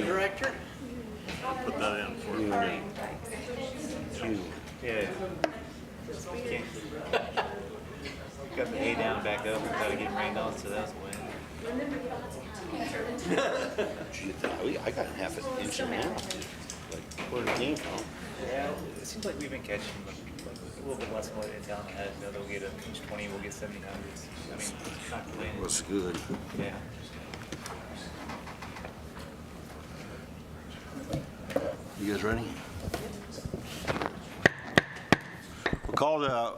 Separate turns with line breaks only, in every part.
director?
Put that in for
You,
Yeah. Can't. Got the A down back up and try to get rained on, so that was a win.
gee, I got half an inch and a half. Like, where it came from.
Yeah, it seems like we've been catching like a little bit less than what Intel has. You know, they'll get an inch 20, we'll get 70/100s. I mean, it's not complaining.
Looks good.
Yeah.
You guys ready? We'll call the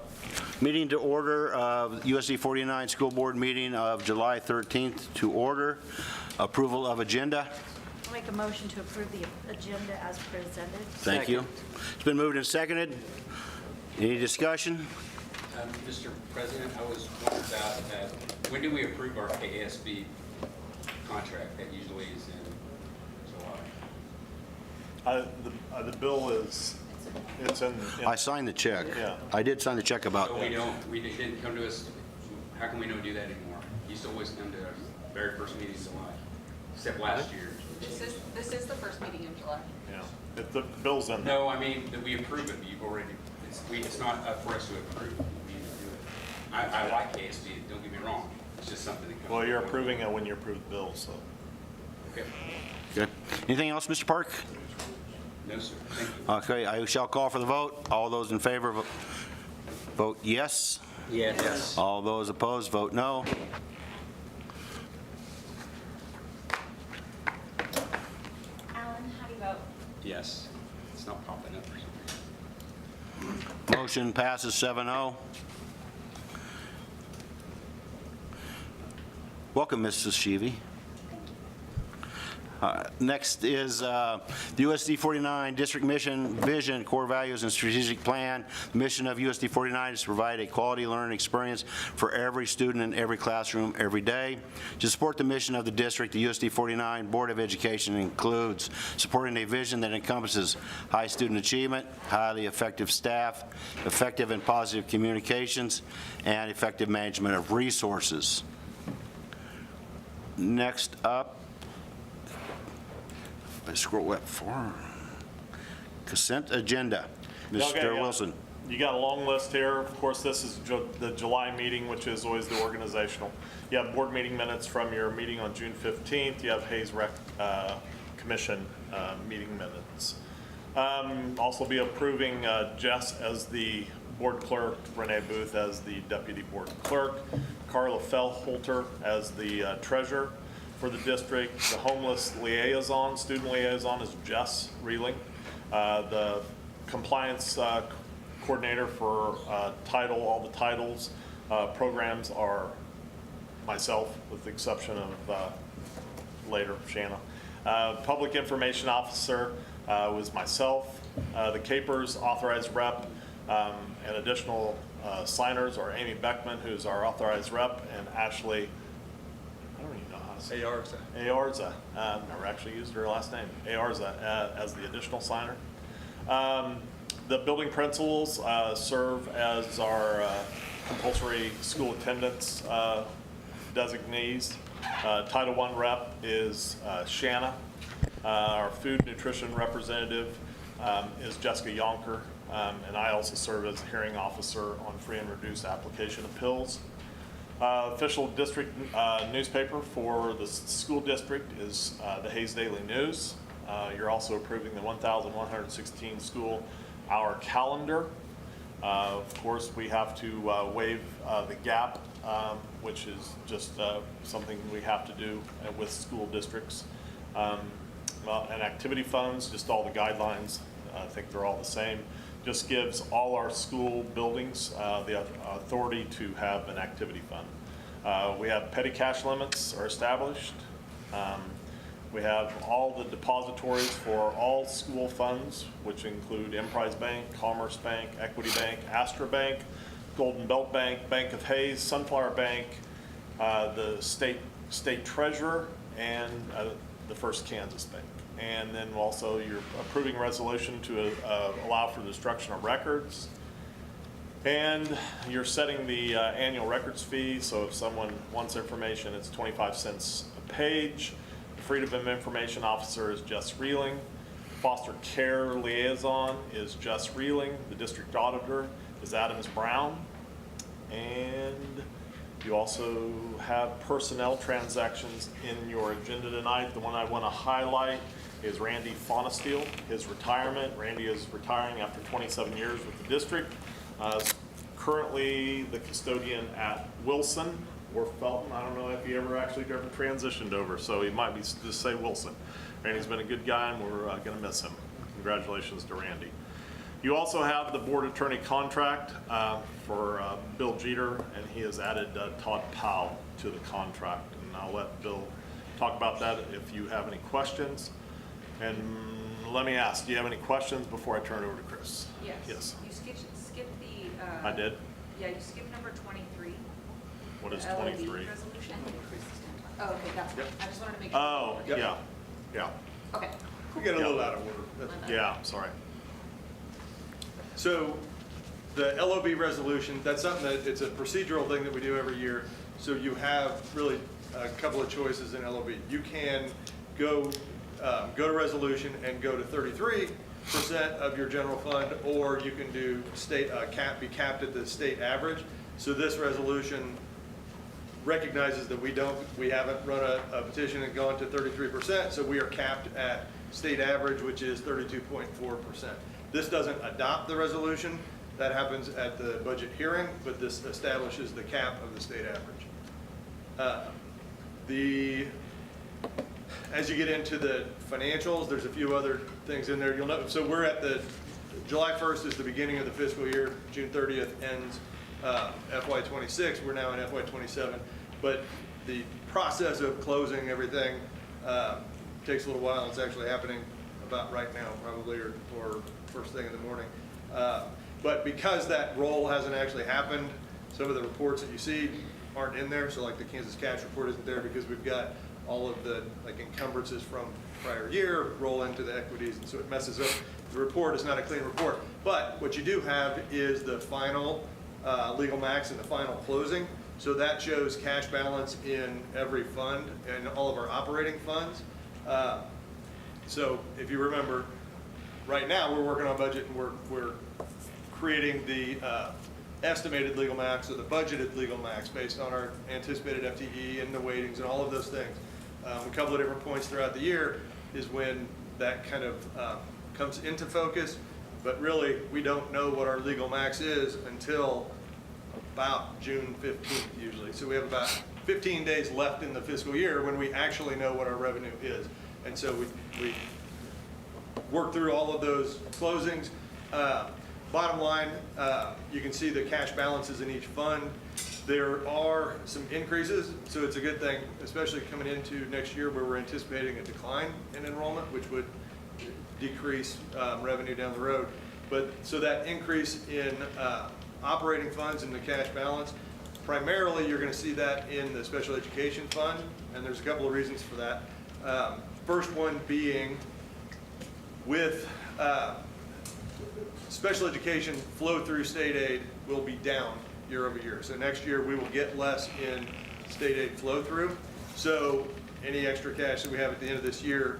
meeting to order of USD 49 School Board meeting of July 13th to order. Approval of agenda.
I'll make a motion to approve the agenda as presented.
Thank you. It's been moved and seconded. Any discussion?
Mr. President, I was wondering about when do we approve our KSB contract? That usually is in July.
The bill is, it's in.
I signed the check.
Yeah.
I did sign the check about,
So we didn't come to us, how can we not do that anymore? You used to always come to our very first meeting in July, except last year.
This is the first meeting in July.
Yeah, if the bill's in.
No, I mean, that we approve it, but you've already, it's not up for us to approve. We need to do it. I like KSB, don't get me wrong. It's just something that comes.
Well, you're approving it when you approve the bill, so.
Okay.
okay. Anything else, Mr. Park?
No, sir. Thank you.
Okay, I shall call for the vote. All those in favor vote yes.
Yes.
All those opposed vote no.
Alan, how do you vote?
Yes. It's not popping up for some reason.
Motion passes 7-0. Welcome, Mrs. Sheevy. Next is the USD 49 District Mission, Vision, Core Values, and Strategic Plan. The mission of USD 49 is to provide a quality learning experience for every student in every classroom every day. To support the mission of the district, the USD 49 Board of Education includes supporting a vision that encompasses high student achievement, highly effective staff, effective and positive communications, and effective management of resources. Next up, I scroll up for consent agenda.
Okay,
Mr.
yeah.
Wilson.
You got a long list here. Of course, this is the July meeting, which is always the organizational. You have board meeting minutes from your meeting on June 15th. You have Hayes Rec Commission meeting minutes. Also be approving Jess as the board clerk, Renee Booth as the deputy board clerk, Carla Fellholter as the treasurer for the district. The homeless liaison, student liaison is Jess Reeling. The compliance coordinator for all the titles, programs are myself, with the exception of later, Shanna. Public information officer was myself. The CAPERS authorized rep and additional signers are Amy Beckman, who's our authorized rep, and Ashley, I don't even know how to say Aorza. Never actually used her last name. Aorza as the additional signer. The building principals serve as our compulsory school attendance designees. Title I rep is Shanna. Our food nutrition representative is Jessica Yonker. And I also serve as hearing officer on free and reduced application appeals. Official district newspaper for the school district is the Hayes Daily News. You're also approving the 1,116 school hour calendar. Of course, we have to waive the gap, which is just something we have to do with school districts. And activity funds, just all the guidelines, I think they're all the same. Just gives all our school buildings the authority to have an activity fund. We have petty cash limits are established. We have all the depositories for all school funds, which include Emprise Bank, Commerce Bank, Equity Bank, Astra Bank, Golden Belt Bank, Bank of Hayes, Sunflower Bank, the state treasurer, and the First Kansas Bank. And then also you're approving resolution to allow for the destruction of records. And you're setting the annual records fee, so if someone wants information, it's 25 cents a page. Freedom of Information Officer is Jess Reeling. Foster Care Liaison is Jess Reeling. The District Auditor is Adams Brown. And you also have personnel transactions in your agenda tonight. The one I want to highlight is Randy Fonesteel, his retirement. Randy is retiring after 27 years with the district. Currently the custodian at Wilson or Felton. I don't know if he ever transitioned over, so he might be just say Wilson. Randy's been a good guy, and we're going to miss him. Congratulations to Randy. You also have the board attorney contract for Bill Jeter, and he has added Todd Powell to the contract. And I'll let Bill talk about that if you have any questions. And let me ask, do you have any questions before I turn it over to Chris? Yes.
You skipped the.
I did?
Yeah, you skipped number 23.
What is
the LOD
23?
Resolution. Oh, okay, got it.
Yep.
I just wanted to make sure.
Oh,
Yep.
yeah.
Okay.
We got a little out of order. That's-
Yeah, sorry.
So the LOB resolution, that's something that, it's a procedural thing that we do every year. So you have really a couple of choices in LOB. You can go to resolution and go to 33% of your general fund, or you can do state, be capped at the state average. So this resolution recognizes that we haven't run a petition and gone to 33%, so we are capped at state average, which is 32.4%. This doesn't adopt the resolution, that happens at the budget hearing, but this establishes the cap of the state average. As you get into the financials, there's a few other things in there. You'll know, so we're at the, July 1st is the beginning of the fiscal year, June 30th ends FY26, we're now in FY27, but the process of closing everything takes a little while. It's actually happening about right now, probably, or first thing in the morning. But because that roll hasn't actually happened, some of the reports that you see aren't in there. So like the Kansas cash report isn't there because we've got all of the like encumbrances from prior year roll into the equities, and so it messes up. The report is not a clean report. But what you do have is the final legal max and the final closing. So that shows cash balance in every fund and all of our operating funds. So if you remember, right now we're working on budget and we're creating the estimated legal max or the budgeted legal max based on our anticipated FTE and the weightings and all of those things. A couple of different points throughout the year is when that kind of comes into focus, but really we don't know what our legal max is until about June 15th usually. So we have about 15 days left in the fiscal year when we actually know what our revenue is. And so we work through all of those closings. Bottom line, you can see the cash balances in each fund. There are some increases, so it's a good thing, especially coming into next year where we're anticipating a decline in enrollment, which would decrease revenue down the road. But so that increase in operating funds and the cash balance, primarily you're going to see that in the special education fund, and there's a couple of reasons for that. First one being with special education flow through state aid will be down year over year. So next year we will get less in state aid flow through. So any extra cash that we have at the end of this year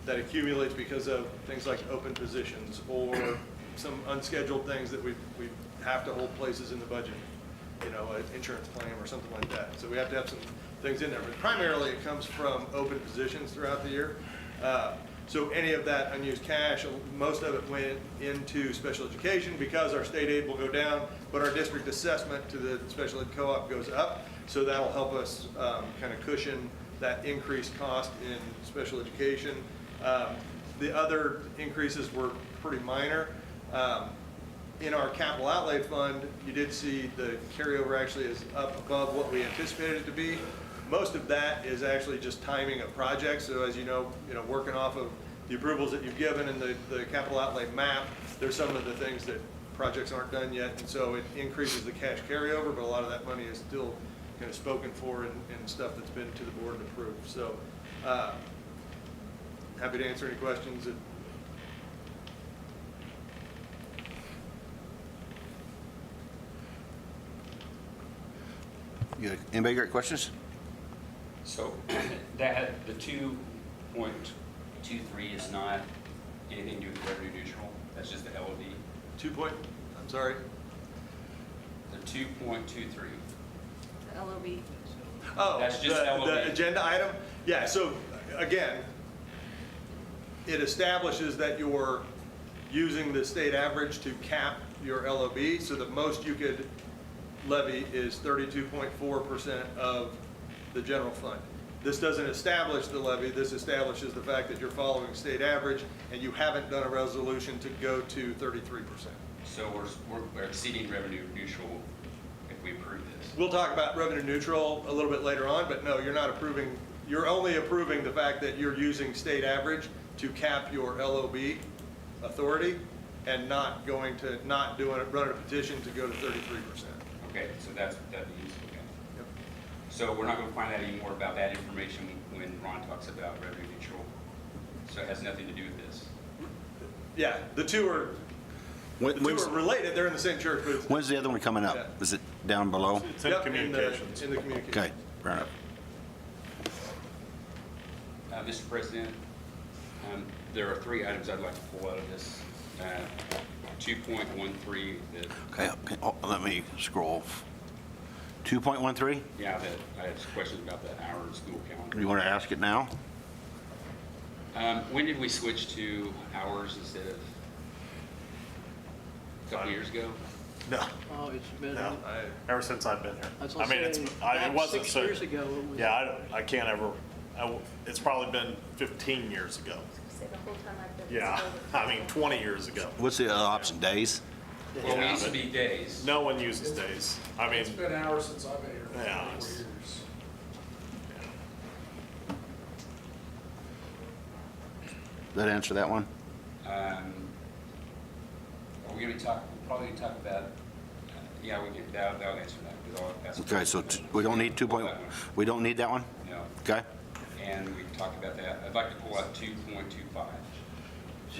that accumulates because of things like open positions or some unscheduled things that we have to hold places in the budget, you know, an insurance claim or something like that. So we have to have some things in there. But primarily it comes from open positions throughout the year. So any of that unused cash, most of it went into special education because our state aid will go down, but our district assessment to the special ed co-op goes up. So that'll help us kind of cushion that increased cost in special education. The other increases were pretty minor. In our capital outlay fund, you did see the carryover actually is up above what we anticipated it to be. Most of that is actually just timing of projects. So as you know, working off of the approvals that you've given and the capital outlay map, there's some of the things that projects aren't done yet. And so it increases the cash carryover, but a lot of that money is still kind of spoken for and stuff that's been to the board and approved. So happy to answer any questions.
Anybody got questions?
So that had the two 2.23 is not anything to do with revenue neutral? That's just the LOD?
2 point, I'm sorry.
The 2.23.
The LOB.
Oh,
That's just
the
LOB.
agenda item? Yeah, so again, it establishes that you're using the state average to cap your LOB, so the most you could levy is 32.4% of the general fund. This doesn't establish the levy, this establishes the fact that you're following state average and you haven't done a resolution to go to 33%.
So we're exceeding revenue neutral if we approve this.
We'll talk about revenue neutral a little bit later on, but no, you're not approving, you're only approving the fact that you're using state average to cap your LOB authority and not going to, not doing, running a petition to go to 33%.
Okay, so that means, okay.
Yep.
So we're not going to find out any more about that information when Ron talks about revenue neutral. So it has nothing to do with this.
Yeah, the two are related, they're in the same church, but it's.
When's the other one coming up?
Yeah.
Is it down below?
It's in
Yep,
communications.
In the communications.
Okay, fair enough.
Mr. President, there are 3 items I'd like to pull out of this. 2.13,
Okay, oh, let me scroll. 2.13?
yeah, I had some questions about the hour and school calendar.
You want to ask it now?
When did we switch to hours instead of a couple years ago?
No,
Oh, it's been,
no, ever since I've been here.
I was
I
gonna
mean,
say,
it
back
wasn't
6
so.
years ago, it was.
Yeah, I can't ever, it's probably been 15 years ago.
Say the whole time I've been.
Yeah, I mean, 20 years ago.
What's the other option, days?
Well, we
Yeah,
used to
but-
be days.
No one uses days. I mean,
It's been hours since I've been here for
Yeah,
24
it's-
years.
Does that answer that one?
Are we going to talk, probably gonna talk about, yeah, we can, that'll answer that. 'Cause I'll ask-
Okay, so we don't need 2 point, we don't need that one?
No,
Okay?
and we can talk about that. I'd like to pull out 2.25,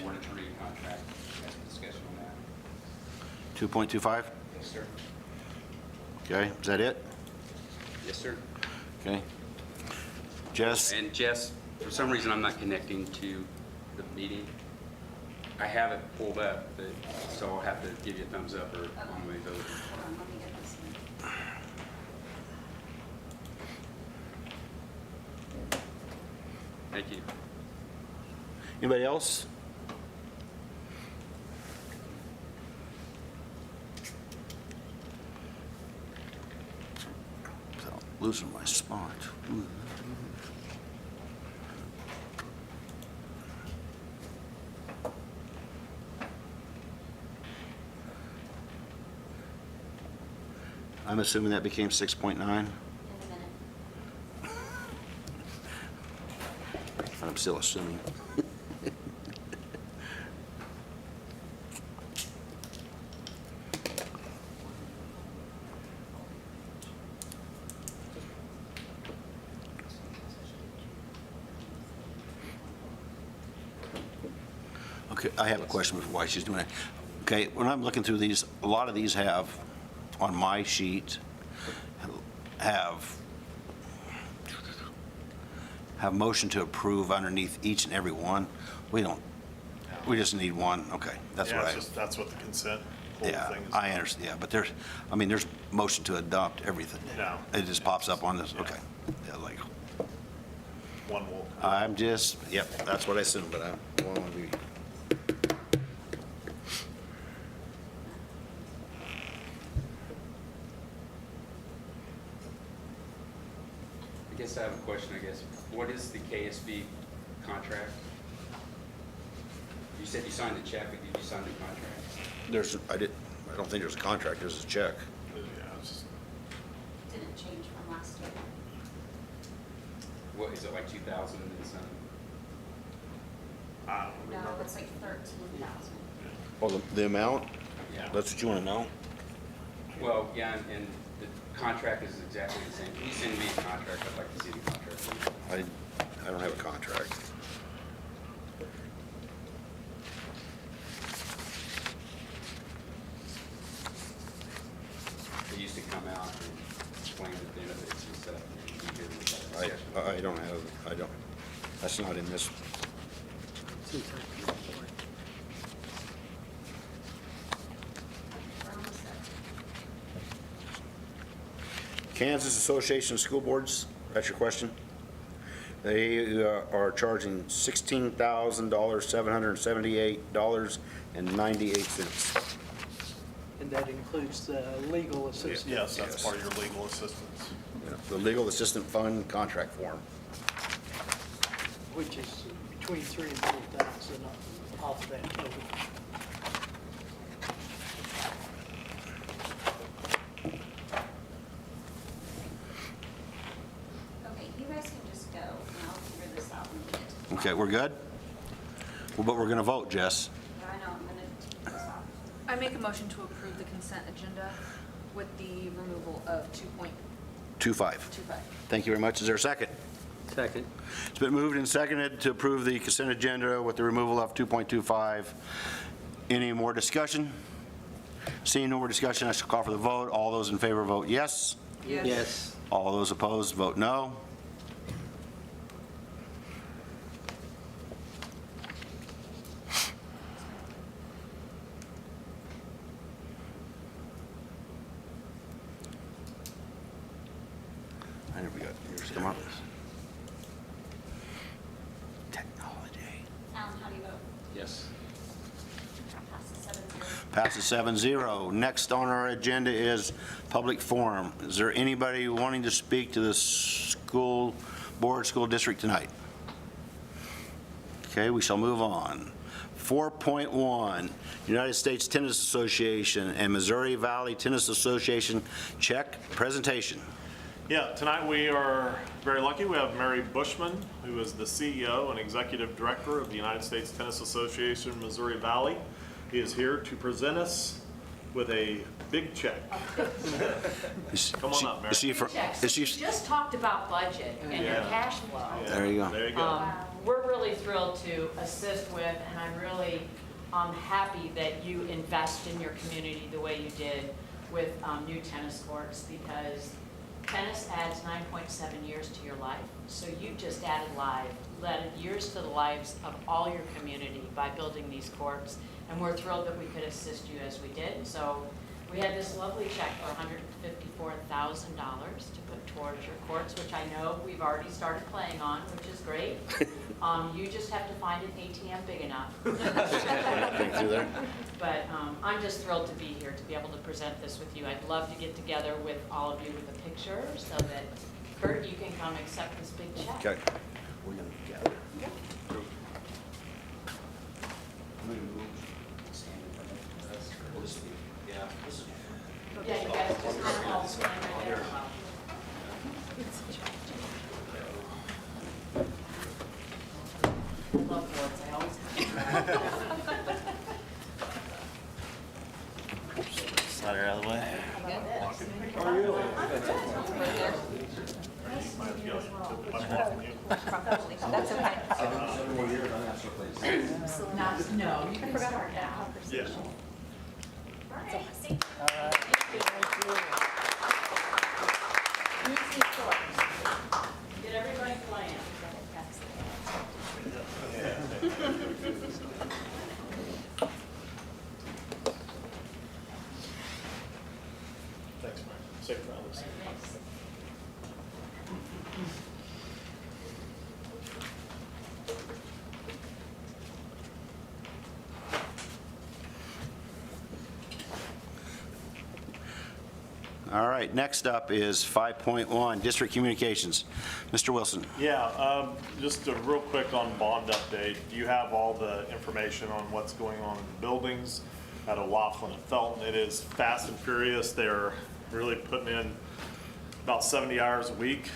mortuary contract, have some discussion on that.
2.25?
Yes, sir.
Okay, is that it?
Yes, sir.
Okay. Jess?
And Jess, for some reason, I'm not connecting to the meeting. I have it pulled up, but, so I'll have to give you a thumbs up or one way vote.
Hold on, let me get this in.
Thank you.
Anybody else? Losing my spot. Ooh. I'm assuming that became 6.9?
In a minute.
I'm still assuming. Okay, I have a question before she's doing it. Okay, when I'm looking through these, a lot of these have, on my sheet, have motion to approve underneath each and every one. We don't, we just need one, okay, that's
yeah,
what
it's
I,
just, that's what the consent whole
yeah,
thing is.
I understand, yeah, but there's, I mean, there's motion to adopt everything.
No.
It just pops up on this, okay. Yeah, like,
One will.
I'm just, yep, that's what I assumed, but I want to be.
I guess I have a question, I guess. What is the KSB contract? You said you signed the check, but did you sign the contract?
There's, I don't think there's a contract, there's a check.
Yeah, it's just-
Didn't change from last year.
What, is it like 2,000 and some?
I don't
No,
remember.
it's like 13,000.
Oh, the amount?
Yeah.
That's what you want to know?
Well, yeah, and the contract is exactly the same. Can you send me a contract? I'd like to see the contract.
I don't have a contract.
They used to come out and explain the benefits and stuff. and we did with that discussion.
I don't have, I don't, That's not in this.
We're almost there.
Kansas Association of School Boards, that's your question? They are charging $16,778.98.
And that includes the legal assistance.
Yes, that's part of your legal assistance.
The Legal Assistant Fund contract form.
Which is between 3,000 and 4,000 off that total.
Okay, you guys can just go, and I'll figure this out when we get to the
Okay, we're good? Well, but we're going to vote, Jess.
I know, I'm gonna take this off.
I make a motion to approve the consent agenda with the removal of 2.25.
2-5. Thank you very much. Is there a second?
Second.
It's been moved and seconded to approve the consent agenda with the removal of 2.25. Any more discussion? Seeing no more discussion, I shall call for the vote. All those in favor vote yes.
Yes.
All those opposed vote no. I never got yours. Come on. Technology.
Alan, how do you vote?
Yes.
Passes 7-0.
Passes 7-0. Next on our agenda is public forum. Is there anybody wanting to speak to the school board, school district tonight? Okay, we shall move on. 4.1, United States Tennis Association and Missouri Valley Tennis Association check presentation.
Yeah, tonight we are very lucky. We have Mary Bushman, who is the CEO and Executive Director of the United States Tennis Association, Missouri Valley. He is here to present us with a big check. Come on up, Mary.
Is she from, is she,
Just talked about budget and your
Yeah.
cash flow.
there you go.
There you go.
We're really thrilled to assist with, and I'm really happy that you invest in your community the way you did with new tennis courts, because tennis adds 9.7 years to your life. So you just added years to the lives of all your community by building these courts. And we're thrilled that we could assist you as we did. So we had this lovely check for $154,000 to put towards your courts, which I know we've already started playing on, which is great. You just have to find an ATM big enough.
Think through there?
But I'm just thrilled to be here, to be able to present this with you. I'd love to get together with all of you with a picture so that, Kurt, you can come accept this big check.
Okay. We're going to gather.
Yeah, you guys just kind of all stand right there. Love boards, I always have.
Slide her out of the way.
That's okay.
No, you can start now.
Yeah.
Get everybody playing.
Thanks, Mary. Safe travels.
All right, next up is 5.1, District Communications. Mr. Wilson.
Yeah, just a real quick on bond update. You have all the information on what's going on in the buildings at O'Laughlin and Felton. It is fast and furious. They're really putting in about 70 hours a week,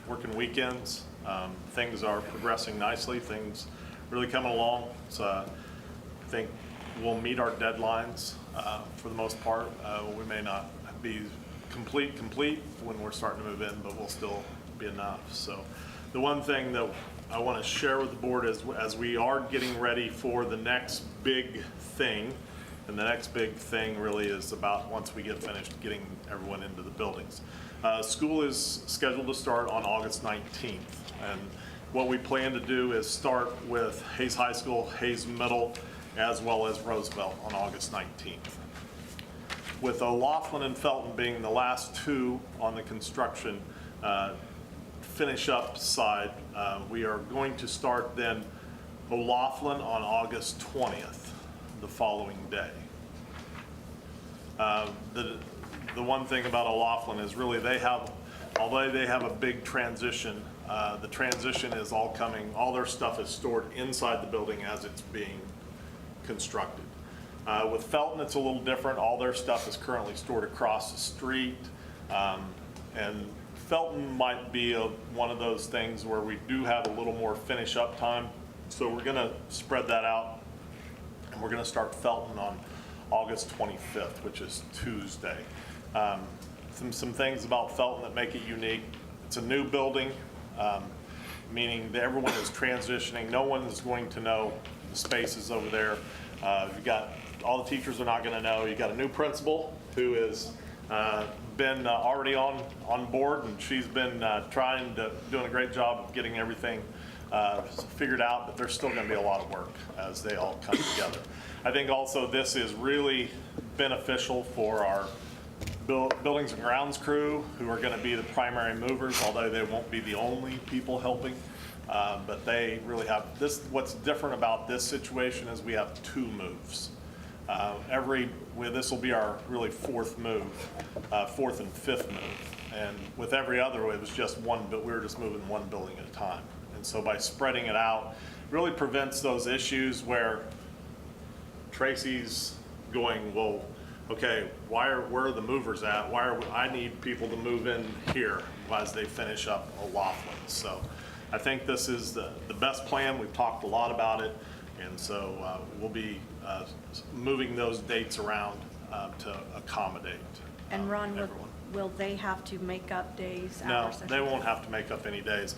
working weekends. Things are progressing nicely. Things really coming along. So I think we'll meet our deadlines for the most part. We may not be complete when we're starting to move in, but we'll still be enough. So the one thing that I want to share with the board is, as we are getting ready for the next big thing, and the next big thing really is about, once we get finished getting everyone into the buildings. School is scheduled to start on August 19th, and what we plan to do is start with Hayes High School, Hayes Middle, as well as Roosevelt on August 19th. With O'Laughlin and Felton being the last two on the construction finish up side, we are going to start then O'Laughlin on August 20th, the following day. The one thing about O'Laughlin is really although they have a big transition, the transition is all their stuff is stored inside the building as it's being constructed. With Felton, it's a little different. All their stuff is currently stored across the street. And Felton might be one of those things where we do have a little more finish up time. So we're going to spread that out, and we're going to start Felton on August 25th, which is Tuesday. Some things about Felton that make it unique. It's a new building, meaning that everyone is transitioning. No one is going to know the spaces over there. All the teachers are not going to know. You've got a new principal who has been already on board, and she's been doing a great job of getting everything figured out, but there's still going to be a lot of work as they all come together. I think also this is really beneficial for our buildings and grounds crew, who are going to be the primary movers, although they won't be the only people helping. But they really have this. What's different about this situation is we have 2 moves. This will be our really 4th move, 4th and 5th move. And with every other, it was just one, but we were just moving one building at a time. And so by spreading it out, it really prevents those issues where Tracy's going, well, okay, where are the movers at? I need people to move in here as they finish up O'Laughlin. So I think this is the best plan. We've talked a lot about it. And so we'll be moving those dates around to accommodate
And Ron,
everyone.
will they have to make up days?
No,
hour sessions?
they won't have to make up any days.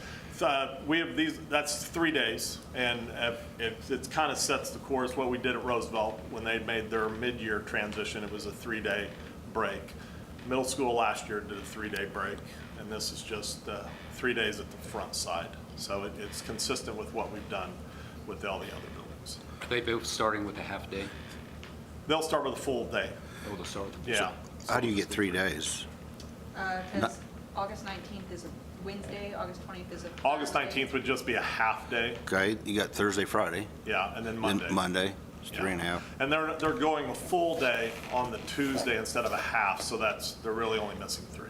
We have that's 3 days, and it kind of sets the course. What we did at Roosevelt when they made their mid-year transition, it was a 3-day break. Middle school last year did a 3-day break, and this is just 3 days at the front side. So it's consistent with what we've done with all the other buildings.
Are they both starting with a half day?
They'll start with a full day.
Oh, they'll start with
Yeah.
How do you get 3 days?
Because August 19th is a Wednesday, August 20th is a
August
Thursday.
19th would just be a half day.
Okay, you got Thursday, Friday,
Yeah, and then
then
Monday.
Monday, it's
Yeah.
3.5.
And they're going a full day on the Tuesday instead of a half, so they're really only missing 3.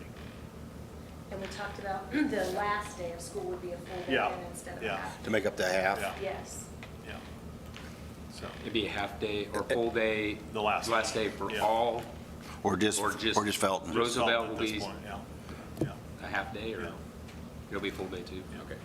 And we talked about the last day of school would be a full day
Yeah,
then instead of
yeah.
a half.
To make up the half?
Yeah.
Yes.
Yeah. So,
It'd be a half day or full day?
The last
day for
yeah.
all,
Or just
Or just
Felton?
Rose- Roosevelt
at
will
this
be-
point, yeah. Yeah.
a half day, or
Yeah.
it'll be a full day too?
Yeah.
Okay.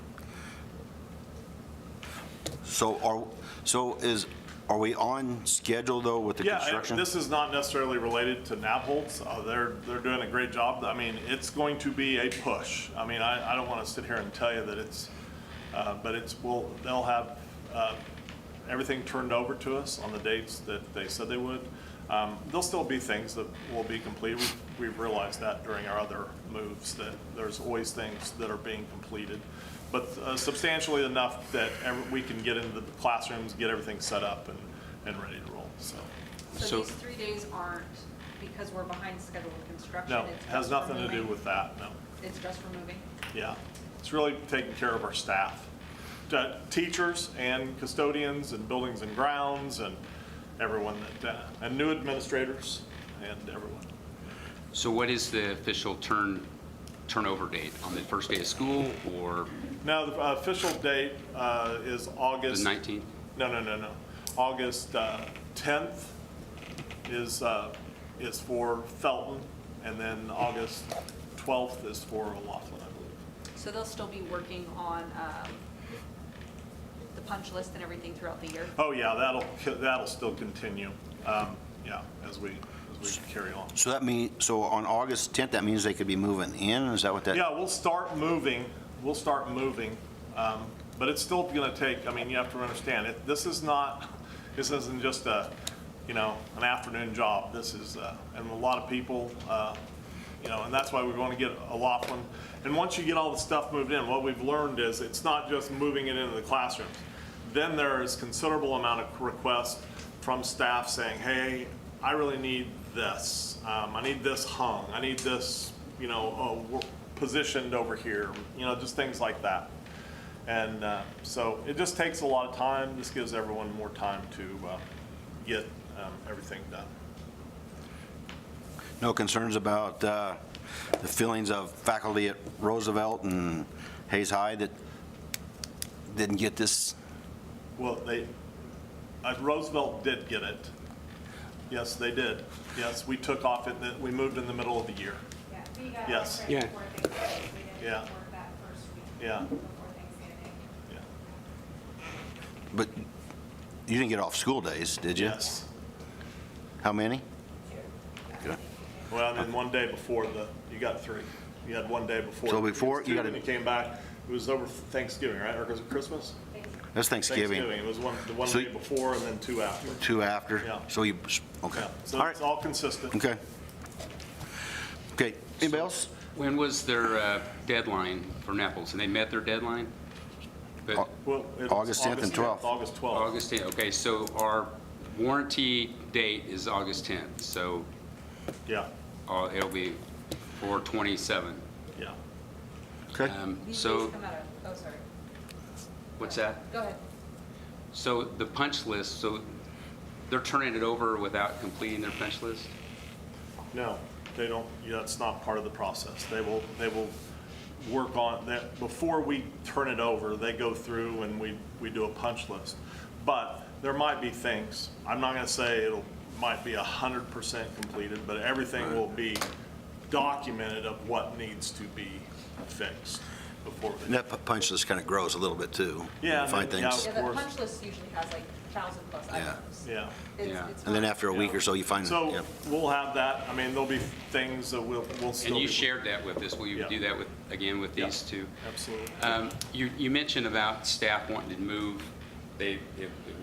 Are we on schedule though with the
Yeah,
construction?
this is not necessarily related to Nabholz. They're doing a great job. I mean, it's going to be a push. I mean, I don't want to sit here and tell you that it's, but they'll have everything turned over to us on the dates that they said they would. There'll still be things that will be completed. We've realized that during our other moves, that there's always things that are being completed. But substantially enough that we can get into the classrooms, get everything set up and ready to roll, so.
So these 3 days aren't because we're behind schedule with construction?
No,
it's
has
just
nothing to do
removing?
with that, no.
It's just removing?
Yeah, it's really taking care of our staff. Teachers and custodians and buildings and grounds and everyone and new administrators and everyone.
So what is the official turnover date? On the first day of school or
Now, the official date is
the
August.
19th?
No. August 10th is for Felton, and then August 12th is for O'Laughlin, I believe.
So they'll still be working on the punch list and everything throughout the year?
Oh, yeah, that'll still continue, yeah, as we carry on.
So on August 10th, that means they could be moving in? Is that what that?
Yeah, we'll start moving, but it's still gonna take, I mean, you have to understand, this isn't just an afternoon job. This is, and a lot of people, you know, and that's why we want to get a Laughlin. And once you get all the stuff moved in, what we've learned is it's not just moving it into the classrooms. Then there is considerable amount of requests from staff saying, hey, I really need this. I need this hung. I need this, you know, positioned over here, you know, just things like that. And so it just takes a lot of time. This gives everyone more time to get everything done.
No concerns about the feelings of faculty at Roosevelt and Hayes High that didn't get this?
Well, Roosevelt did get it. Yes, they did. Yes, we took off it, we moved in the middle of the year.
Yeah, we got
Yes.
off
Yeah.
right before Thanksgiving. We
Yeah.
didn't work that first week
Yeah.
before Thanksgiving.
Yeah.
But you didn't get off school days, did you?
Yes.
How many? Good.
Well, and then one day before you got 3. You had one day before.
So before,
It was
you
2
got
when you came back. It was over Thanksgiving, right? Or was it Christmas?
That's Thanksgiving.
It was the one
So-
day before and then 2 after.
2 after?
Yeah.
So you, okay.
Yeah, so
All
it's
right,
all consistent.
okay. Okay, anybody else?
When was their deadline for Naples? And they met their deadline? But
Well, it's
August 10th and 12th.
August 12th.
August 10th, okay, so our warranty date is August 10th, so
Yeah,
it'll be 4/27.
yeah.
Okay.
These
So,
days come out of, oh, sorry.
what's that?
Go ahead.
So the punch list, so they're turning it over without completing their punch list?
No, they don't, yeah, it's not part of the process. They will work on that. Before we turn it over, they go through and we do a punch list. But there might be things, I'm not gonna say might be 100% completed, but everything will be documented of what needs to be fixed before.
And that punch list kind of grows a little bit too.
Yeah,
You find
and then, yeah,
things.
Yeah, the
course.
punch list usually has like 1,000+
Yeah.
items.
Yeah.
Yeah.
And then after a week or so, you find,
So
yeah.
we'll have that. I mean, there'll be things that we'll still.
And you
be-
shared that with us, will you
Yeah.
do that with, again, with
Yeah.
these two?
Absolutely.
You mentioned about staff wanting to move, it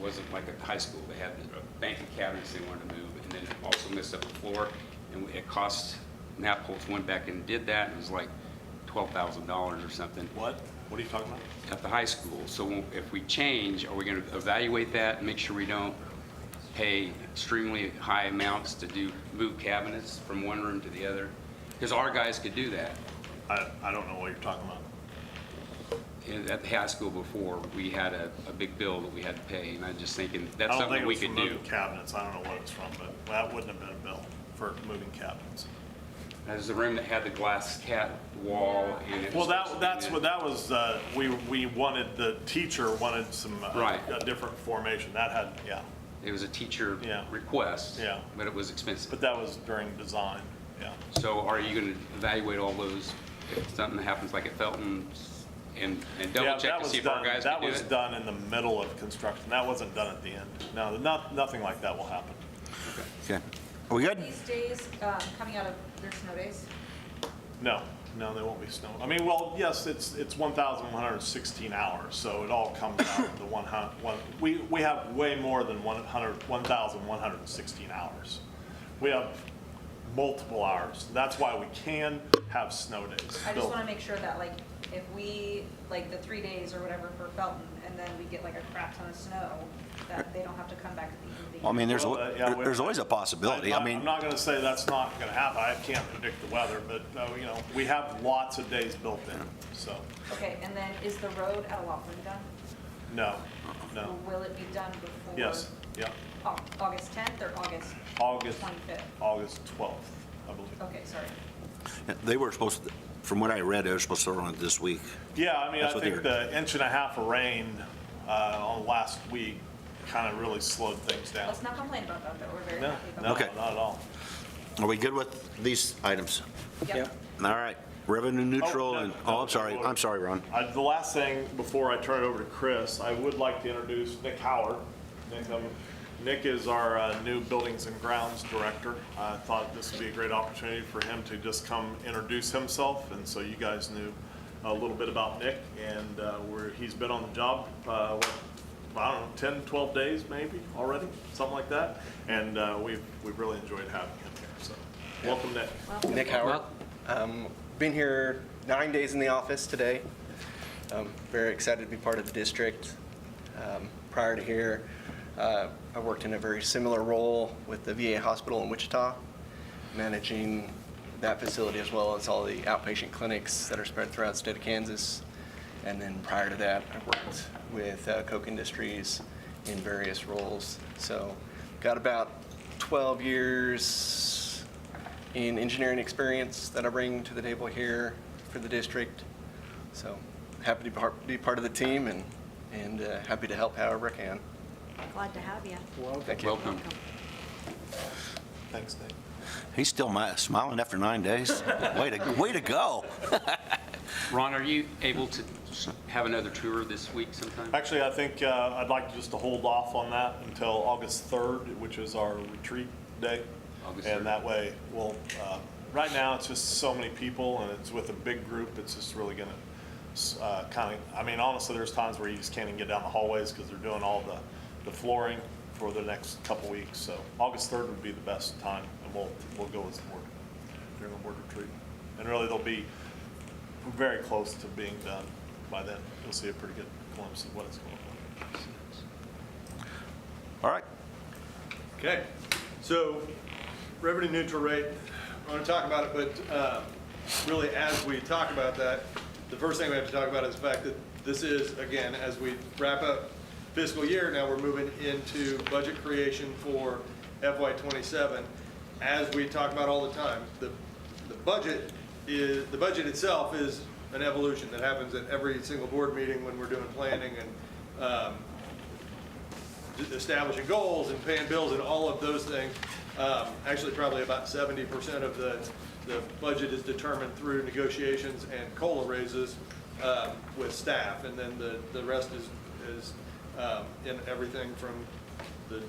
wasn't like a high school, they had a banking cabinets they wanted to move, and then it also messed up the floor, and it cost, Naples went back and did that, and it was like $12,000 or something
What? What are you talking about?
at the high school. So if we change, are we gonna evaluate that and make sure we don't pay extremely high amounts to move cabinets from one room to the other? Because our guys could do that.
I don't know what you're talking about.
At the high school before, we had a big bill that we had to pay, and I'm just thinking,
I
that's
don't
something
think it
we
was
could
for
do.
moving cabinets. I don't know what it's from, but that wouldn't have been a bill for moving cabinets.
There's a room that had the glass cat wall, and it
Well,
was supposed to be
that's
in
what
it.
that was, we wanted, the teacher wanted some,
Right.
a different formation. That had, yeah,
It was a teacher
Yeah.
request,
Yeah.
but it was expensive.
but that was during design, yeah.
So are you gonna evaluate all those, if something happens like at Felton's, and
Yeah,
double
that
check to
was
see if our
done-
guys
That
can do
was
it?
done in the middle of construction. That wasn't done at the end. No, nothing like that will happen.
Okay. Are we good?
These days, coming out of their snow days,
No, they won't be snow. I mean, well, yes, it's 1,116 hours, so it all comes out of the we have way more than 1,116 hours. We have multiple hours. That's why we can have snow days.
I just
built.
want to make sure that like, if we, like the 3 days or whatever for Felton, and then we get like a crap ton of snow, that they don't have to come back at the end of the year.
I mean, there's,
Well, yeah,
there's always a possibility. I mean,
I'm not gonna say that's not gonna happen. I can't predict the weather, but, you know, we have lots of days built in, so,
Okay, and then is the road at Laughlin done?
no.
Or will it be done before?
Yes, yeah,
August 10th or August
August,
25th?
August 12th, I believe.
Okay, sorry.
they were supposed to, from what I read, they were supposed to run it this week.
Yeah, I mean, I
That's what
think
they're-
the inch and a half of rain on last week kind of really slowed things down.
Let's not complain about that, though. We're very
No,
happy about
no,
Okay.
not at all.
Are we good with these items?
that. Yep.
All right. Revenue neutral
no,
and,
no,
I'm sorry,
no.
I'm sorry, Ron.
The last thing, before I turn it over to Chris, I would like to introduce Nick Howard. Nick is our new Buildings and Grounds Director. I thought this would be a great opportunity for him to just come introduce himself, and so you guys knew a little bit about Nick, and he's been on the job, I don't know, 10, 12 days maybe already, something like that, and we've really enjoyed having him here, so welcome, Nick.
Nick Howard.
Been here 9 days in the office today. Very excited to be part of the district. Prior to here, I worked in a very similar role with the VA hospital in Wichita, managing that facility as well as all the outpatient clinics that are spread throughout the state of Kansas. And then prior to that, I worked with Koch Industries in various roles. So got about 12 years in engineering experience that I bring to the table here for the district. So happy to be part of the team and happy to help however I can.
Glad to have you.
Thank you.
Welcome.
Thanks, Nate.
He's still smiling after 9 days. Way to go.
Ron, are you able to have another tour this week sometime?
Actually, I think I'd like just to hold off on that until August 3rd, which is our retreat day.
August 3rd.
And that way, we'll, right now, it's just so many people, and it's with a big group, it's just really gonna kind of, I mean, honestly, there's times where you just can't even get down the hallways because they're doing all the flooring for the next couple weeks. So August 3rd would be the best time, and we'll go as a board during the board retreat. And really, they'll be very close to being done by then. You'll see a pretty good glimpse of what it's going to look like.
All right.
Okay, so revenue neutral rate, I want to talk about it, but really as we talk about that, the first thing we have to talk about is the fact that this is, again, as we wrap up fiscal year, now we're moving into budget creation for FY27. As we talk about all the time, the budget itself is an evolution that happens at every single board meeting when we're doing planning and establishing goals and paying bills and all of those things. Actually, probably about 70% of the budget is determined through negotiations and COLA raises with staff, and then the rest is in everything from the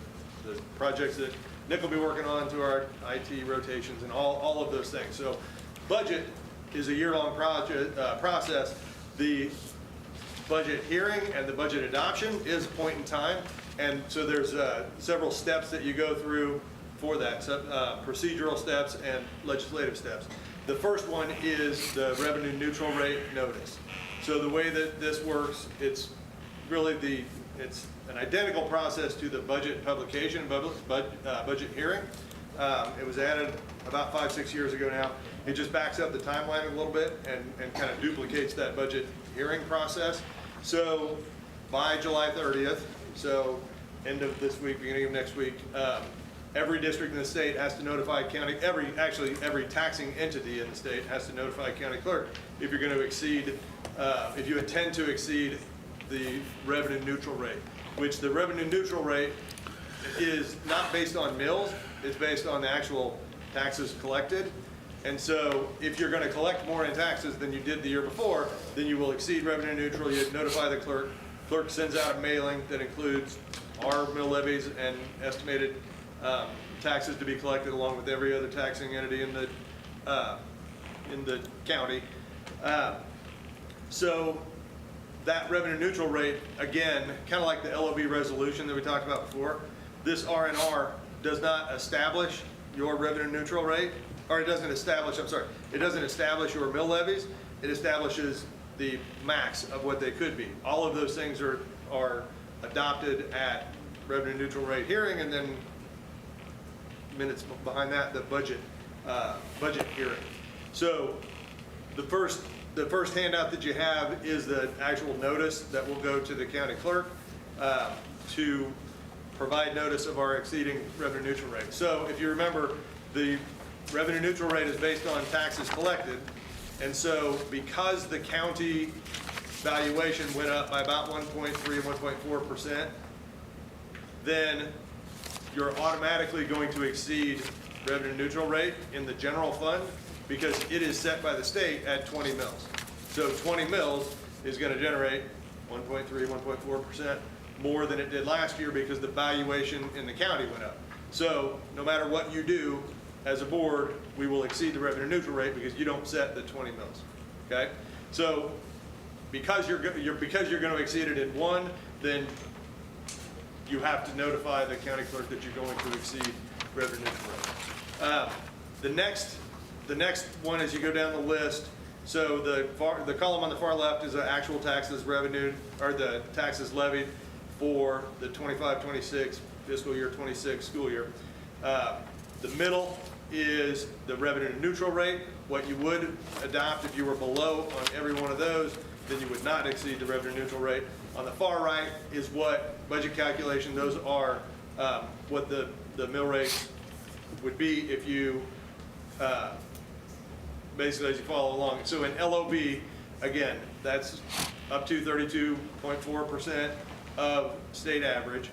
projects that Nick will be working on to our IT rotations and all of those things. So budget is a year-long process. The budget hearing and the budget adoption is a point in time, and so there's several steps that you go through for that, procedural steps and legislative steps. The first one is the revenue neutral rate notice. So the way that this works, it's really it's an identical process to the budget publication, budget hearing. It was added about 5-6 years ago now. It just backs up the timeline a little bit and kind of duplicates that budget hearing process. So by July 30th, so end of this week, beginning of next week, every district in the state has to notify county, every taxing entity in the state has to notify county clerk if you're going to exceed, if you intend to exceed the revenue neutral rate, which the revenue neutral rate is not based on mills, it's based on the actual taxes collected. And so if you're going to collect more in taxes than you did the year before, then you will exceed revenue neutral. You notify the clerk. Clerk sends out a mailing that includes our mill levies and estimated taxes to be collected along with every other taxing entity in the county. So that revenue neutral rate, again, kind of like the LOB resolution that we talked about before, this R&R does not establish your revenue neutral rate, or it doesn't establish, it doesn't establish your mill levies, it establishes the max of what they could be. All of those things are adopted at revenue neutral rate hearing, and then minutes behind that, the budget hearing. So the first handout that you have is the actual notice that will go to the county clerk to provide notice of our exceeding revenue neutral rate. So if you remember, the revenue neutral rate is based on taxes collected, and so because the county valuation went up by about 1.3 and 1.4%, then you're automatically going to exceed revenue neutral rate in the general fund because it is set by the state at 20 mils. So 20 mils is going to generate 1.3, 1.4% more than it did last year because the valuation in the county went up. So no matter what you do as a board, we will exceed the revenue neutral rate because you don't set the 20 mils. Okay? So because you're going to exceed it in one, then you have to notify the county clerk that you're going to exceed revenue neutral rate. the next one, as you go down the list, so the column on the far left is the actual taxes revenued, or the taxes levied for the 25-26 fiscal year 26 school year. The middle is the revenue neutral rate, what you would adopt if you were below on every one of those, then you would not exceed the revenue neutral rate. On the far right is what budget calculation, those are what the mill rates would be if you, basically as you follow along. So in LOB, again, that's up to 32.4% of state average.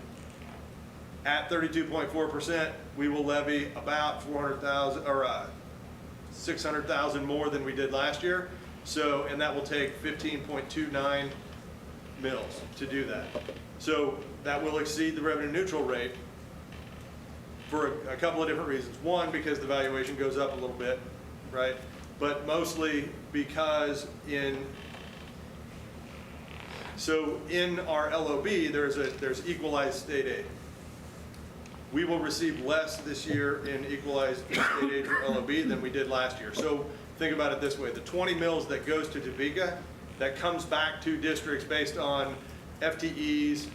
At 32.4%, we will levy about 400,000 or 600,000 more than we did last year. So, and that will take 15.29 mills to do that. So that will exceed the revenue neutral rate for a couple of different reasons. One, because the valuation goes up a little bit, right? But mostly because in our LOB, there's equalized state aid. We will receive less this year in equalized state aid for LOB than we did last year. So think about it this way, the 20 mills that goes to Topeka, that comes back to districts based on FTEs,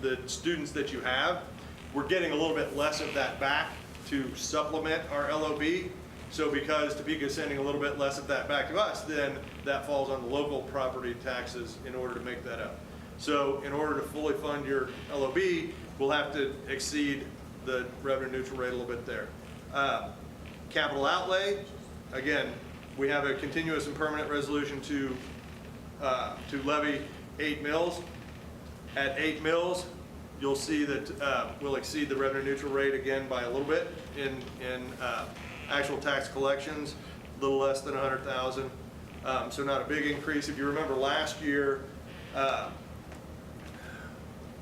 the students that you have, we're getting a little bit less of that back to supplement our LOB. So because Topeka is sending a little bit less of that back to us, then that falls on the local property taxes in order to make that up. So in order to fully fund your LOB, we'll have to exceed the revenue neutral rate a little bit there. Capital outlay, again, we have a continuous and permanent resolution to levy 8 mills. At 8 mills, you'll see that we'll exceed the revenue neutral rate again by a little bit in actual tax collections, a little less than 100,000. So not a big increase. If you remember last year,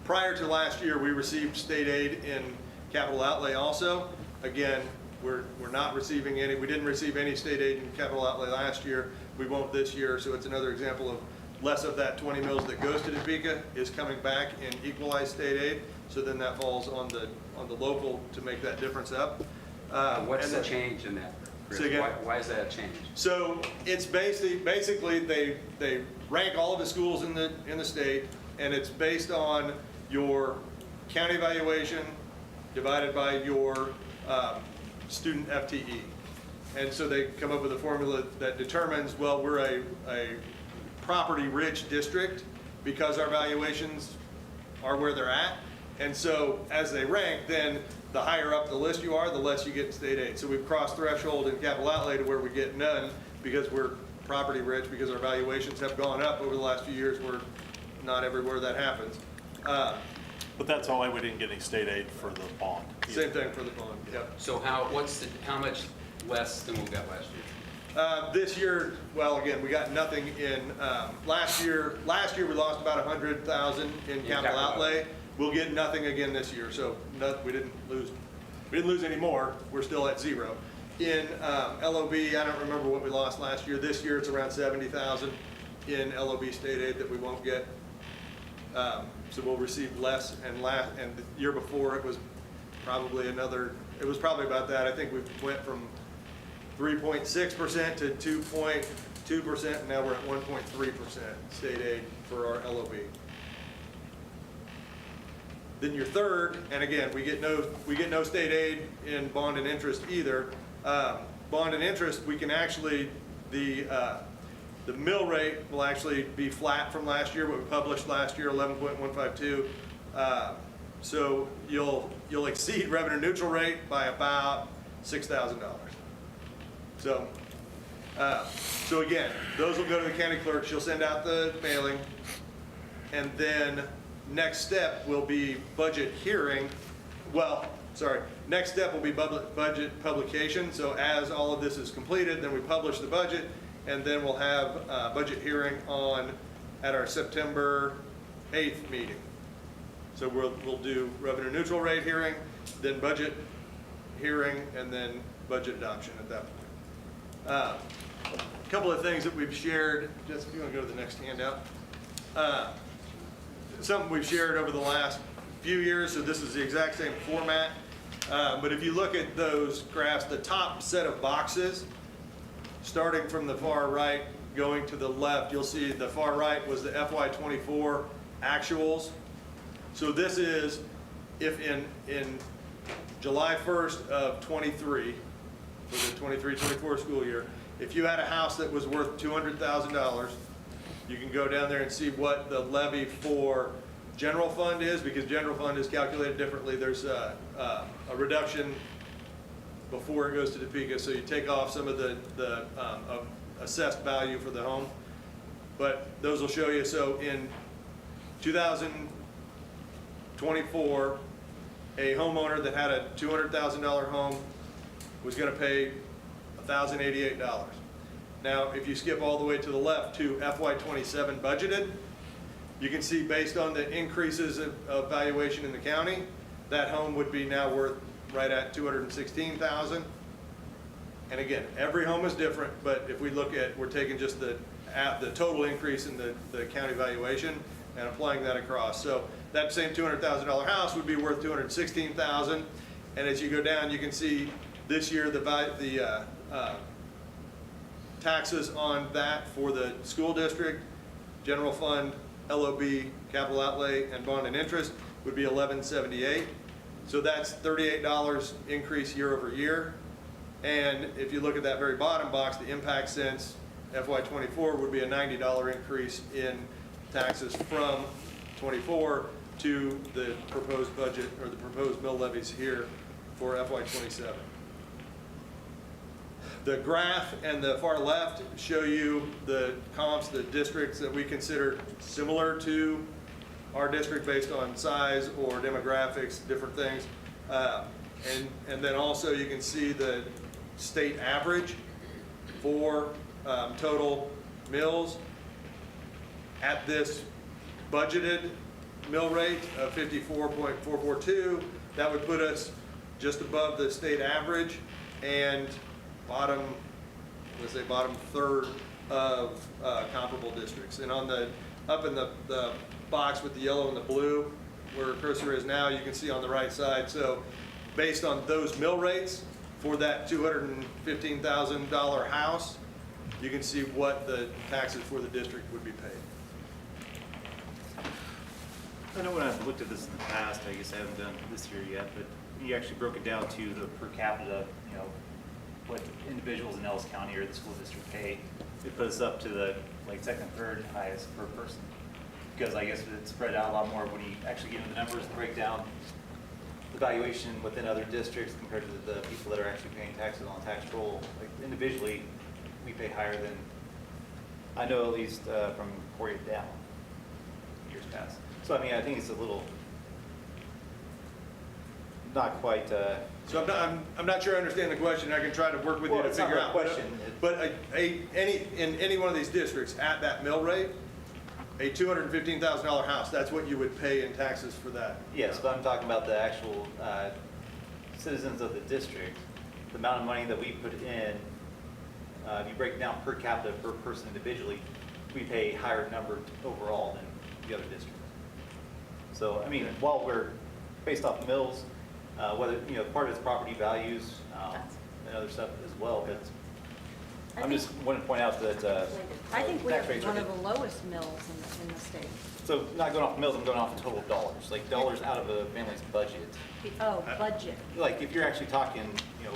prior to last year, we received state aid in capital outlay also. Again, we're not receiving any, we didn't receive any state aid in capital outlay last year. We won't this year, so it's another example of less of that 20 mills that goes to Topeka is coming back in equalized state aid. So then that falls on the local to make that difference up.
What's the change in that, Chris? Why is that a change?
So it's basically they rank all of the schools in the state, and it's based on your county evaluation divided by your student FTE. And so they come up with a formula that determines, well, we're a property-rich district because our valuations are where they're at. And so as they rank, then the higher up the list you are, the less you get in state aid. So we've crossed threshold in capital outlay to where we get none because we're property rich, because our valuations have gone up over the last few years. We're not everywhere that happens.
But that's why we didn't get any state aid for the bond.
Same thing for the bond, yep.
So how much less than we got last year?
This year, well, again, we got nothing in, last year we lost about 100,000 in capital outlay. We'll get nothing again this year, so we didn't lose any more. We're still at zero. In LOB, I don't remember what we lost last year. This year it's around 70,000 in LOB state aid that we won't get. So we'll receive less, and the year before it was probably about that. I think we went from 3.6% to 2.2%, and now we're at 1.3% state aid for our LOB. Then your third, and again, we get no state aid in bond and interest either. Bond and interest, we can actually, the mill rate will actually be flat from last year, what we published last year, 11.152. So you'll exceed revenue neutral rate by about $6,000. So again, those will go to the county clerk. She'll send out the mailing, and then next step will be budget hearing. Next step will be budget publication. So as all of this is completed, then we publish the budget, and then we'll have a budget hearing at our September 8th meeting. So we'll do revenue neutral rate hearing, then budget hearing, and then budget adoption at that point. A couple of things that we've shared. Jess, if you want to go to the next handout. Something we've shared over the last few years, so this is the exact same format. But if you look at those graphs, the top set of boxes, starting from the far right, going to the left, you'll see the far right was the FY24 actuals. So this is if in July 1st of 23, for the 23-24 school year, if you had a house that was worth $200,000, you can go down there and see what the levy for general fund is, because general fund is calculated differently. There's a reduction before it goes to Topeka, so you take off some of the assessed value for the home. But those will show you, so in 2024, a homeowner that had a $200,000 home was going to pay $1,088. Now, if you skip all the way to the left to FY27 budgeted, you can see based on the increases of valuation in the county, that home would be now worth right at $216,000. And again, every home is different, but if we look at, we're taking just the total increase in the county valuation and applying that across. So that same $200,000 house would be worth $216,000. And as you go down, you can see this year the taxes on that for the school district, general fund, LOB, capital outlay, and bond and interest would be $1178. So that's $38 increase year over year. And if you look at that very bottom box, the impact since FY24 would be a $90 increase in taxes from 24 to the proposed budget or the proposed mill levies here for FY27. The graph and the far left show you the comps, the districts that we consider similar to our district based on size or demographics, different things. And then also you can see the state average for total mills at this budgeted mill rate of 54.442. That would put us just above the state average and bottom, let's say bottom third of comparable districts. And on the, up in the box with the yellow and the blue, where cursor is now, you can see on the right side. So based on those mill rates for that $215,000 house, you can see what the taxes for the district would be paid.
I know when I've looked at this in the past, I guess I haven't done it this year yet, but you actually broke it down to the per capita, you know, what individuals in Ellis County or the school district pay. It puts us up to the like second, third highest per person. Because I guess it's spread out a lot more when you actually get into the numbers and break down the valuation within other districts compared to the people that are actually paying taxes on tax roll. Like individually, we pay higher than, I know at least from Emporia down years past. So I mean, I think it's a little, not quite.
So I'm not sure I understand the question. I can try to work with you to figure out. But in any one of these districts at that mill rate, a $215,000 house, that's what you would pay in taxes for that.
Yes, but I'm talking about the actual citizens of the district. The amount of money that we put in, if you break it down per capita per person individually, we pay a higher number overall than the other districts. So, I mean, while we're based off mills, whether, you know, part of it's property values and other stuff as well, but I'm just wanting to point out that
I think we have
tax rates
one
are
of the lowest mills in the state.
So not going off mills, I'm going off the total dollars, like dollars out of a family's budget.
Oh, budget.
Like if you're actually talking, you know,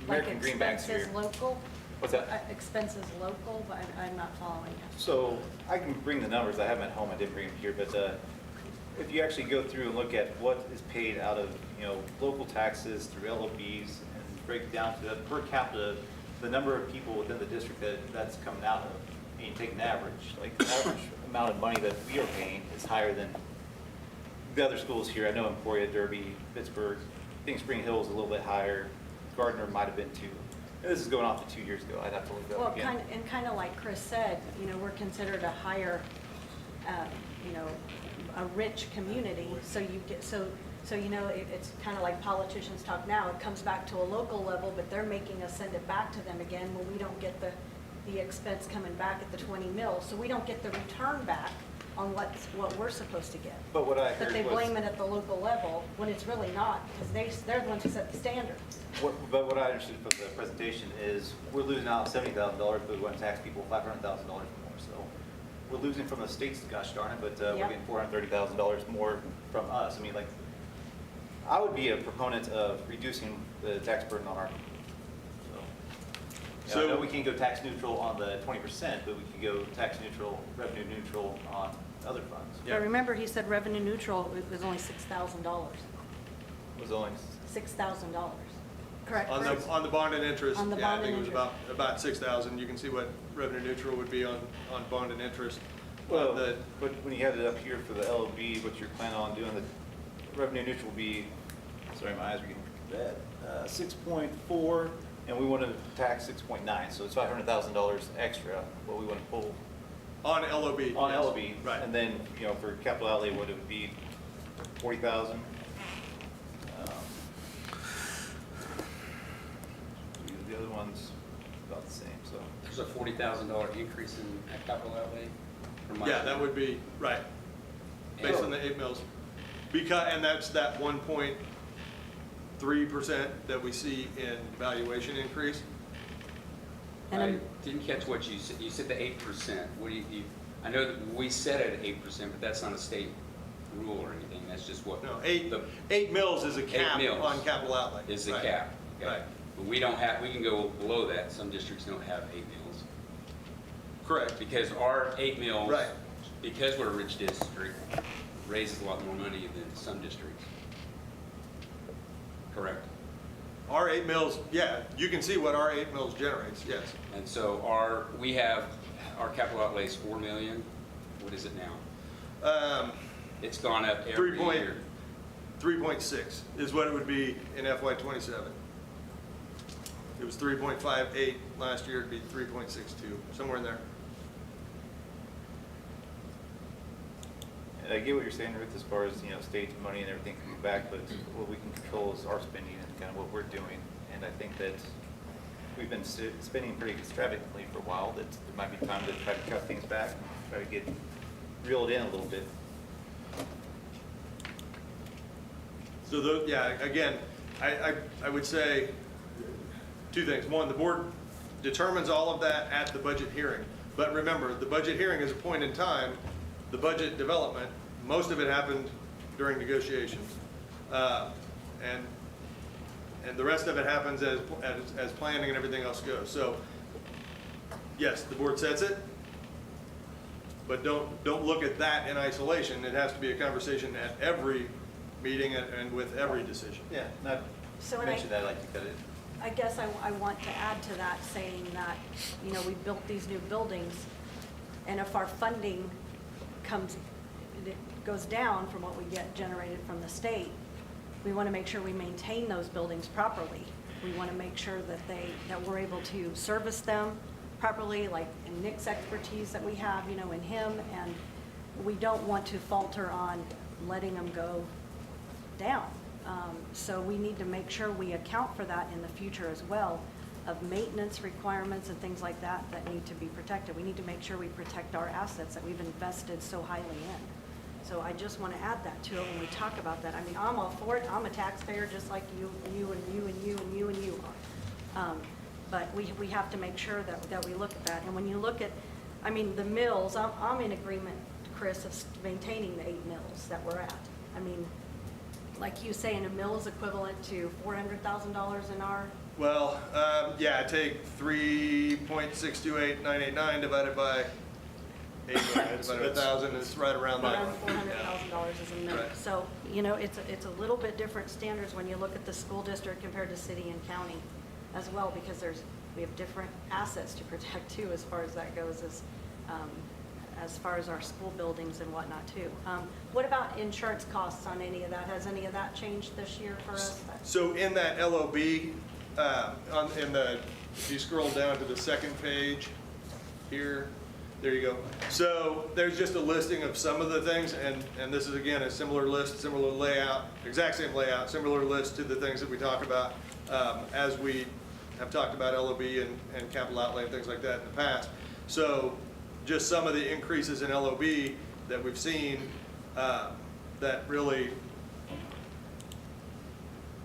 Like
American Greenbacks here.
expenses local?
What's that?
Expenses local, but I'm not following you.
So I can bring the numbers, I have them at home, I didn't bring them here, but if you actually go through and look at what is paid out of, you know, local taxes through LOBs and break it down to the per capita, the number of people within the district that's coming out of, and you take an average, like the average amount of money that we are paying is higher than the other schools here. I know Emporia, Derby, Pittsburgh, I think Spring Hill is a little bit higher. Gardner might have been too. And this is going off to 2 years ago. I'd have to look it up again.
Well, kind of like Chris said, you know, we're considered a higher, you know, a rich community. So you get, so you know, it's kind of like politicians talk now. It comes back to a local level, but they're making us send it back to them again when we don't get the expense coming back at the 20 mils. So we don't get the return back on what we're supposed to get.
But what I
But
heard
they
was.
blame it at the local level when it's really not, because they're the ones who set the standard.
But what I understood from the presentation is we're losing out $70,000, but we want to tax people $500,000 more. So we're losing from the states, gosh darn it, but we're
Yep.
getting $430,000 more from us. I mean, like, I would be a proponent of reducing the tax burden on our people. So, I know we can go tax neutral on the 20%, but we could go tax neutral, revenue neutral on other funds.
Yeah.
But remember, he said revenue neutral was only $6,000.
It was only,
$6,000. Correct?
On
Chris?
the bond and interest,
On the
yeah,
bond
I think
and
it was about 6,000. You can see what revenue neutral would be on bond and interest.
well,
The-
but when you had it up here for the LOB, what you're planning on doing, the revenue neutral will be, sorry, my eyes are getting bad, 6.4, and we want to tax 6.9, so it's $500,000 extra, what we want to pull
On LOB.
on
yes.
LOB.
Right.
And then, for capital outlay, what it would be, 40,000. The other one's about the same, so.
There's a $40,000 increase in capital outlay from last
Yeah, that
year.
would be, right, based on the 8 mills. Because, and that's that 1.3% that we see in valuation increase.
And
I
I'm-
didn't catch what you said. You said the 8%. What do you, I know that we set it at 8%, but that's not a state rule or anything. That's just what.
No,
the-
8 mills is a cap
mills
on capital outlay.
Is the
Right.
cap. Okay.
Right,
But we don't have, we can go below that. Some districts don't have 8 mills.
correct.
Because our 8 mills.
Right.
Because we're a rich district, raises a lot more money than some districts. Correct?
Our 8 mills, yeah, you can see what our 8 mills generates, yes.
And so we have, our capital outlay is 4 million. What is it now? It's gone up every year.
3.6 is what it would be in FY '27. It was 3.58 last year, it'd be 3.62, somewhere in there.
And I get what you're saying, Ruth, as far as, state money and everything coming back, but what we can control is our spending and kind of what we're doing. And I think that we've been spending pretty extravagantly for a while, that there might be time to try to cut things back, try to reel it in a little bit.
So, yeah, again, I would say two things. One, the board determines all of that at the budget hearing. But remember, the budget hearing is a point in time. The budget development, most of it happened during negotiations. And the rest of it happens as planning and everything else goes. So, yes, the board sets it, but don't look at that in isolation. It has to be a conversation at every meeting and with every decision.
Yeah, not
So, and
mention that, like you cut it.
I guess I want to add to that, saying that, we built these new buildings, and if our funding it goes down from what we get generated from the state, we want to make sure we maintain those buildings properly. We want to make sure that we're able to service them properly, like in Nick's expertise that we have, in him, and we don't want to falter on letting them go down. So we need to make sure we account for that in the future as well, of maintenance requirements and things like that need to be protected. We need to make sure we protect our assets that we've invested so highly in. So I just want to add that to it when we talk about that. I mean, I'm all for it. I'm a taxpayer just like you and you and you and you and you and you are. But we have to make sure that we look at that. And when you look at, the mills, I'm in agreement, Chris, of maintaining the 8 mills that we're at. Like you saying, a mill is equivalent to $400,000 in our,
Well, yeah, take 3.628989 divided by 8 divided by 1,000, it's right around there.
around $400,000 is a mill.
Right.
So, it's a little bit different standards when you look at the school district compared to city and county as well, because we have different assets to protect too, as far as that goes, as far as our school buildings and whatnot too. What about insurance costs on any of that? Has any of that changed this year for us?
So in that LOB, if you scroll down to the second page here, there you go. So there's just a listing of some of the things, and this is again a similar list, similar layout, exact same layout, similar list to the things that we talk about as we have talked about LOB and capital outlay and things like that in the past. So just some of the increases in LOB that we've seen that really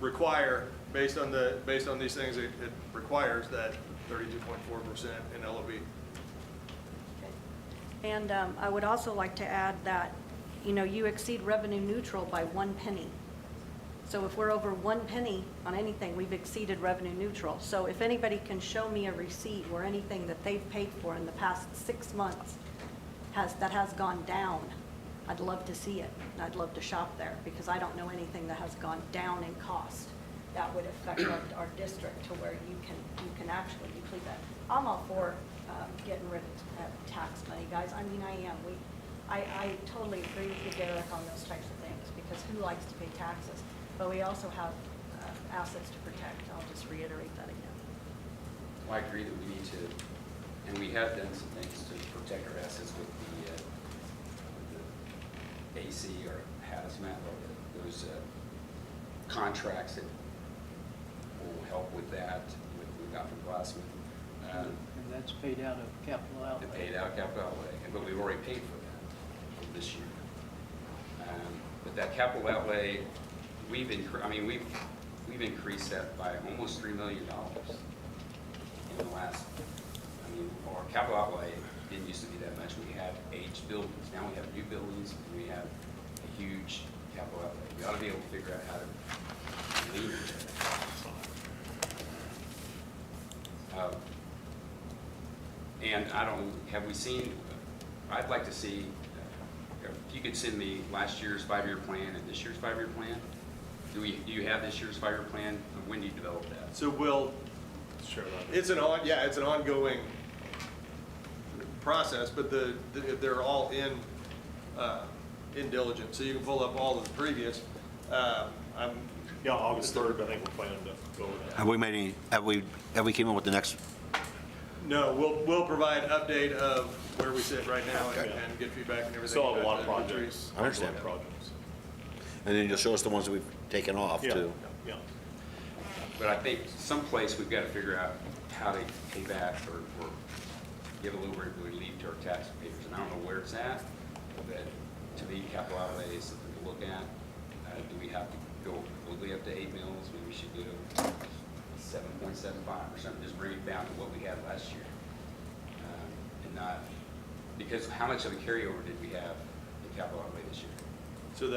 require, based on these things, it requires that 32.4% in LOB.
And I would also like to add that, you exceed revenue neutral by 1 penny. So if we're over 1 penny on anything, we've exceeded revenue neutral. So if anybody can show me a receipt or anything that they've paid for in the past 6 months that has gone down, I'd love to see it. And I'd love to shop there, because I don't know anything that has gone down in cost that would affect our district to where you can actually deplete that. I'm all for getting rid of tax money, guys. I mean, I am. I totally agree with you, Derek, on those types of things, because who likes to pay taxes? But we also have assets to protect. I'll just reiterate that again.
Well, I agree that we need to, and we have done some things to protect our assets with the AC or hazmat, or those contracts that will help with that, we got from Glassman.
And that's paid out of capital outlay.
They paid out capital outlay, but we've already paid for that for this year. But that capital outlay, we've increased that by almost $3 million in the last, our capital outlay didn't used to be that much. We had aged buildings. Now we have new buildings, and we have a huge capital outlay. We ought to be able to figure out how to lean into that. And have we seen, I'd like to see, if you could send me last year's 5-year plan and this year's 5-year plan. Do you have this year's 5-year plan? When do you develop that?
So
Sure.
it's an ongoing process, but they're all in diligence. So you can pull up all of the previous.
August 3rd, I think we're planning to go with that.
Have we made any, have we came up with the next?
No, we'll provide an update of where we sit right now and get feedback and everything.
Still have a lot of
about the
projects.
trees.
I understand.
A lot of projects.
And then you'll show us the ones that we've taken off
Yeah,
too.
yeah.
But I think someplace we've got to figure out how to pay back or give a little bit of relief to our taxpayers. And I don't know where it's at, but to me, capital outlay is something to look at. Do we have to go completely up to 8 mils? Maybe we should go to 7.75 or something, just bring it down to what we had last year. And not, because how much of a carryover did we have in capital outlay this year?
So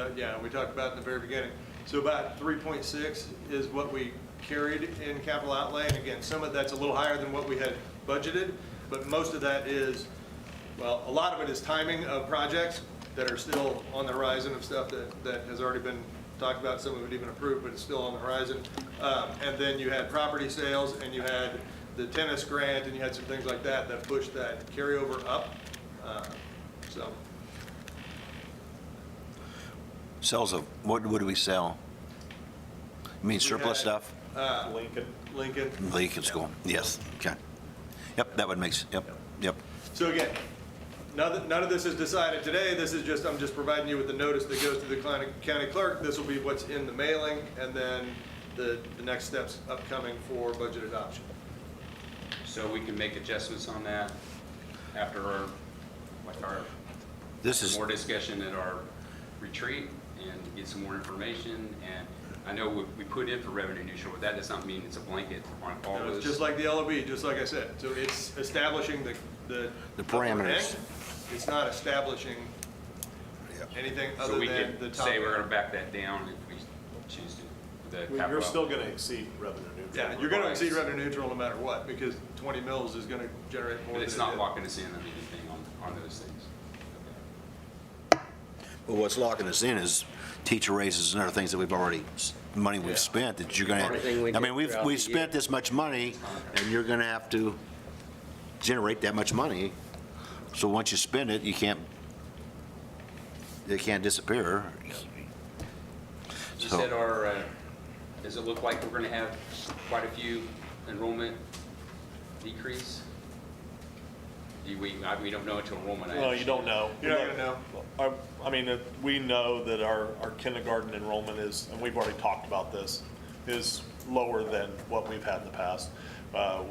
we talked about in the very beginning. So about 3.6 is what we carried in capital outlay. And again, some of that's a little higher than what we had budgeted, but most of that is, well, a lot of it is timing of projects that are still on the horizon of stuff that has already been talked about, some of it even approved, but it's still on the horizon. And then you had property sales, and you had the tennis grant, and you had some things like that that pushed that carryover up. So.
Sales of, what do we sell? You mean surplus
had,
stuff?
Lincoln.
Lincoln School, yes, okay. Yep, that would make, yep.
So again, none of this is decided today. This is just, I'm just providing you with the notice that goes to the county clerk. This will be what's in the mailing, and then the next steps upcoming for budget adoption.
So we can make adjustments on that after our
This is,
more discussion at our retreat and get some more information. And I know we put in for revenue neutral, but that does not mean it's a blanket on all those.
It's just like the LOB, just like I said. So it's establishing the
parameters.
It's not establishing anything
So
other
we
than the
could
top.
say we're going to back that down if we choose to. The capital
You're still
outlay.
going to exceed revenue neutral.
Yeah, you're going to exceed revenue neutral no matter what, because 20 mils is going to generate more
But
than
it's
it
not
did.
locking us in on anything on those things.
well, what's locking us in is teacher raises and other things that we've already, money we've spent that you're gonna,
Everything we
I mean,
did throughout
we've
the
spent
year.
this much money, and you're gonna have to generate that much money. So once you spend it, it can't disappear.
You
So-
said does it look like we're going to have quite a few enrollment decrease? We don't know until enrollment.
No, you don't know.
You're not gonna know.
I mean, we know that our kindergarten enrollment is, and we've already talked about this, is lower than what we've had in the past. A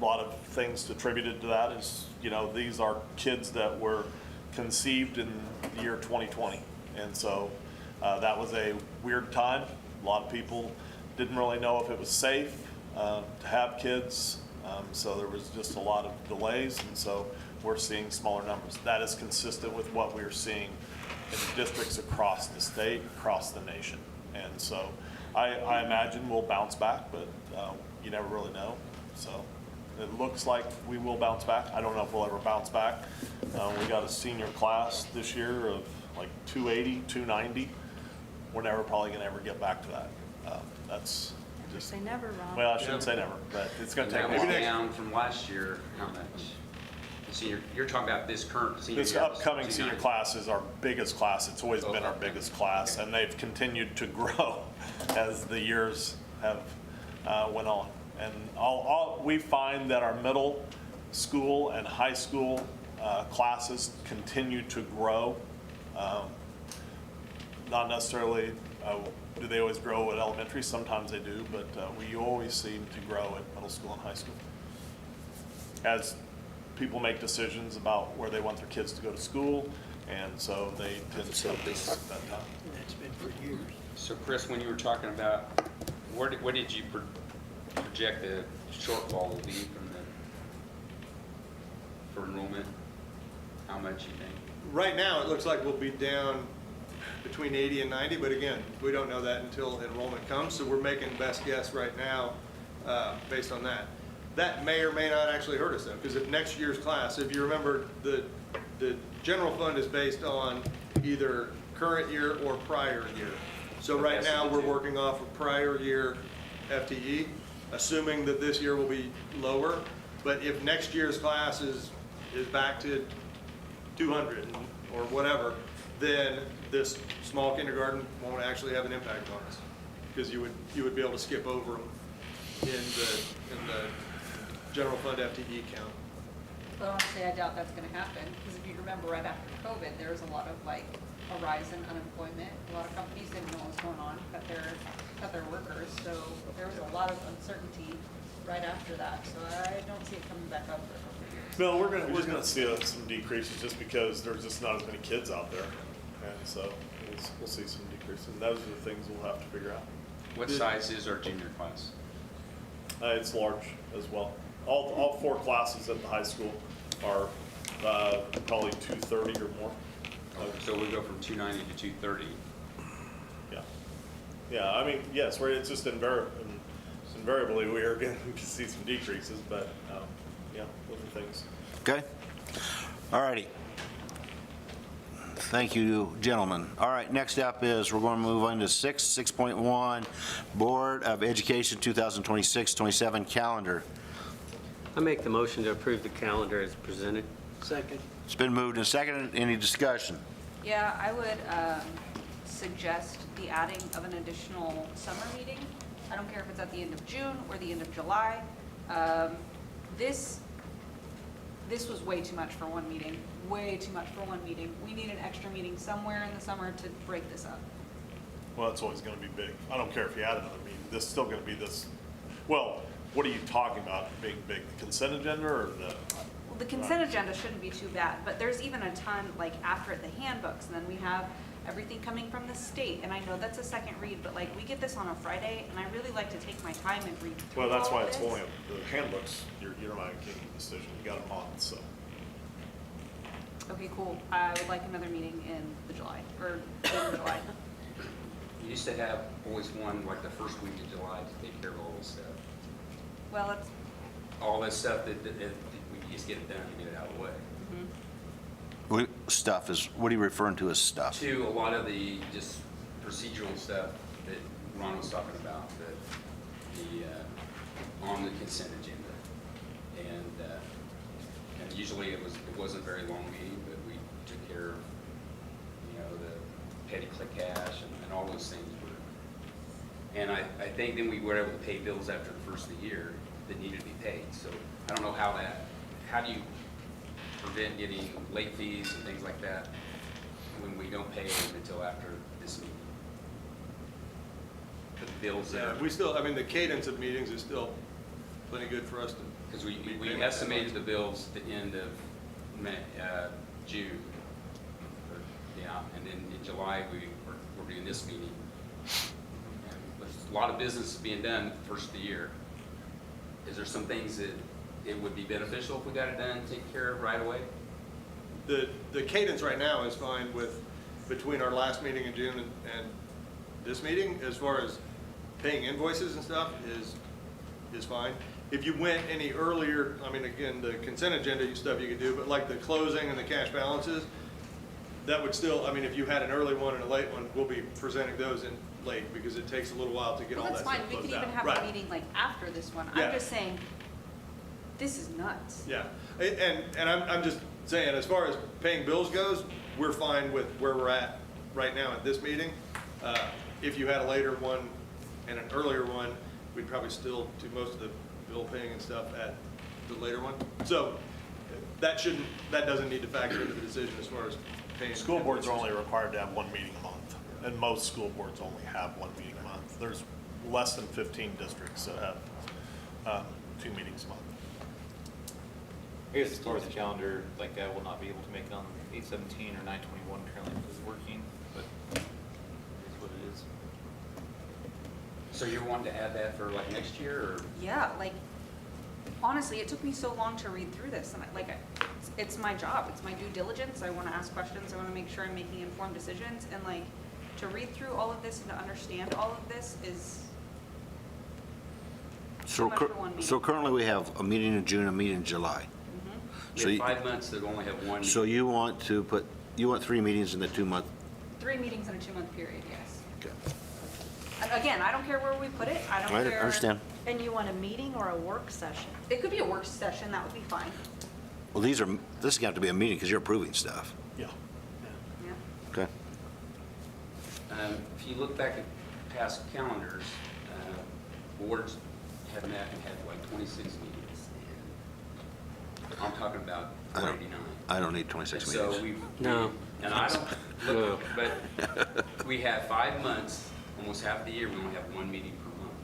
lot of things attributed to that is, these are kids that were conceived in the year 2020. And so that was a weird time. A lot of people didn't really know if it was safe to have kids. So there was just a lot of delays, and so we're seeing smaller numbers. That is consistent with what we're seeing in districts across the state, across the nation. And so I imagine we'll bounce back, but you never really know. So it looks like we will bounce back. I don't know if we'll ever bounce back. We got a senior class this year of like 280, 290. We're never probably going to ever get back to that. That's
Never
just,
say never, Ron.
well, I shouldn't say never, but it's going to take
That
a
was
while.
down from last year, how much? The senior, you're talking about this current senior
This
year,
upcoming senior
290.
class is our biggest class. It's always been our
Okay.
biggest class, and they've continued to grow as the years have went on. And we find that our middle school and high school classes continue to grow. Not necessarily, do they always grow at elementary? Sometimes they do, but we always seem to grow at middle school and high school. As people make decisions about where they want their kids to go to school, and so they tend to come this at that time.
And that's been for years.
So Chris, when you were talking about, what did you project the shortfall will be for enrollment? How much you think?
Right now, it looks like we'll be down between 80 and 90, but again, we don't know that until enrollment comes, so we're making best guess right now based on that. That may or may not actually hurt us though, because if next year's class, if you remember, the general fund is based on either current year or prior year. So right now, we're working off of prior year FTE, assuming that this year will be lower. But if next year's class is back to 200 or whatever, then this small kindergarten won't actually have an impact on us, because you would be able to skip over them in the general fund FTE count.
But honestly, I doubt that's gonna happen, because if you remember, right after COVID, there was a lot of like a rise in unemployment. A lot of companies didn't know what was going on, cut their workers, so there was a lot of uncertainty right after that, so I don't see it coming back up for a couple of years.
No, we're gonna see some decreases just because there's just not as many kids out there. And so we'll see some decreases. And those are the things we'll have to figure out.
What size is our junior class?
It's large as well. All 4 classes at the high school are probably 230 or more.
So we go from 290 to 230.
Yeah. Yeah, I mean, yes, it's just invariably we are going to see some decreases, but yeah, those are things.
Okay? All righty. Thank you, gentlemen. All right, next up is, we're going to move on to 6.1, Board of Education 2026-27 calendar.
I make the motion to approve the calendar as presented.
Second.
It's been moved and seconded. Any discussion?
Yeah, I would suggest the adding of an additional summer meeting. I don't care if it's at the end of June or the end of July. This was way too much for one meeting, way too much for one meeting. We need an extra meeting somewhere in the summer to break this up.
Well, it's always going to be big. I don't care if you add another meeting. This is still going to be this. Well, what are you talking about being big? The consent agenda or the?
Well, the consent agenda shouldn't be too bad, but there's even a ton, like after the handbooks, and then we have everything coming from the state. And I know that's a second read, but like we get this on a Friday, and I really like to take my time and read through
Well, that's
all
why
of
it's
this.
only, the handbooks, you're not making a decision. You got a month, so.
Okay, cool. I would like another meeting in the July, or in July.
You used to have always one like the first week of July to take care of all this stuff.
Well, it's,
All this stuff that we just get it done and get it out of the way.
Stuff is, what are you referring to as stuff?
To a lot of the just procedural stuff that Ron was talking about, on the consent agenda. And usually it wasn't a very long meeting, but we took care of, the petty cash and all those things were. And I think then we were able to pay bills after the first of the year that needed to be paid. So I don't know how do you prevent getting late fees and things like that when we don't pay them until after this meeting? The bills that
Yeah,
are,
we still, I mean, the cadence of meetings is still plenty good for us to.
because
be
we
paying
estimated the bills at the end of June, Yeah, and then in July, we're doing this meeting. And there's a lot of business being done first of the year. Is there some things that it would be beneficial if we got it done, taken care of right away?
The cadence right now is fine with, between our last meeting in June and this meeting, as far as paying invoices and stuff is fine. If you went any earlier, I mean, again, the consent agenda stuff you could do, but like the closing and the cash balances, that would still, I mean, if you had an early one and a late one, we'll be presenting those in late, because it takes a little while to get all
Well,
that
that's
stuff
fine, we
closed
could
out.
even have
Right.
a meeting like after this one.
Yeah.
I'm just saying, this is nuts.
Yeah, and I'm just saying, as far as paying bills goes, we're fine with where we're at right now at this meeting. If you had a later one and an earlier one, we'd probably still do most of the bill paying and stuff at the later one. So that doesn't need to factor into the decision as far as paying.
School boards are only required to have one meeting a month, and most school boards only have one meeting a month. There's less than 15 districts that have 2 meetings a month.
I guess as far as the calendar, like I will not be able to make it on 8/17 or 9/21 currently because it's working, but it is what it is.
So you're wanting to add that for like next year, or?
Yeah, like, honestly, it took me so long to read through this, and it's my job, it's my due diligence, I wanna ask questions, I wanna make sure I'm making informed decisions, and like, to read through all of this and to understand all of this is too much for one meeting.
So currently we have a meeting in June, a meeting in July.
We
So
have
you-
5 months that only have one.
So you want 3 meetings in the 2-month?
3 meetings in a 2-month period, yes.
Okay.
And again, I don't care where we put it, I don't
I
care.
understand.
And you want a meeting or a work session?
It could be a work session, that would be fine,
Well, this is going to have to be a meeting because you're approving stuff.
Yeah.
yeah.
Okay.
If you look back at past calendars, boards have met and had like 26 meetings. And I'm talking about
I don't-
489.
I don't need 26
And so
meetings.
we've.
No.
And I don't, look, but we have 5 months, almost half the year, we only have 1 meeting per month.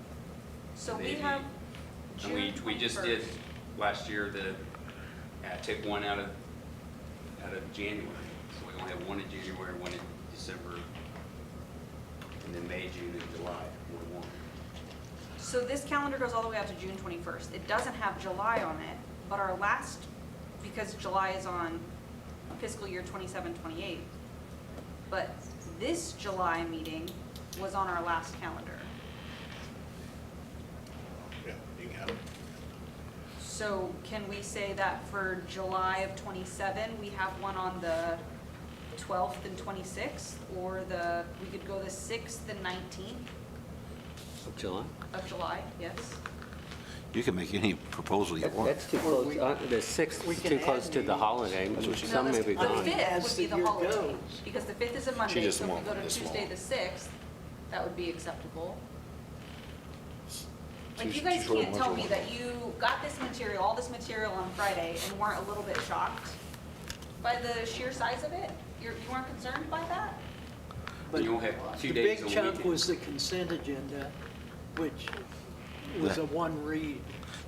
So we
Maybe.
have
And
June
we just did
21st.
last year, took one out of January. So we only have 1 in January, 1 in December, and then May, June, and July, 1.
So this calendar goes all the way out to June 21st. It doesn't have July on it, but our last, because July is on fiscal year 27-28, but this July meeting was on our last calendar.
Yeah, you can have it.
So can we say that for July of 27, we have one on the 12th and 26th, or we could go the 6th and 19th
Of July?
of July, yes?
You can make any proposal you want.
That's too close, the 6th
We
is
can
too close
add
to the
meetings.
holiday. Some may be
The
gone.
5th
As
would be
the
the
year
holiday,
goes.
because the 5th is a Monday,
just
so if we
won't
go to
this
Tuesday
long.
the 6th, that would be acceptable. Like, you
Too
guys
short,
can't
much
tell
of
me
one.
that you got this material, all this material on Friday, and weren't a little bit shocked by the sheer size of it? You weren't concerned by that?
But
You only have 2
the
days
big
a
chunk
weekend.
was the consent agenda, which was
Yeah.
a one read.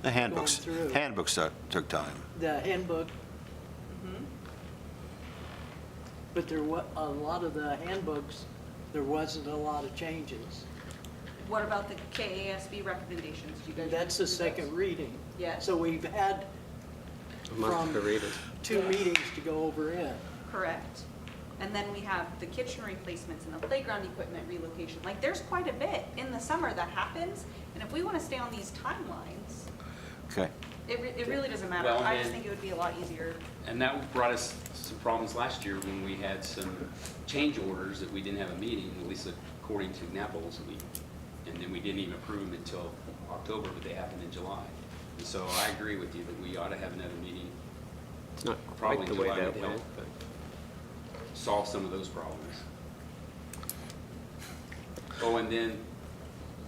The handbooks
Going through.
took time.
The handbook, but there were a lot of the handbooks, there wasn't a lot of changes.
What about the KASB recommendations? Do you guys?
That's the
read those?
second reading.
Yes.
So we've had
A month to
from
read it.
2
Yes.
meetings to go over it.
Correct. And then we have the kitchen replacements and the playground equipment relocation. Like, there's quite a bit in the summer that happens, and if we want to stay on these timelines,
Okay.
it really doesn't matter.
Well,
I just
and-
think it would be a lot easier.
And that brought us some problems last year when we had some change orders that we didn't have a meeting, at least according to Naples. And then we didn't even approve them until October, but they happened in July. And so I agree with you that we ought to have another meeting,
It's not
probably
quite
in
the way
July
that
would
went,
help,
but
solve some of those problems. Oh, and then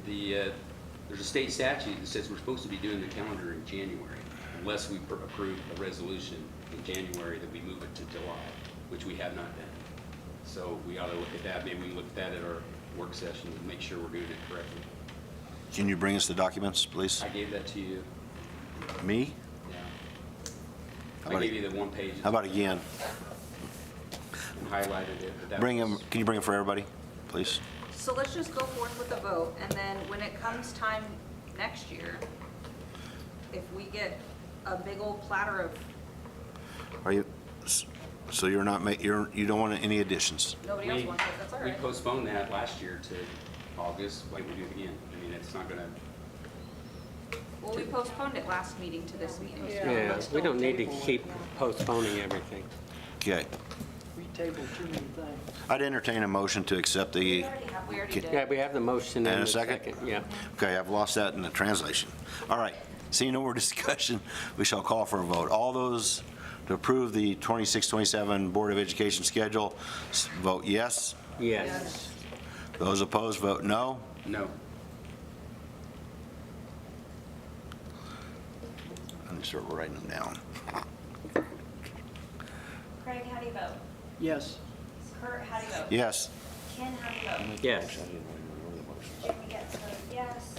there's a state statute that says we're supposed to be doing the calendar in January, unless we approve a resolution in January that we move it to July, which we have not done. So we ought to look at that, maybe we can look at that at our work session and make sure we're doing it correctly.
Can you bring us the documents, please?
I gave that to you,
Me?
yeah.
How
I
about
gave you the 1 page.
How about again?
and highlighted it. but that
Bring
was-
them, can you bring them for everybody, please?
So let's just go forth with a vote, and then when it comes time next year, if we get a big old platter of,
Are you, so you're not, you don't want any additions?
nobody else wants it, that's all
We
right.
postponed that last year to August, why we do it again? I mean, it's not gonna,
Well, we postponed it last meeting to this meeting.
Yeah, we don't need to keep postponing everything.
Okay.
We tabled too many things.
I'd entertain a motion to accept the,
We already did.
Yeah, we have the motion
And
and
a
the
second?
second. Yeah.
okay, I've lost that in the translation. All right, seeing no more discussion, we shall call for a vote. All those to approve the 26-27 Board of Education schedule, vote yes.
Yes.
Those opposed, vote no.
no.
I'm just start writing them down.
Craig, how do you vote?
Yes.
Kurt, how do you vote?
Yes.
Ken, how do you vote?
Yes.
Jimmy gets voted yes.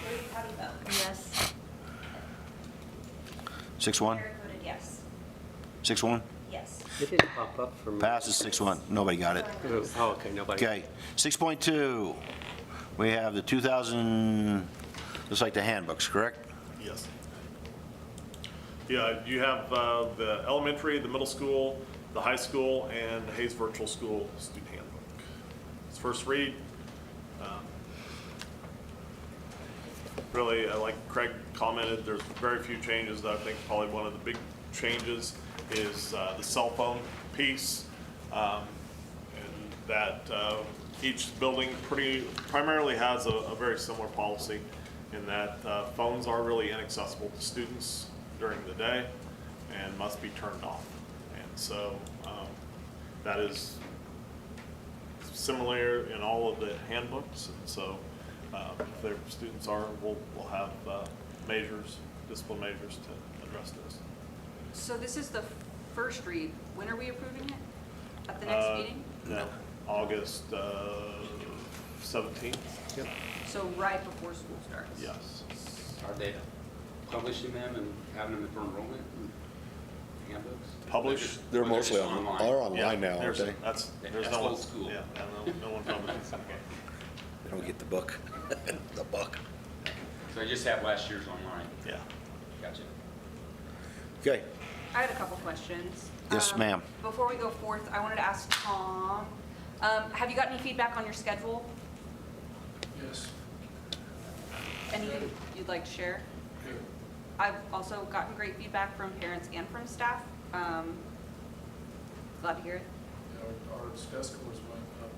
Ruth, how do you vote?
Yes.
6-1?
Eric voted yes.
6-1?
Yes.
It didn't pop up for me.
Passes 6-1. Nobody got it.
Oh, okay, nobody.
Okay, 6.2, we have the 2000, looks like the handbooks, correct?
Yes. Yeah, you have the elementary, the middle school, the high school, and the Hayes Virtual School student handbook. It's first read. Really, like Craig commented, there's very few changes. I think probably one of the big changes is the cell phone piece. And that each building primarily has a very similar policy in that phones are really inaccessible to students during the day and must be turned off. And so that is similar in all of the handbooks. And so if their students are, we'll have measures, discipline measures to address this.
So this is the first read. When are we approving it? At the next meeting?
No, August 17th. Yep.
So right before school starts?
Yes.
Are they publishing them and having them for enrollment in handbooks?
Published?
They're
Or
mostly
just
are
online?
online now, aren't
There's-
they?
There's
That's
no one.
old school.
Yeah, no one publishes.
They don't get the book, the book.
So I just have last year's online.
Yeah.
Gotcha.
Okay,
I had a couple questions.
Yes, ma'am.
Before we go forth, I wanted to ask Tom, have you got any feedback on your schedule?
Yes.
Any you'd like to share? I've also gotten great feedback from parents and from staff. Glad to hear it.
Our test scores went up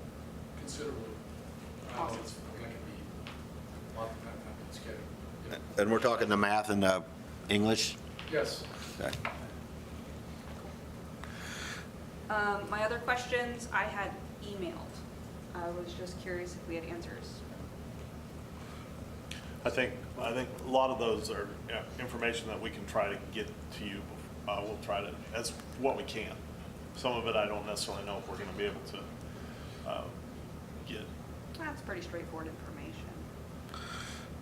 considerably.
Awesome.
That can be a lot of time schedule.
and we're talking the math and the English?
Yes.
Okay.
My other questions I had emailed. I was just curious if we had answers.
I think a lot of those are information that we can try to get to you. We'll try to, as what we can. Some of it I don't necessarily know if we're going to be able to get.
That's pretty straightforward information.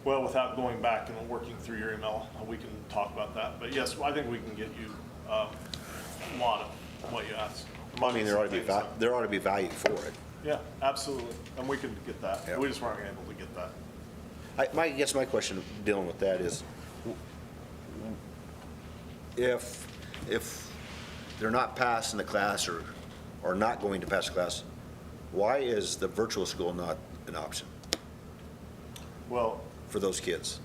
Well, without going back and working through your email, we can talk about that. But yes, I think we can get you a lot of what you asked.
I mean, there ought to be value for it.
Yeah, absolutely. And we can get that.
Yeah.
We just weren't able to get that.
I guess my question dealing with that is, if they're not passing the class or not going to pass the class, why is the virtual school not an option
Well,
for those kids?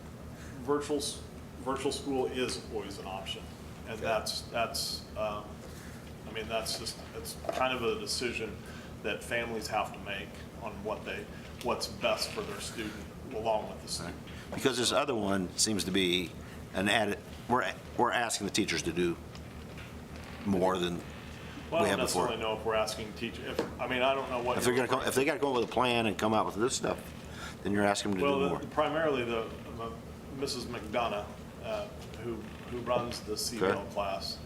virtual school is always an option. And that's I mean, that's just, it's kind of a decision that families have to make on what's best for their student along with the student.
Because this other one seems to be an added, we're asking the teachers to do more than
Well,
we
I
have
don't
before.
necessarily know if we're asking teachers, I mean, I don't know what.
If they're gonna if they gotta come up with a plan and come out with this stuff, then you're asking them to do
Well,
more.
primarily the Mrs. McDonough, who runs the CBL
Okay.
class,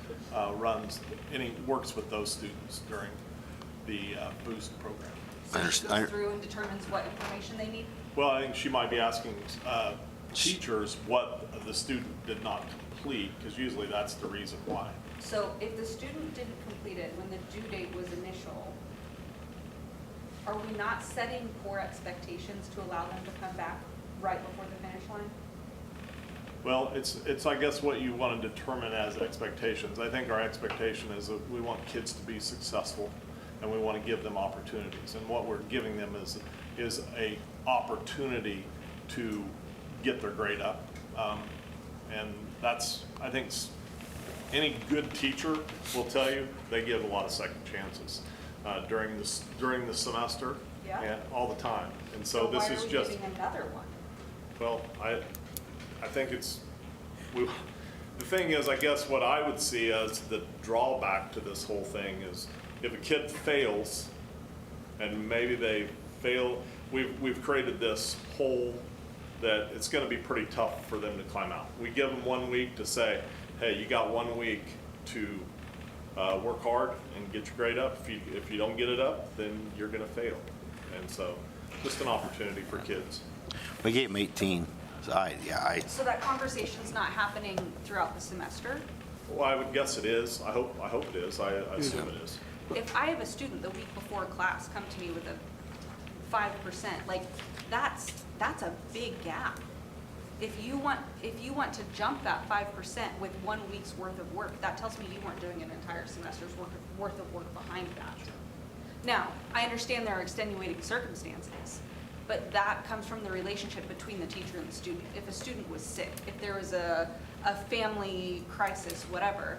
works with those students during the Boost program.
I
She
understand.
goes through and determines what information they need.
Well, I think she might be asking teachers what the student did not complete, because usually that's the reason why.
So if the student didn't complete it when the due date was initial, are we not setting poor expectations to allow them to come back right before the finish line?
Well, it's, I guess, what you want to determine as expectations. I think our expectation is that we want kids to be successful, and we want to give them opportunities. And what we're giving them is a opportunity to get their grade up. And that's, I think, any good teacher will tell you, they give a lot of second chances during the semester
Yeah.
and all the time. And so this is just.
Why are we giving another one?
Well, I think the thing is, I guess what I would see as the drawback to this whole thing is if a kid fails and maybe they fail, we've created this hole that it's going to be pretty tough for them to climb out. We give them 1 week to say, hey, you got 1 week to work hard and get your grade up. If you don't get it up, then you're going to fail. And so just an opportunity for kids.
We gave them 18. So
So that conversation's not happening throughout the semester?
Well, I would guess it is. I hope it is. I assume it is.
If I have a student the week before class come to me with a 5%, like, that's a big gap. If you want to jump that 5% with 1 week's worth of work, that tells me you weren't doing an entire semester's worth of work behind that. Now, I understand there are extenuating circumstances, but that comes from the relationship between the teacher and the student. If a student was sick, if there was a family crisis, whatever,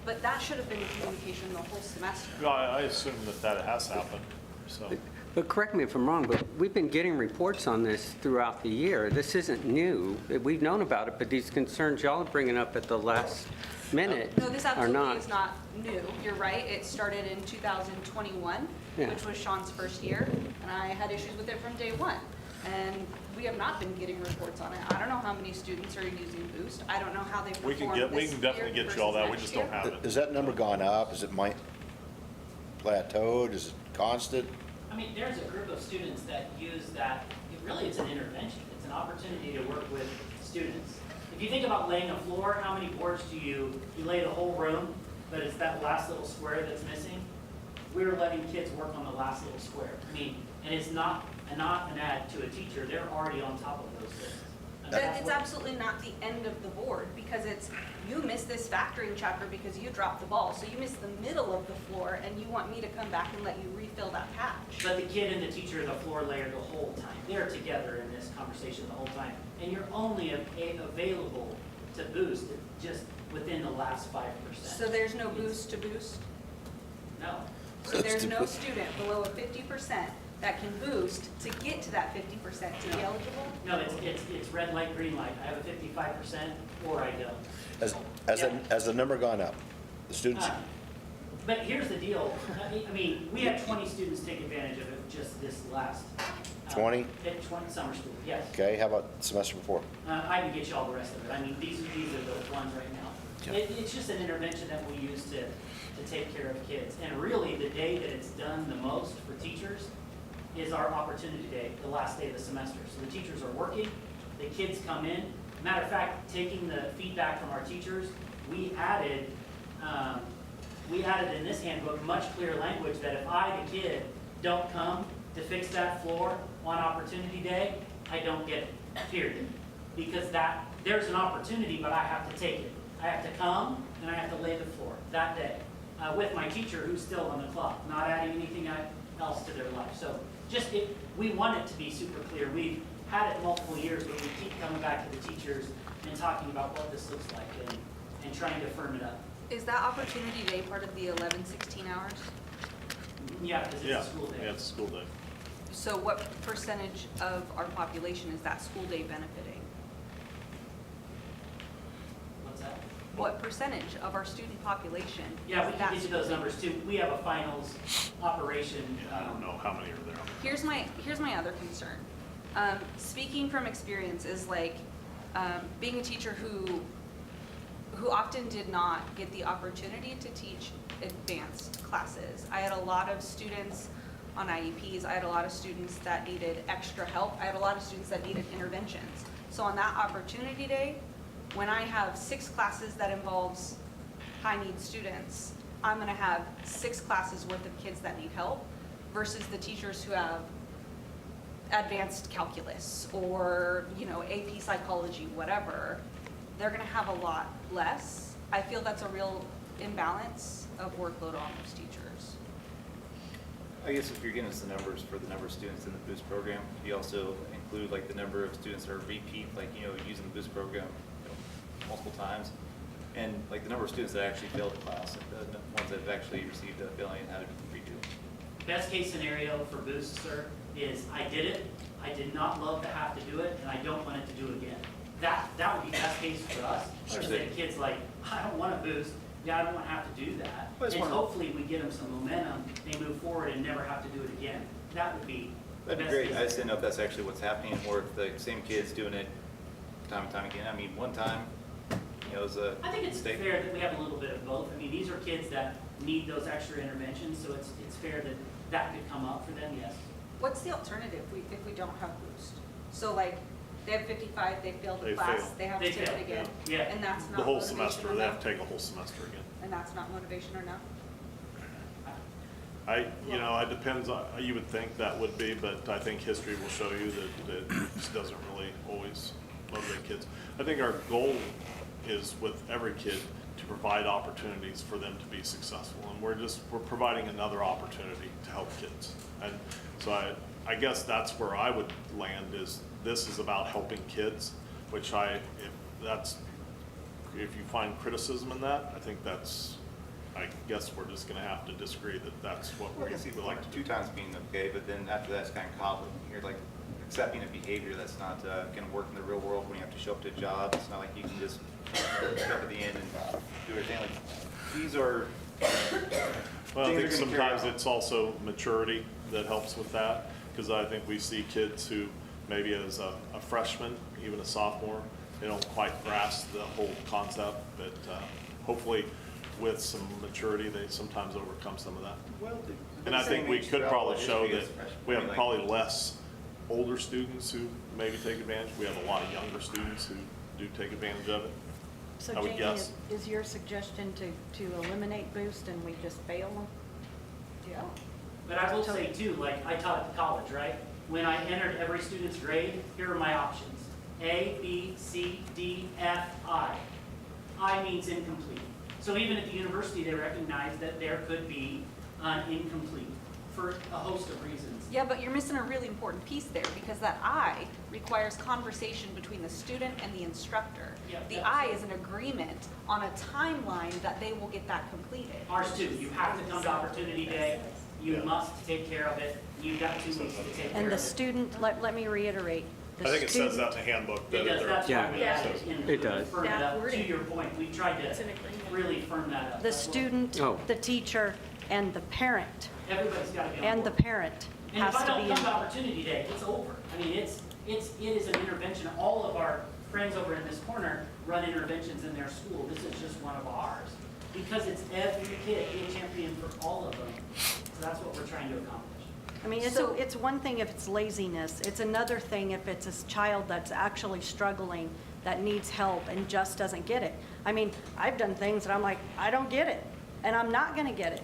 but that should have been the communication the whole semester.
No, I assume that has happened, so.
But correct me if I'm wrong, but we've been getting reports on this throughout the year. This isn't new. We've known about it, but these concerns y'all are bringing up at the last minute
No, this
are
absolutely
not.
is not new. You're right. It started in 2021,
Yeah.
which was Sean's first year, and I had issues with it from day one. And we have not been getting reports on it. I don't know how many students are using Boost. I don't know how they
We can
perform
we can definitely get you all that. We just don't have it.
Has that number gone up? Is it plateaued? Is it constant?
I mean, there's a group of students that use that, it's an intervention. It's an opportunity to work with students. If you think about laying a floor, how many boards do you lay the whole room, but it's that last little square that's missing? We're letting kids work on the last little square. I mean, and it's not an add to a teacher. They're already on top of those things. And that's
It's
what-
absolutely not the end of the board, because it's, you missed this factoring chapter because you dropped the ball. So you missed the middle of the floor, and you want me to come back and let you refill that patch.
But the kid and the teacher are the floor layer the whole time. They're together in this conversation the whole time. And you're only available to boost just within the last 5%.
So there's no boost to boost?
No.
So there's no student below a 50% that can boost to get to that 50% to be eligible?
No, it's red light, green light. I have a 55% or I don't.
Has the number gone up? The students?
But here's the deal. I mean, we had 20 students take advantage of it just this last.
20?
At 20 summer school, yes.
Okay, how about the semester before?
I can get you all the rest of it. I mean, these are the ones right now. It's just an intervention that we use to take care of kids. And really, the day that it's done the most for teachers is our opportunity day, the last day of the semester. So the teachers are working, the kids come in. Matter of fact, taking the feedback from our teachers, we added in this handbook much clearer language that if I, the kid, don't come to fix that floor on opportunity day, I don't get it, period. Because there's an opportunity, but I have to take it. I have to come and I have to lay the floor that day with my teacher who's still on the clock, not adding anything else to their life. So we want it to be super clear. We've had it multiple years, but we keep coming back to the teachers and talking about what this looks like and trying to firm it up.
Is that opportunity day part of the 11, 16 hours?
Yeah, because it's a school day.
Yeah, it's a school day.
So what percentage of our population is that school day benefiting?
What's that?
What percentage of our student population?
Yeah, we
is
can
that
get you
school
those
day?
numbers too. We have a finals operation.
I don't know how many are there.
Here's my other concern. Speaking from experience is like being a teacher who often did not get the opportunity to teach advanced classes. I had a lot of students on IEPs. I had a lot of students that needed extra help. I had a lot of students that needed interventions. So on that opportunity day, when I have 6 classes that involves high-need students, I'm gonna have 6 classes worth of kids that need help versus the teachers who have advanced calculus or, you know, AP psychology, whatever. They're gonna have a lot less. I feel that's a real imbalance of workload on those teachers.
I guess if you're giving us the numbers for the number of students in the Boost program, you also include like the number of students that are repeat, like, you know, using the Boost program, you know, multiple times. And like the number of students that actually failed the class, and the ones that have actually received a failing and had to redo.
Best case scenario for Boost, sir, is I did it, I did not love to have to do it, and I don't want it to do it again. That would be best case for us, because the kid's like, I don't want to Boost, yeah, I don't want to have to do that.
Well, it's
And
one of-
hopefully we get them some momentum, they move forward and never have to do it again. That would be the
That'd be
best
great.
case
I just didn't know if that's actually what's happening, or if the same kid's doing it time and time again. I mean, one time, you know, it was a
I think it's
mistake.
fair that we have a little bit of both. I mean, these are kids that need those extra interventions, so it's fair that that could come up for them, yes.
What's the alternative if we don't have Boost? So like, they have 55, they failed the
They
class,
fail.
they have
They
to take
fail,
it again.
yeah.
And that's not
The whole
motivation
semester, they have
enough?
to take a whole semester again.
And that's not motivation enough?
It depends, you would think that would be, but I think history will show you that it just doesn't really always motivate kids. I think our goal is with every kid to provide opportunities for them to be successful, and we're providing another opportunity to help kids. And so I guess that's where I would land, is this is about helping kids, which if you find criticism in that, I guess we're just gonna have to disagree that that's what
Well, I
we
can see
would like to do.
2 times being okay, but then after that, it's kind of coddling. You're like accepting a behavior that's not going to work in the real world when you have to show up to a job. It's not like you can just show up at the end and do everything. Like, these are
Well, I think
things are gonna carry
sometimes
on.
it's also maturity that helps with that, because I think we see kids who maybe as a freshman, even a sophomore, they don't quite grasp the whole concept, but hopefully with some maturity, they sometimes overcome some of that.
Well,
And I think we could probably show that we have
like,
probably less older students who maybe take advantage. We have a lot of younger students who do take advantage of it.
So
I would
Jamie,
guess.
is your suggestion to eliminate Boost and we just fail them?
Yeah.
But I will say too, like I taught at the college, right? When I entered every student's grade, here are my options. A, B, C, D, F, I. I means incomplete. So even at the university, they recognize that there could be an incomplete for a host of reasons.
Yeah, but you're missing a really important piece there, because that I requires conversation between the student and the instructor.
Yeah,
The
that's-
I is an agreement on a timeline that they will get that completed.
Ours too, you have to come to Opportunity Day, you
Yeah.
must take care of it, you've got 2 weeks to take care of it.
And the student, let me reiterate. the
I think it says
student-
that in the handbook.
It
that
does,
they're-
that's why
Yeah.
we added it in.
It does.
Firm it
That
up, to
wording.
your point, we've tried to really firm that up.
The
That's what-
student,
Oh.
the teacher, and the parent,
Everybody's got to be on
and the
board.
parent
And
has
if I
to
don't
be
come to
in.
Opportunity Day, it's over. I mean, it is an intervention. All of our friends over in this corner run interventions in their school. This is just one of ours. Because it's every kid, be a champion for all of them. So that's what we're trying to accomplish.
I mean, it's one thing if it's laziness. It's another thing if it's a child that's actually struggling, that needs help and just doesn't get it. I mean, I've done things that I'm like, I don't get it, and I'm not gonna get it.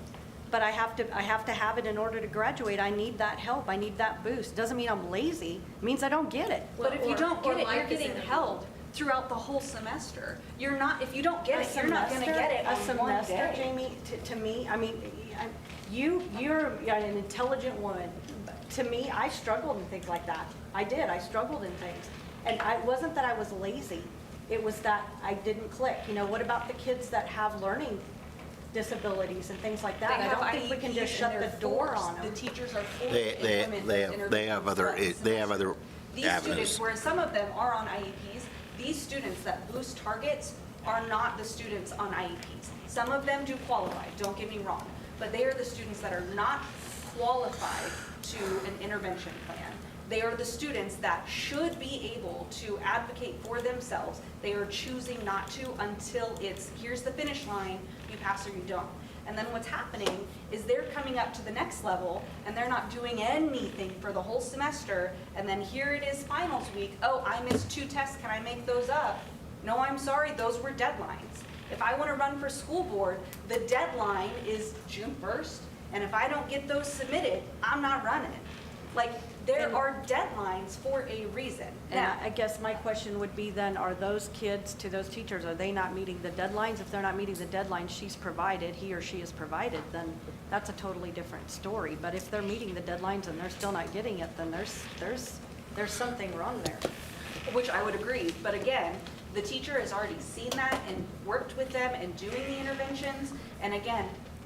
But I have to have it in order to graduate. I need that help. I need that boost. Doesn't mean I'm lazy. It means I don't get it.
But if you don't get it, you're
life is
getting
in a-
held throughout the whole semester. You're not, if you don't get it, you're not gonna
semester-
get it on one
A semester,
day.
Jamie, to me, I mean, you're an intelligent woman. To me, I struggled in things like that. I did, I struggled in things. And it wasn't that I was lazy, it was that I didn't click. You know, what about the kids that have learning disabilities and things like that? I don't think we can just shut the door on them.
The teachers are forced
They-
to
they-
implement
they
those
have-
interventions
they have other-
throughout the
they have
semester.
other
These
avenues.
students, whereas some of them are on IEPs, these students that Boost targets are not the students on IEPs. Some of them do qualify, don't get me wrong, but they are the students that are not qualified to an intervention plan. They are the students that should be able to advocate for themselves. They are choosing not to until it's, here's the finish line, you pass or you don't.
And then what's happening is they're coming up to the next level and they're not doing anything for the whole semester. And then here it is finals week. Oh, I missed 2 tests. Can I make those up? No, I'm sorry. Those were deadlines. If I want to run for school board, the deadline is June 1st. And if I don't get those submitted, I'm not running. Like, there are deadlines for a reason.
And I guess my question would be then, are those kids, to those teachers, are they not meeting the deadlines? If they're not meeting the deadlines she's provided, he or she has provided, then that's a totally different story. But if they're meeting the deadlines and they're still not getting it, then there's something wrong there.
Which I would agree, but again, the teacher has already seen that and worked with them and doing the interventions. And again,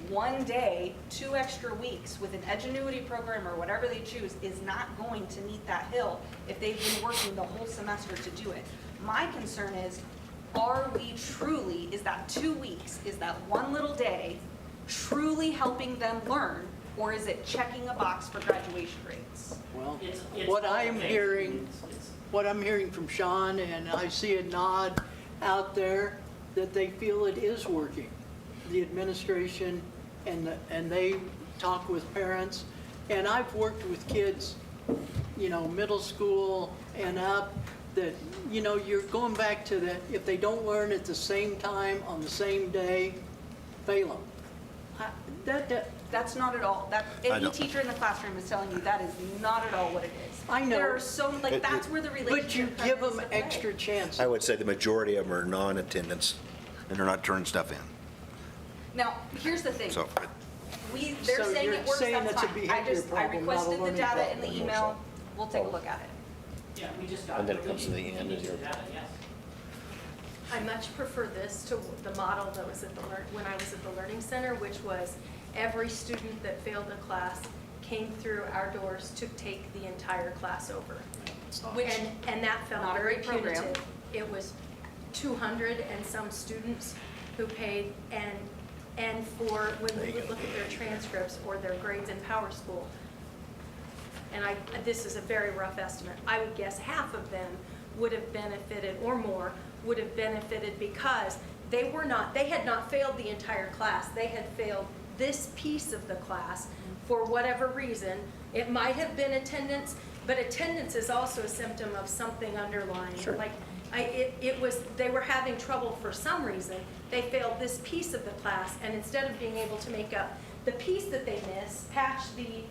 1 day, 2 extra weeks with an Edgenuity program or whatever they choose is not going to meet that hill if they've been working the whole semester to do it. My concern is, are we truly, is that 2 weeks, is that 1 little day truly helping them learn, or is it checking a box for graduation rates?
Well,
It's
what
all
I'm
things.
hearing,
It's-
what I'm hearing from Sean, and I see a nod out there, that they feel it is working. The administration and they talk with parents. And I've worked with kids, middle school and up, that, you're going back to that, if they don't learn at the same time on the same day, fail them.
That's not at all, any
don't.
teacher in the classroom is telling you that is not at all what it is.
I know.
There are so, that's where the relationship
But you give
comes
them
into play.
extra chances.
I would say the majority of them are non-attendance, and they're not turning stuff in.
Now, here's the thing.
So
They're
So
saying
you're
it works,
saying
that's
it's a
fine.
behavior problem,
I
not a
requested the
learning
data in the
problem.
email, we'll take a look at it.
Yeah, we just got.
And then it comes to the end, is your-
Yes.
I much prefer this to the model that was when I was at the Learning Center, which was every student that failed a class came through our doors to take the entire class over. And that felt
Not a
very
great program.
punitive. It was 200 and some students who paid, and for, when we would look at their transcripts or their grades in Power School, and this is a very rough estimate, I would guess half of them would have benefited, or more, would have benefited because they had not failed the entire class. They had failed this piece of the class for whatever reason. It might have been attendance, but attendance is also a symptom of something underlying.
Sure.
Like, they were having trouble for some reason. They failed this piece of the class, and instead of being able to make up the piece that they missed, patch the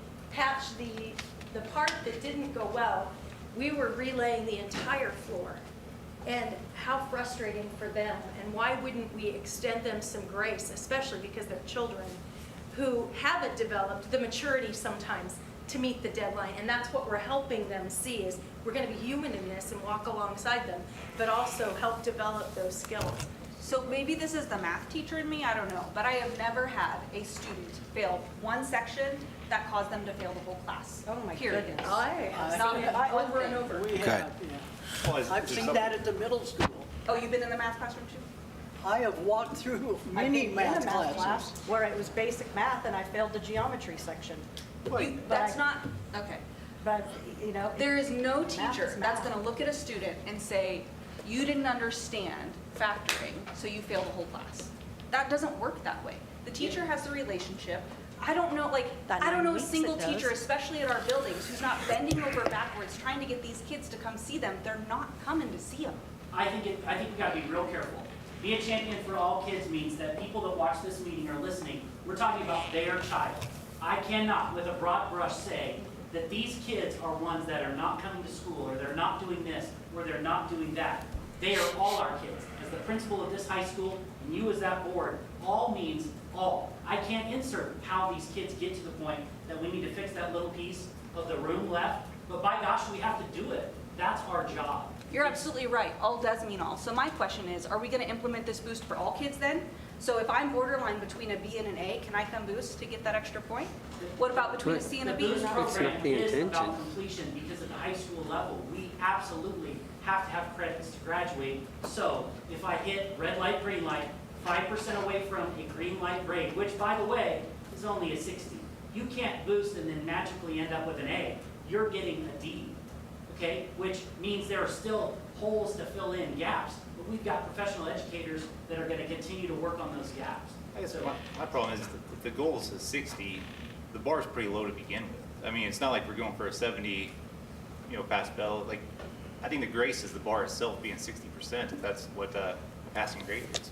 part that didn't go well, we were relaying the entire floor. And how frustrating for them, and why wouldn't we extend them some grace, especially because they're children who haven't developed the maturity sometimes to meet the deadline. And that's what we're helping them see, is we're going to be human in this and walk alongside them, but also help develop those skills.
So maybe this is the math teacher in me, I don't know, but I have never had a student fail one section that caused them to fail the whole class.
Oh, my
Period.
goodness.
Not one
Over and
thing.
over.
We have, yeah. I've seen that at the middle school.
Oh, you've been in the math classroom too?
I have walked through
I've
many
been in
math
a class
classes.
where it was basic math and I failed the geometry section.
That's not, okay.
But,
There is no
Math
teacher
is
that's
math.
gonna look at a student and say, you didn't understand factoring, so you failed the whole class. That doesn't work that way. The teacher has the relationship. I don't know,
That
I don't
9
know a
weeks
single
it does.
teacher, especially at our buildings, who's not bending over backwards trying to get these kids to come see them. They're not coming to see them.
I think we gotta be real careful. Be a champion for all kids means that people that watch this meeting are listening. We're talking about their child. I cannot, with a broad brush, say that these kids are ones that are not coming to school, or they're not doing this, or they're not doing that. They are all our kids. As the principal of this high school, and you as that board, all means all. I can't insert how these kids get to the point that we need to fix that little piece of the room left, but by gosh, we have to do it. That's our job.
You're absolutely right. All does mean all. So my question is, are we gonna implement this boost for all kids then? So if I'm borderline between a B and an A, can I come boost to get that extra point? What about between a C and a
The
B?
boost
not
program
the
is
intention.
about completion, because at the high school level, we absolutely have to have credits to graduate. So if I hit red light, green light, 5% away from a green light grade, which by the way, is only a 60. You can't boost and then magically end up with an A. You're getting a D, okay? Which means there are still holes to fill in gaps, but we've got professional educators that are gonna continue to work on those gaps.
I guess my problem is if the goal is a 60, the bar is pretty low to begin with. I mean, it's not like we're going for a 70, pass bell. Like, I think the grace is the bar itself being 60%, if that's what a passing grade is.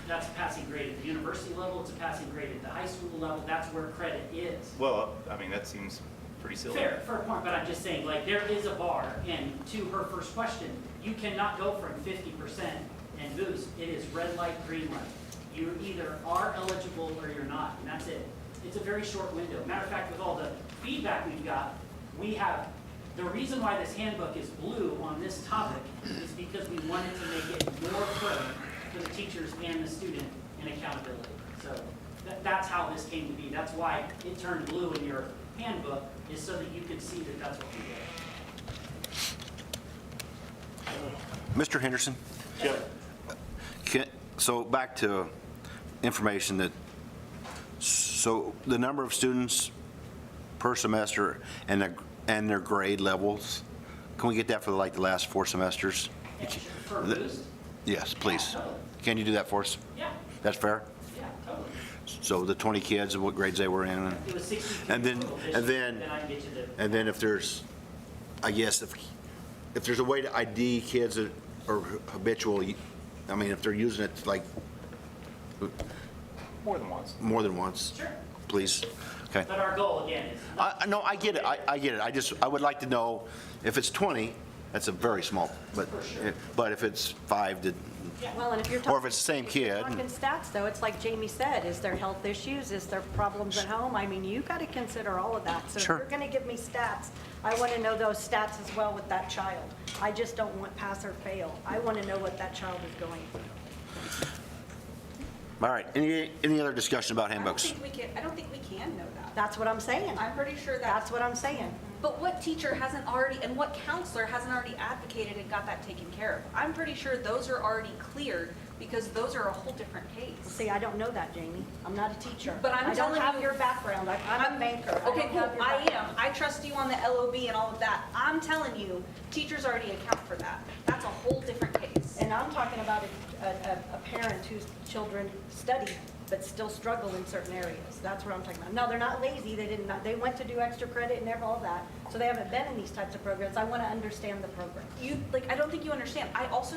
That's a passing grade at the university level, it's a passing grade at the high school level, that's where credit is.
Well, I mean, that seems pretty silly.
Fair point, but I'm just saying, like, there is a bar, and to her first question, you cannot go from 50% and boost. It is red light, green light. You either are eligible or you're not, and that's it. It's a very short window. Matter of fact, with all the feedback we've got, the reason why this handbook is blue on this topic is because we wanted to make it more clear for the teachers and the student in accountability. So that's how this came to be. That's why it turned blue in your handbook, is so that you could see that that's what we did.
Mr. Henderson?
Yep.
So back to information so the number of students per semester and their grade levels, can we get that for like the last 4 semesters?
For boost?
Yes, please.
Yeah, totally.
Can you do that for us?
Yeah,
That's fair?
yeah, totally.
So the 20 kids and what grades they were in?
It was 60
And then,
total
and
this year,
then,
I can get you the.
and then if there's, I guess, if there's a way to ID kids that are habitual, I mean, if they're using it like
More than once.
more than once,
Sure.
please. Okay.
But our goal, again, is.
No, I get it, I get it. I would like to know, if it's 20, that's a very small, but if it's 5 to,
Well, and if you're
or
talking.
if it's the same kid.
Talking stats, though, it's like Jamie said, is there health issues, is there problems at home? I mean, you got to consider all of that. So if
Sure.
you're going to give me stats, I want to know those stats as well with that child. I just don't want pass or fail. I want to know what that child is going through.
All right, any other discussion about handbooks?
I don't think we can know that.
That's what I'm saying.
I'm pretty sure
That's what I'm saying.
But what teacher hasn't already, and what counselor hasn't already advocated and got that taken care of? I'm pretty sure those are already cleared, because those are a whole different case.
See, I don't know that, Jamie. I'm not a teacher.
But I'm
I
telling
don't have
you-
your background. I'm a banker.
Okay,
don't
cool,
have your
I
background.
am. I trust you on the LOB and all of that. I'm telling you, teachers already account for that. That's a whole different case.
And I'm talking about a parent whose children study but still struggle in certain areas. That's what I'm talking about. No, they're not lazy. They went to do extra credit and all that. So they haven't been in these types of programs. I want to understand the program.
I don't think you understand. I also,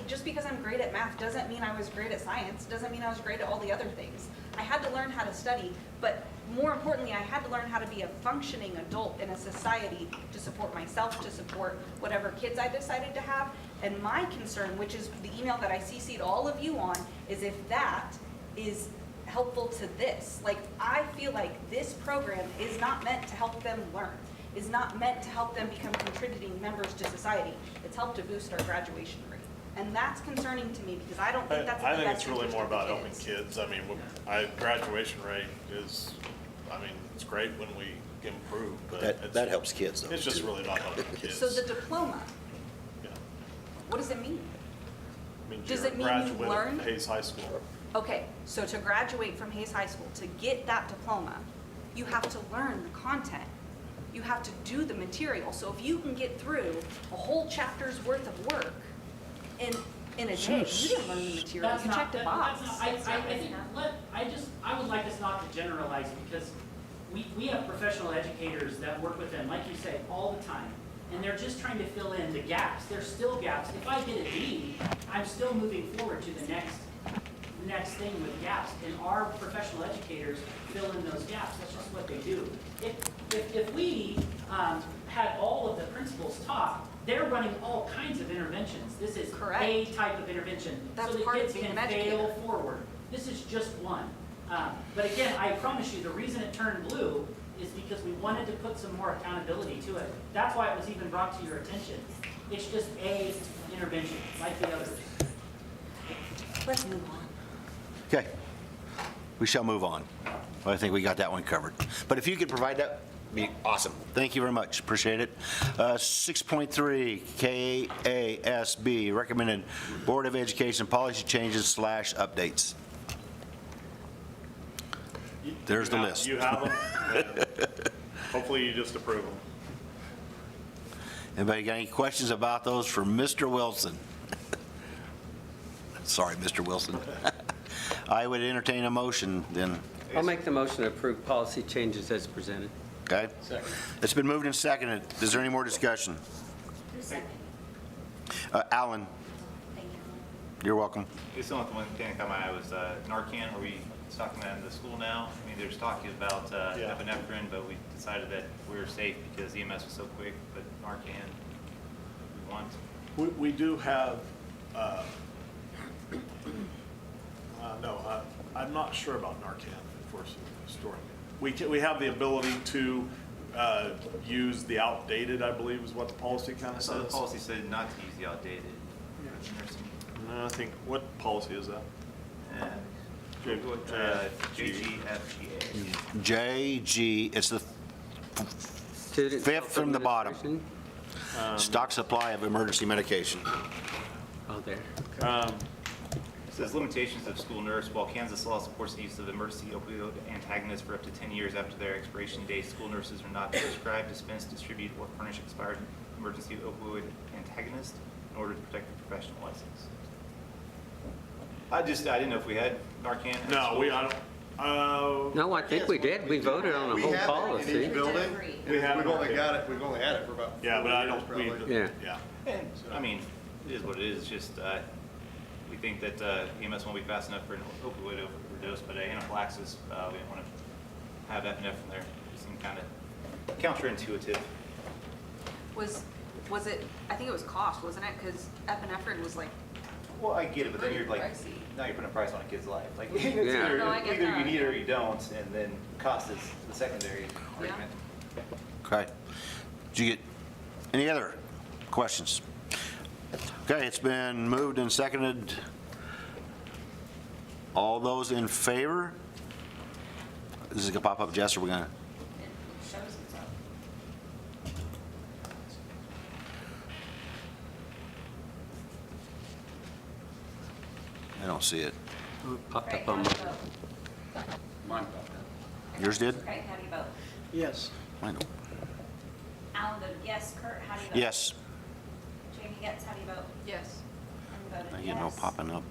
just because I'm great at math doesn't mean I was great at science, doesn't mean I was great at all the other things. I had to learn how to study, but more importantly, I had to learn how to be a functioning adult in a society to support myself, to support whatever kids I decided to have. And my concern, which is the email that I CC'd all of you on, is if that is helpful to this. I feel like this program is not meant to help them learn, is not meant to help them become contributing members to society. It's helped to boost our graduation rate. And that's concerning to me, because I don't think that's in
I
the
think
best
it's really
interest
more
of the
about helping
kids.
kids. I mean, graduation rate is, it's great when we improve, but
That helps kids, though.
it's just really not helping kids.
So the diploma,
Yeah.
what does it mean?
Means
Does
you're
it
a
mean you
graduate
learn?
of Hayes High School.
Okay, so to graduate from Hayes High School, to get that diploma, you have to learn the content. You have to do the material. So if you can get through a whole chapter's worth of work in a day, you didn't learn the material,
That's
you
not-
checked a
that-
box.
that's not- I would like us not to generalize, because we have professional educators that work with them, like you say, all the time. And they're just trying to fill in the gaps. There's still gaps. If I get a D, I'm still moving forward to the next thing with gaps. And our professional educators fill in those gaps. That's just what they do. If we had all of the principals talk, they're running all kinds of interventions. This is
Correct.
a type of intervention.
That's
so that
part of
kids
being
can
an educator.
fail forward. This is just one. But again, I promise you, the reason it turned blue is because we wanted to put some more accountability to it. That's why it was even brought to your attention. It's just a intervention, like the others.
Let's move on.
Okay, we shall move on. Well, I think we got that one covered. But if you could provide that, be awesome. Thank you very much, appreciate it. 6.3 KASB, recommended Board of Education policy changes / updates. There's the list.
You have them. and hopefully you just approve them.
Anybody got any questions about those for Mr. Wilson? Sorry, Mr. Wilson. I would entertain a motion then,
I'll make the motion to approve policy changes as presented.
okay? It's been moved and seconded. Is there any more discussion?
Who's second?
Alan,
Thank you.
you're welcome.
Just the only one thing that caught my eye was Narcan. Are we stocking that in the school now? I mean, there's talking about
Yeah.
epinephrine, but we decided that we were safe because EMS was so quick, but Narcan, we want.
We do have, I'm not sure about Narcan if we're storing it. We have the ability to use the outdated, I believe is what the policy kind
I
of
saw the
says.
policy said not to use the outdated nursing.
No, I think, what policy is that?
JGFGA.
JG, it's the
Student
fifth from the bottom.
self-administration.
Stock supply of emergency medication.
Oh, there.
It says limitations of school nurse. While Kansas law supports the use of emergency opioid antagonists for up to 10 years after their expiration date, school nurses are not prescribed, dispense, distribute, or furnish expired emergency opioid antagonists in order to protect the professional license. I didn't know if we had Narcan. in
No,
school.
I don't,
No, I think we did. We voted on
We
the whole
have it in
policy.
each building.
Agree.
We've
have
only
it.
got it, we've only had it for about 4
yeah, but I
years,
don't, we,
probably.
Yeah.
And, I mean, it is what it is. It's just, we think that EMS won't be fast enough for an opioid overdose, but anaphylaxis, we don't want to have epinephrine there. It seemed kind of counterintuitive.
Was it, I think it was cost, wasn't it? Because epinephrine was like,
Well, I get it, but then you're like,
Pricey.
now you're putting a price on a kid's life. Like, it's
Yeah.
either,
No, I get
either you
that.
need it or you don't, and then cost is the secondary argument.
Okay. Did you get any other questions? Okay, it's been moved and seconded. All those in favor? This is gonna pop up, Jess, or we're gonna?
It shows it's up.
I don't see it.
Popped
Craig,
up
how
on
do
my,
you vote?
Mine popped up.
Yours did?
Craig, how do you vote?
Yes.
I know.
Alan voted yes. Kurt, how do you vote?
Yes.
Jamie Getz, how do you vote?
Yes.
I'm voting
I
yes.
get no popping up.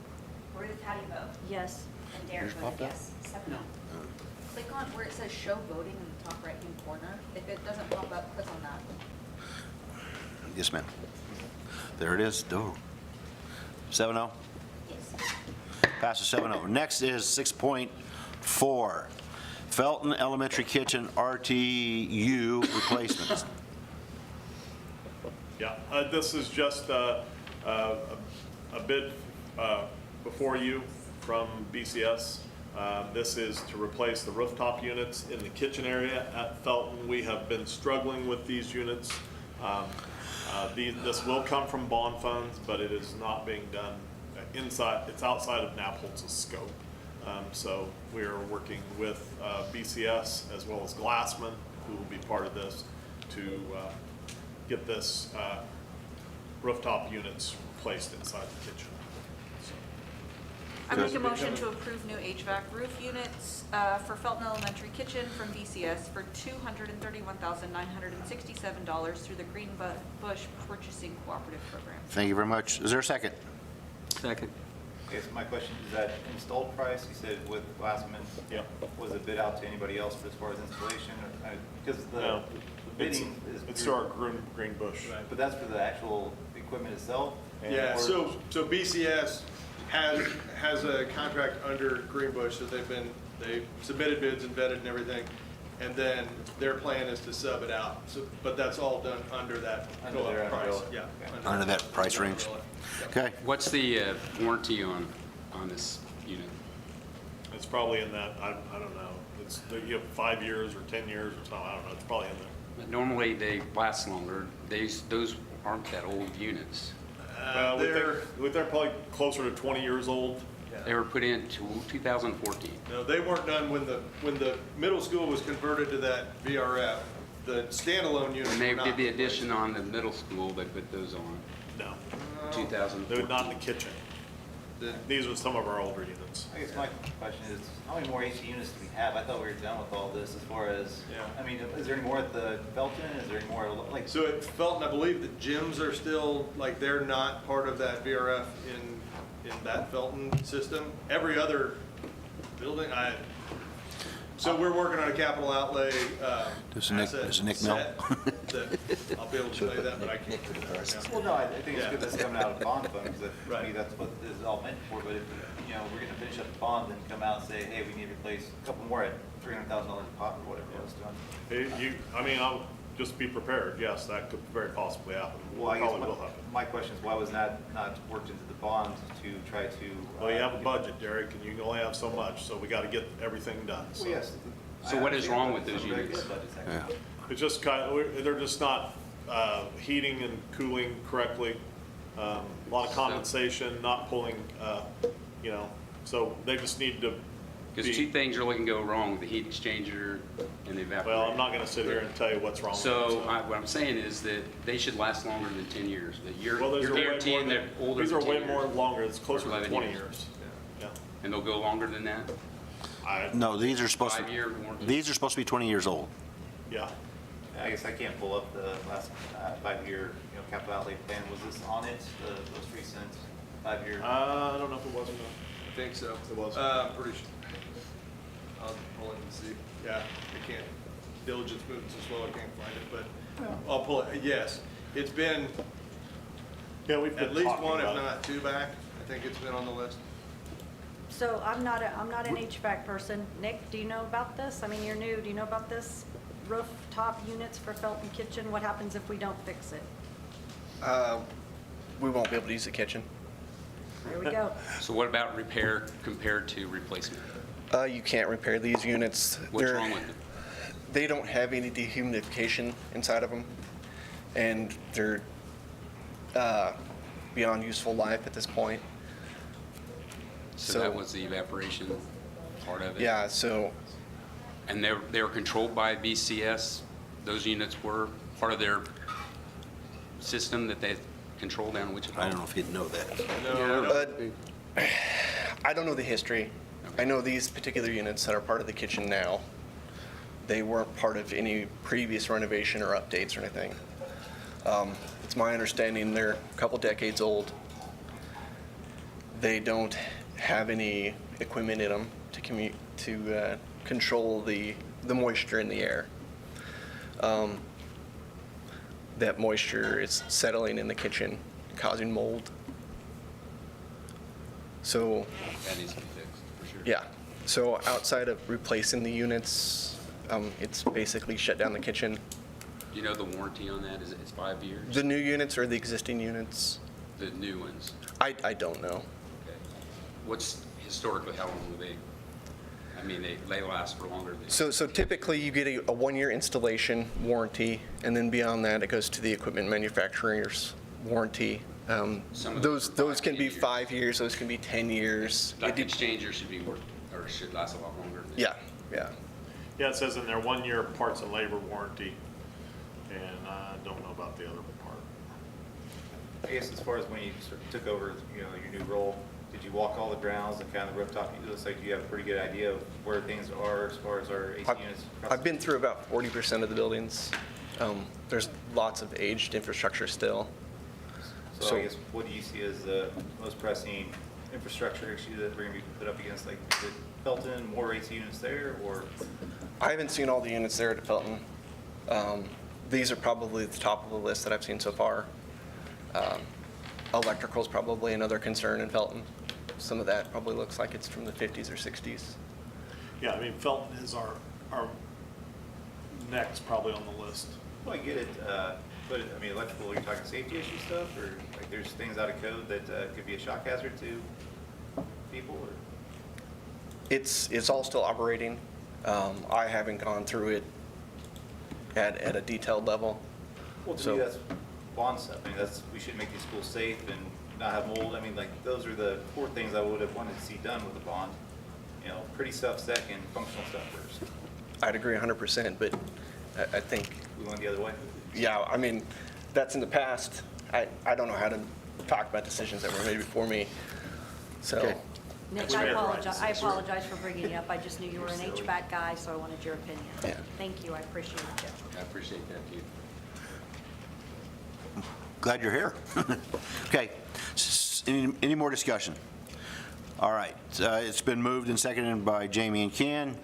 Ruth, how do you vote?
Yes.
And Derek
Yours
voted
popped up?
yes. 7-0.
click on where it says show voting in the top right-hand corner. If it doesn't pop up, click on that.
Yes, ma'am. There it is. Oh. 7-0.
Yes.
Passes 7-0. Next is 6.4, Felton Elementary Kitchen RTU replacements.
yeah, this is just a bid before you from BCS. This is to replace the rooftop units in the kitchen area at Felton. We have been struggling with these units. This will come from bond funds, but it is not being done inside, it's outside of Napholz's scope. So we are working with BCS as well as Glassman, who will be part of this, to get this rooftop units replaced inside the kitchen. So,
I make a motion to approve new HVAC roof units for Felton Elementary Kitchen from VCS for $231,967 through the Green Bush Purchasing Cooperative Program.
Thank you very much. Is there a second?
second.
Okay, so my question, is that installed price, you said with Glassman?
Yep.
Was it bid out to anybody else as far as installation, or, because the
No,
bidding is.
it's to our Green Bush.
Right, but that's for the actual equipment itself?
Yeah,
Or-
so BCS has a contract under Greenbush that they submitted bids and vetted and everything. And then their plan is to sub it out. So, but that's all done under that
Under their
price.
umbrella.
Yeah.
Okay.
Under that price range?
umbrella.
Okay.
What's the warranty on this unit?
It's probably in that, I don't know, it's, you have 5 years or 10 years or something, I don't know, it's probably in there.
But normally they last longer. Those aren't that old units.
They're
Probably closer to 20 years old.
They were put in 2014.
No, they weren't done when the middle school was converted to that VRF. The standalone units
When
were
they
not
did the
replaced.
addition on the middle school, they put those on.
No,
2014.
they're not in the kitchen. These are some of our older units.
I guess my question is, how many more AC units do we have? I thought we were done with all this as far as, I mean, is there any more at the Felton? Is there any more, like?
So at Felton, I believe the gyms are still, like, they're not part of that VRF in that Felton system. Every other building, so we're working on a capital outlay
Does Nick
asset
know?
set that I'll be able to tell you that, but I can't do it right now.
Well, no, I think it's
Yeah.
good that's coming out of the bond fund, because to me,
Right.
that's what this is all meant for. But if, you know, we're gonna finish up the bond and come out and say, hey, we need to replace a couple more at $300,000 a pop or whatever it was doing.
I mean, I'll just be prepared. Yes, that could very possibly happen.
Well, I guess
Probably will happen.
my question is, why was that not worked into the bond to try to?
Well, you have a budget, Derek, and you can only have so much, so we got to get everything done.
Well, yes.
So what is wrong with those units?
It's just they're just not heating and cooling correctly. A lot of condensation, not pulling, so they just need to
Because
be.
two things really can go wrong, the heat exchanger and the evaporator.
Well, I'm not going to sit here and tell you what's wrong with
So
them.
what I'm saying is that they should last longer than 10 years. That you're
Well, these are way more
guaranteeing they're
than-
older
These
than
are
10
way
years.
more longer. It's closer to
11
20
years.
years. Yeah.
And they'll go longer than that?
No, these are supposed to,
5-year warranty?
these are supposed to be 20 years old.
Yeah.
I guess I can't pull up the last 5-year, capital outlay plan. Was this on it, the most recent 5-year?
I don't know if it was or not.
I think so.
It was.
Pretty sure. I'll pull it and see. Yeah, I can't, diligence moving so slow, I can't find it, but I'll pull it. Yes, it's been
Yeah, we've been
at least
talking
one, if
about it.
not two back. I think it's been on the list.
So I'm not an HVAC person. Nick, do you know about this? I mean, you're new. Do you know about this? Rooftop units for Felton Kitchen, what happens if we don't fix it?
We won't be able to use the kitchen.
There we go.
So what about repair compared to replacement?
You can't repair these units.
What's wrong with them?
They don't have any dehumidification inside of them, and they're beyond useful life at this point.
So that was the evaporation part of it?
Yeah, so
And they were controlled by BCS? Those units were part of their system that they control down in Wichita?
I don't know if he'd know that.
I don't know the history. I know these particular units that are part of the kitchen now, they weren't part of any previous renovation or updates or anything. It's my understanding they're a couple decades old. They don't have any equipment in them to control the moisture in the air. That moisture is settling in the kitchen, causing mold. So,
That needs to be fixed, for sure.
yeah. So outside of replacing the units, it's basically shut down the kitchen.
Do you know the warranty on that? Is it's 5 years?
The new units or the existing units?
The new ones?
I don't know.
Okay. What's historically, how long do they, I mean, they last for longer than?
So typically you get a 1-year installation warranty, and then beyond that, it goes to the equipment manufacturer's warranty.
Some of
Those
them are
can be
5 years.
5 years, those can be 10 years.
Like exchanger should be worth, or should last a lot longer than?
Yeah, yeah.
Yeah, it says in there 1-year parts and labor warranty, and I don't know about the other part.
I guess as far as when you sort of took over, your new role, did you walk all the grounds and kind of the rooftop? It looks like you have a pretty good idea of where things are as far as our AC units. across
I've been through about 40% of the buildings. There's lots of aged infrastructure still.
So I guess, what do you see as the most pressing infrastructure issue that we're going to be put up against? Like, is it Felton, more AC units there, or?
I haven't seen all the units there at Felton. These are probably the top of the list that I've seen so far. Electrical's probably another concern in Felton. Some of that probably looks like it's from the 50s or 60s.
Yeah, I mean, Felton is our next probably on the list.
Well, I get it, but I mean, electrical, you're talking safety issue stuff, or like there's things out of code that could be a shock hazard to people, or?
It's all still operating. I haven't gone through it at a detailed level.
Well, to
So-
me, that's bond stuff. I mean, we should make these schools safe and not have mold. I mean, like, those are the core things I would have wanted to see done with the bond. Pretty stuff second, functional stuff first.
I'd agree 100%, but I think,
We went the other way.
yeah, I mean, that's in the past. I don't know how to talk about decisions that were made before me. So.
Okay.
Nick, I apologize for bringing you up. I just knew you were an HVAC guy, so I wanted your opinion.
Yeah.
Thank you, I appreciate it.
I appreciate that, too.
Glad you're here. Okay, any more discussion? All right, it's been moved and seconded by Jamie and Ken.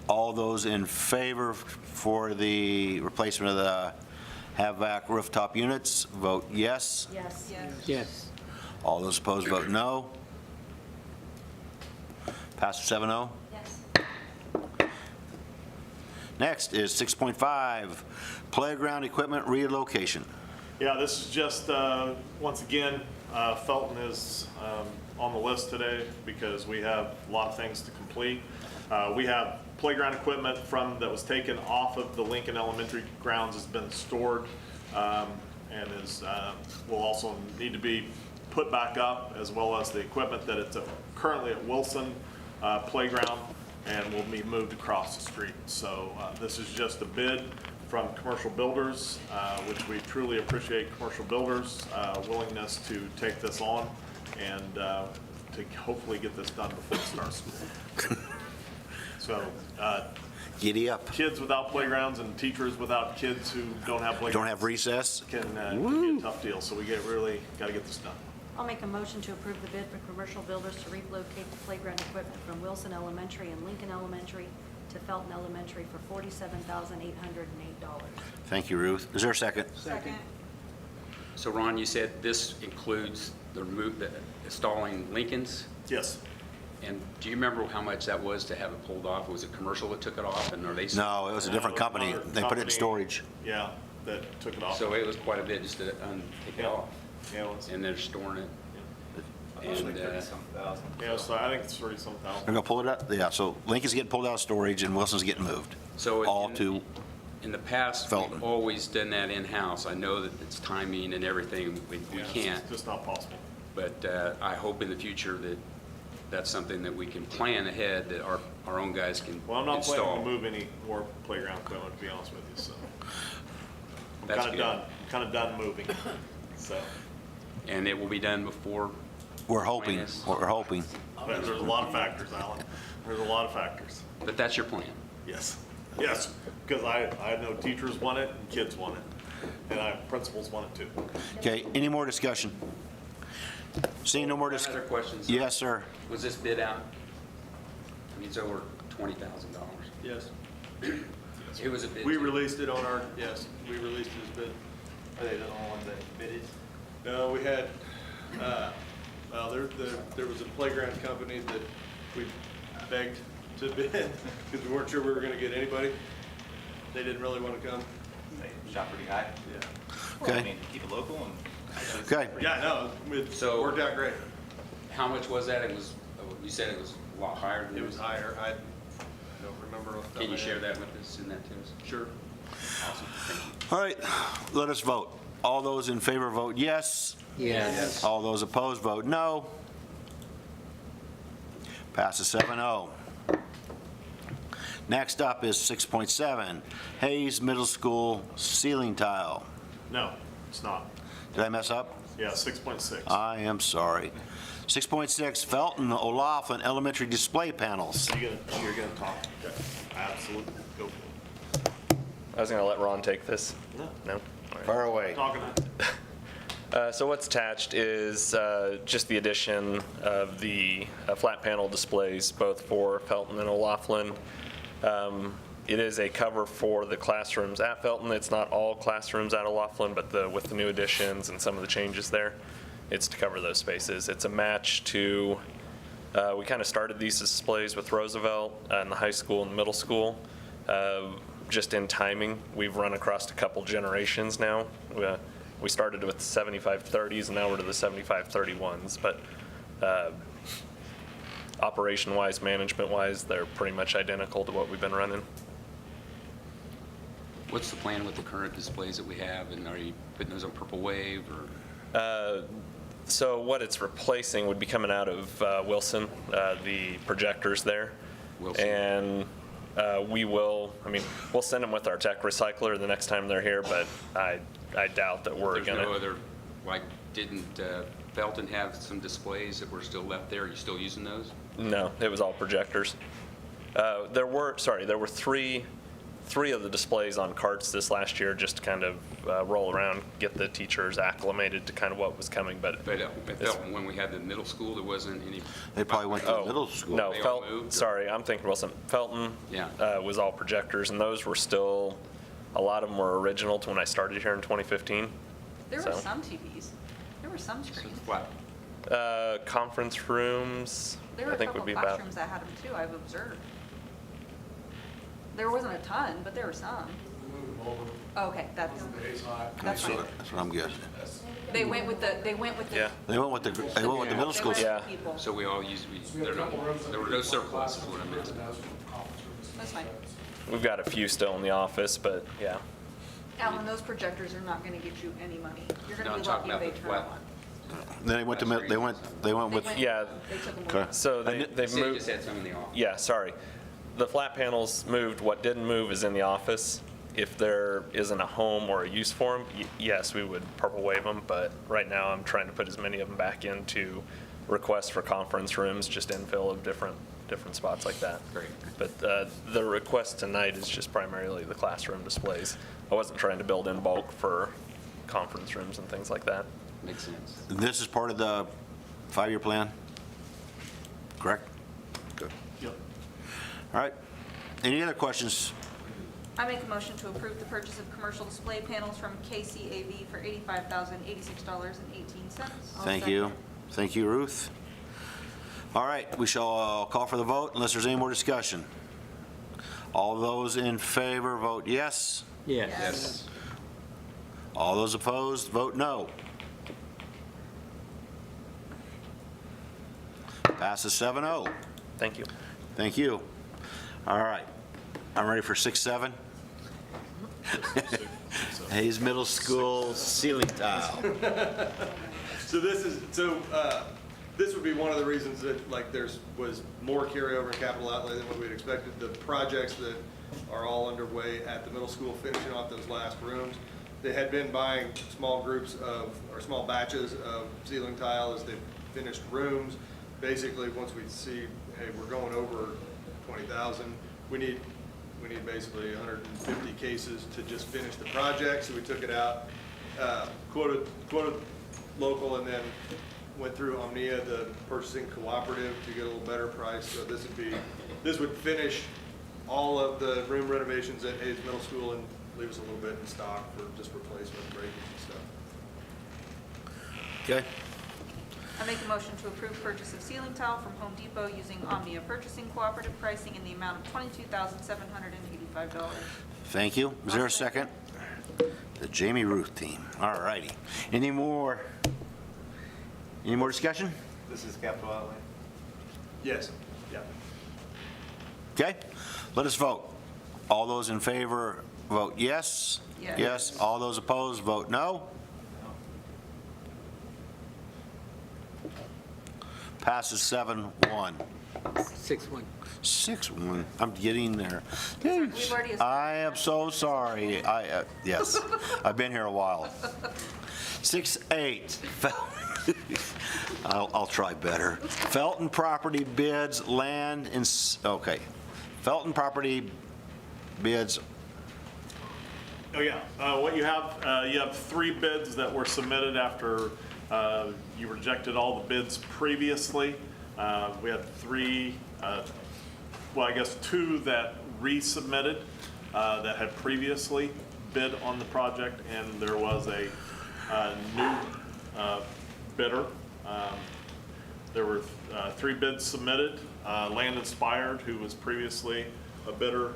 All those in favor for the replacement of the HVAC rooftop units, vote yes.
Yes.
Yes.
All those opposed, vote no. Passes 7-0.
Yes.
Next is 6.5, playground equipment relocation.
Yeah, this is just, once again, Felton is on the list today because we have a lot of things to complete. We have playground equipment that was taken off of the Lincoln Elementary grounds has been stored and will also need to be put back up, as well as the equipment that it's currently at Wilson Playground and will be moved across the street. So this is just a bid from commercial builders, which we truly appreciate commercial builders' willingness to take this on and to hopefully get this done before it starts school. So,
Giddy up.
kids without playgrounds and teachers without kids who don't have playgrounds.
Don't have recess?
Can be a tough deal, so we really got to get this done.
I'll make a motion to approve the bid for commercial builders to relocate the playground equipment from Wilson Elementary and Lincoln Elementary to Felton Elementary for $47,808.
Thank you, Ruth. Is there a second?
Second.
So Ron, you said this includes the installing Lincolns?
Yes.
And do you remember how much that was to have it pulled off? Was it commercial that took it off, and are they?
No, it was a different company.
Another
They put it in
company,
storage.
Yeah, that took it off.
So it was quite a bit just to take it
Yeah.
off,
Yeah, it was.
and they're storing it.
It's like
And,
30-some thousand.
Yeah, so I think it's 30-some
They're
thousand.
gonna pull it out? Yeah, so Lincoln's getting pulled out of storage and Wilson's getting moved.
So
All to,
in the past,
Felton.
we've always done that in-house. I know that it's timing and everything, we
Yeah,
can't.
It's just not possible.
But I hope in the future that that's something that we can plan ahead, that our own guys can install.
Well, I'm not planning to move any more playground equipment, to be honest with you, so. I'm
That's
kind of
good.
done, kind of done moving, so.
And it will be done before,
we're hoping,
Minus.
we're hoping.
But there's a lot of factors, Alan. There's a lot of factors.
but that's your plan.
Yes, yes, because I know teachers want it and kids want it, and principals want it too.
Okay, any more discussion? Seeing no more
Other
discussion?
questions?
Yes, sir.
Was this bid out? I mean, it's over $20,000.
Yes.
It was a bid.
We
too.
released it on our, yes, we released it as bid.
Are they the only ones that bidded?
No, we had, well, there was a playground company that we begged to bid because we weren't sure we were gonna get anybody. They didn't really want to come.
They shot pretty high.
Yeah.
Well, I
Okay.
mean, keep it local and.
Okay,
Yeah, no, it
So-
worked out great.
How much was that? It was, you said it was a lot higher than
It was
this?
higher. I don't remember off the top
Can
of
you
my
share
head.
that with us, send that to us?
Sure.
Awesome, thank you.
all right, let us vote. All those in favor vote yes.
Yes.
All those opposed vote no. Passes 7-0. Next up is 6.7, Hayes Middle School ceiling tile.
No, it's not.
Did I mess up?
Yeah, 6.6.
I am sorry. 6.6, Felton O'Laughlin Elementary display panels.
You're gonna talk? Okay. Absolutely. Go.
I was going to let Ron take this.
No.
No? All right.
Far away.
Talking.
So what's attached is just the addition of the flat panel displays, both for Felton and O'Laughlin. It is a cover for the classrooms at Felton. It's not all classrooms at O'Laughlin, but with the new additions and some of the changes there, it's to cover those spaces. It's a match to, we kind of started these displays with Roosevelt in the high school and middle school. Just in timing, we've run across a couple generations now. We started with the 7530s and now we're to the 7531s, but operation-wise, management-wise, they're pretty much identical to what we've been running.
What's the plan with the current displays that we have, and are you putting those on Purple Wave, or?
So what it's replacing would be coming out of Wilson, the projectors there.
Wilson.
And we'll send them with our tech recycler the next time they're here, but I doubt that we're
There's no
gonna.
other, like, didn't Felton have some displays that were still left there? Are you still using those?
No, it was all projectors. There were three of the displays on carts this last year, just to kind of roll around, get the teachers acclimated to kind of what was coming, but.
But at Felton, when we had the middle school, there wasn't any.
They probably went to the middle school.
No,
They all
Felton,
moved, or-
sorry, I'm thinking Wilson. Felton
Yeah.
was all projectors, and those were still, a lot of them were original to when I started here in 2015.
There were
So-
some TVs. There were some
So
screens.
it's flat.
Conference rooms,
There were
I
a
think
couple
would be
of
about.
classrooms that had them too, I've observed. There wasn't a ton, but there were some. Oh, okay, that's fine.
That's what I'm guessing.
They went with the,
Yeah.
They went with the middle school.
They went
Yeah.
with people.
So we all used, there were no surplus, is what I meant.
That's fine.
We've got a few still in the office, but yeah.
Alan, those projectors are not gonna get you any money. You're
No,
gonna
I'm
be
talking
lucky if
about
they
the
turn
flat.
on.
Then they went with,
Yeah.
They took them
Okay.
away.
So they've
City
moved.
just had some in the office.
Yeah, sorry. The flat panels moved. What didn't move is in the office. If there isn't a home or a use for them, yes, we would purple wave them, but right now I'm trying to put as many of them back into requests for conference rooms, just infill of different spots like that.
Great.
But the request tonight is just primarily the classroom displays. I wasn't trying to build in bulk for conference rooms and things like that.
Makes sense.
this is part of the 5-year plan? Correct? Good.
Yep.
All right. Any other questions?
I make a motion to approve the purchase of commercial display panels from KCAV for $85,086.18.
Thank you. Thank you, Ruth. All right, we shall call for the vote unless there's any more discussion. All those in favor, vote yes.
Yes.
Yes.
All those opposed, vote no. Passes 7-0.
Thank you.
Thank you. All right, I'm ready for 6-7. Hayes Middle School ceiling tile.
So this would be one of the reasons that, like, was more carryover in capital outlay than what we'd expected. The projects that are all underway at the middle school, finishing off those last rooms, they had been buying small groups or small batches of ceiling tile as they finished rooms. Basically, once we see, hey, we're going over 20,000, we need basically 150 cases to just finish the project. So we took it out, quoted local, and then went through Omnia, the purchasing cooperative, to get a little better price. So this would finish all of the room renovations at Hayes Middle School and leave us a little bit in stock for just replacement breakage and stuff.
Okay,
I make a motion to approve purchase of ceiling tile from Home Depot using Omnia Purchasing Cooperative pricing in the amount of $22,785.
thank you. Is there a second? The Jamie Ruth team. All righty. Any more discussion?
This is capital outlay.
Yes, yeah.
Okay, let us vote. All those in favor, vote yes.
Yes.
Yes. All those opposed, vote no. Passes 7-1.
6-1.
6-1. I'm getting there.
We've already-
I am so sorry. Yes, I've been here a while. 6-8. I'll try better. Felton property bids, land, okay. Felton property bids,
Oh, yeah. What you have 3 bids that were submitted after you rejected all the bids previously. We had 3, well, I guess 2 that resubmitted that had previously bid on the project, and there was a new bidder. There were 3 bids submitted. Land Inspired, who was previously a bidder,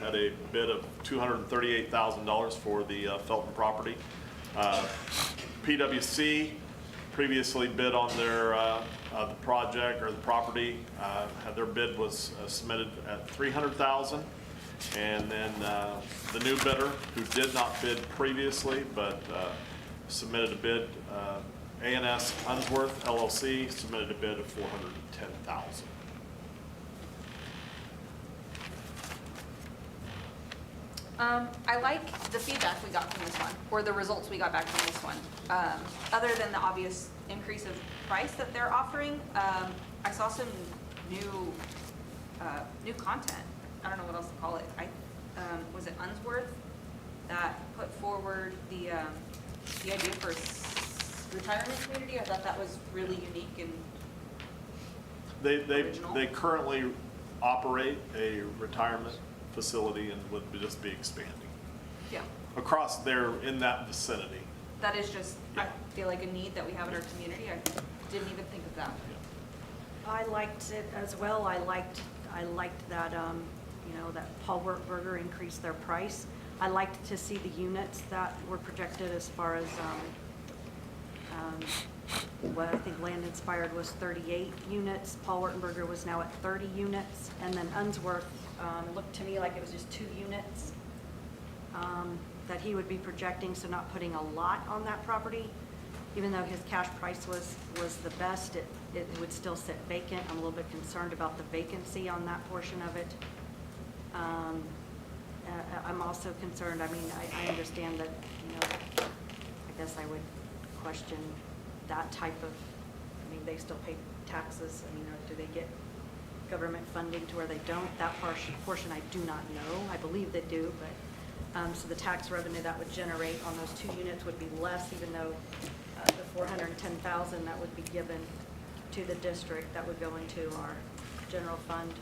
had a bid of $238,000 for the Felton property. PwC previously bid on their the project or the property. Had their bid was submitted at $300,000, and then the new bidder, who did not bid previously but submitted a bid, A&S Unsworth LLC submitted a bid of $410,000.
I like the feedback we got from this one, or the results we got back from this one. Other than the obvious increase of price that they're offering, I saw some new content. I don't know what else to call it. Was it Unsworth that put forward the idea for a retirement community? I thought that was really unique and original.
They currently operate a retirement facility and would just be expanding
Yeah,
across there in that vicinity.
that is just, I feel like a need that we have in our community. I didn't even think of that.
I liked it as well. I liked that, that Paul Wertberger increased their price. I liked to see the units that were projected as far as, what I think Land Inspired was 38 units. Paul Wertberger was now at 30 units. And then Unsworth, looked to me like it was just 2 units that he would be projecting, so not putting a lot on that property. Even though his cash price was the best, it would still sit vacant. I'm a little bit concerned about the vacancy on that portion of it. I'm also concerned, I understand that, I guess I would question that type of, they still pay taxes. Or do they get government funding to where they don't? That portion I do not know. I believe they do, but, so the tax revenue that would generate on those 2 units would be less, even though the $410,000 that would be given to the district, that would go into our general fund.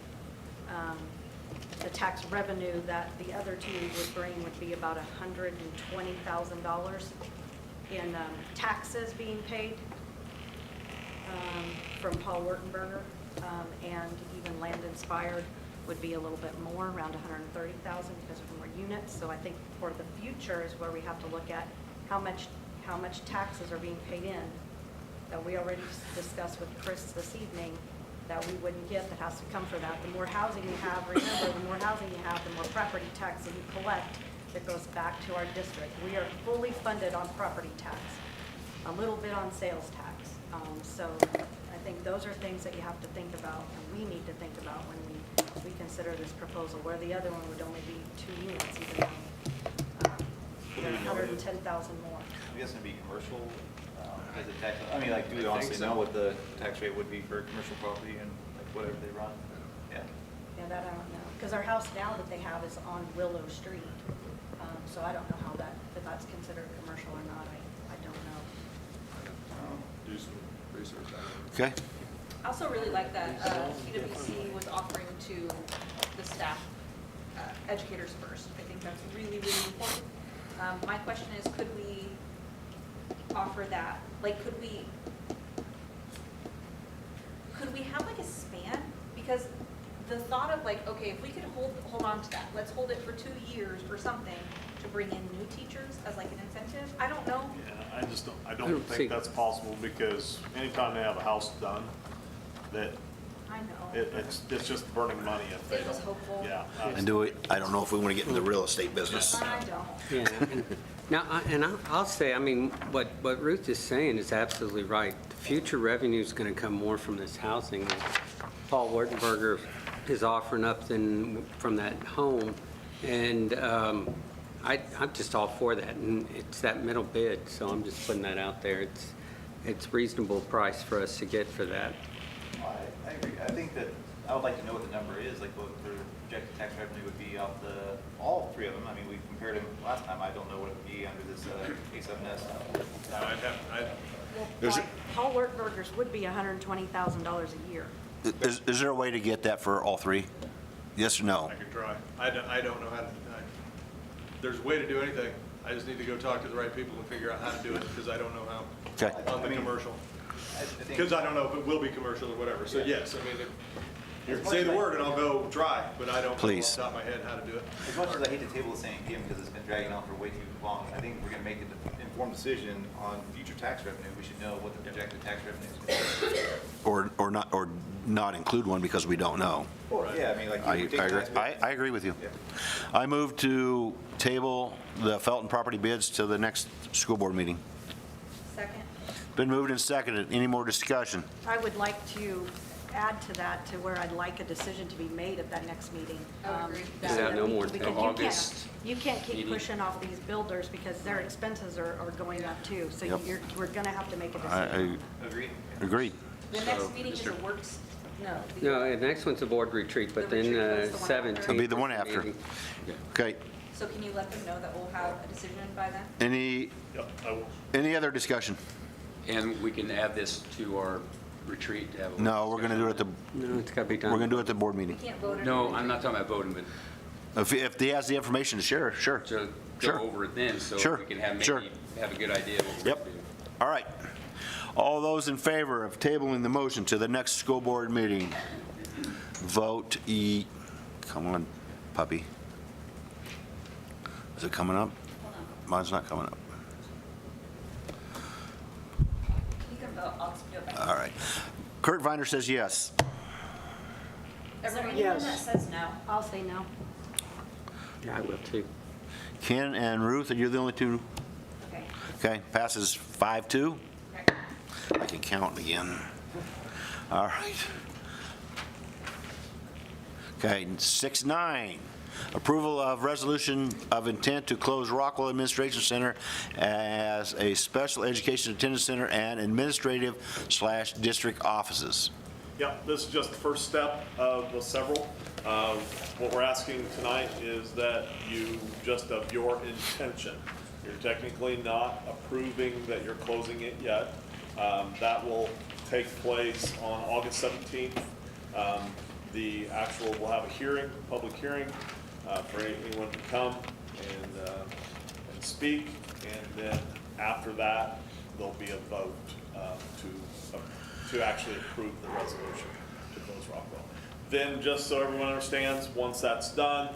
The tax revenue that the other 2 would bring would be about $120,000 in taxes being paid from Paul Wertberger, and even Land Inspired would be a little bit more, around $130,000 because of more units. So I think for the future is where we have to look at how much taxes are being paid in that we already discussed with Chris this evening that we wouldn't get, that has to come for that. The more housing you have, remember, the more housing you have, the more property tax that you collect that goes back to our district. We are fully funded on property tax, a little bit on sales tax. So I think those are things that you have to think about, and we need to think about when we consider this proposal, where the other one would only be 2 units, even though they're $110,000 more.
I guess it'd be commercial, as a tax, do we honestly know what the tax rate would be for commercial property and whatever they run? Yeah.
Yeah, that I don't know, because our house now that they have is on Willow Street, so I don't know if that's considered commercial or not, I don't know.
Do some research on it.
Okay?
I also really like that PwC was offering to the staff, educators first. I think that's really, really important. My question is, could we offer that? Could we have a span? Because the thought of okay, if we could hold on to that, let's hold it for 2 years or something to bring in new teachers as an incentive. I don't know.
Yeah, I don't think that's possible, because anytime they have a house done, that
I know.
it's just burning money if they
It was
don't.
hopeful.
Yeah.
And I don't know if we want to get into the real estate business.
I don't.
Yeah, I'll say, what Ruth is saying is absolutely right. The future revenue is going to come more from this housing that Paul Wertberger is offering up than from that home. And I'm just all for that, and it's that middle bid, so I'm just putting that out there. It's reasonable price for us to get for that.
I agree. I think that I would like to know what the number is, what the projected tax revenue would be off all 3 of them. We compared them last time. I don't know what it would be under this A7S.
Paul Wertberger's would be $120,000 a year.
Is there a way to get that for all 3? Yes or no?
I could try. I don't know how to, there's a way to do anything. I just need to go talk to the right people and figure out how to do it, because I don't know how.
Okay.
On the commercial. Because I don't know if it will be commercial or whatever. So yes, you can say the word and I'll go try, but I don't know off the top of my head how to do it.
As much as I hate to table the same game because it's been dragging on for way too long, I think we're going to make an informed decision on future tax revenue. We should know what the projected tax revenue is going to be.
Or not include one because we don't know.
Yeah,
I agree with you. I move to table the Felton property bids to the next school board meeting.
Second.
Been moved and seconded. Any more discussion?
I would like to add to that, to where I'd like a decision to be made at that next meeting.
I would agree.
Is that no more
Because
than
August
you can't keep
meeting?
pushing off these builders because their expenses are going up too. So
Yep.
we're gonna have to make a
I
decision.
Agreed.
Agreed.
The next meeting is a works, no.
No, the next one's a board retreat, but
The
then
retreat was the one after?
17th.
It'll be the one after.
meeting.
Okay.
So can you let them know that we'll have a decision by then?
Yep, I will.
Any other discussion?
And we can add this to our retreat to have a.
No, we're going to do it at the,
No, it's got to be done.
we're going to do it at the board meeting.
We can't vote on it.
No, I'm not talking about voting, but
If he has the information to share, sure.
to
Sure.
go over it then, so
Sure,
we can have
sure.
maybe have a good idea of what we're
Yep.
going to do.
All right. All those in favor of tabling the motion to the next school board meeting, vote come on, puppy. Is it coming up? Mine's not coming up.
You can vote, I'll just do it by.
All right. Kurt Viner says yes.
Is there anyone
Yes.
that says no? I'll say no.
Yeah, I will too.
Ken and Ruth, are you the only two?
Okay.
Okay, passes 5-2. I can count again. All right. Okay, 6-9, approval of resolution of intent to close Rockwell Administration Center as a special education attendance center and administrative/district offices.
Yep, this is just the first step of the several. What we're asking tonight is that you, just of your intention, you're technically not approving that you're closing it yet. That will take place on August 17th. The actual, we'll have a hearing, public hearing, for anyone to come and speak. And then after that, there'll be a vote to actually approve the resolution to close Rockwell. Then, just so everyone understands, once that's done,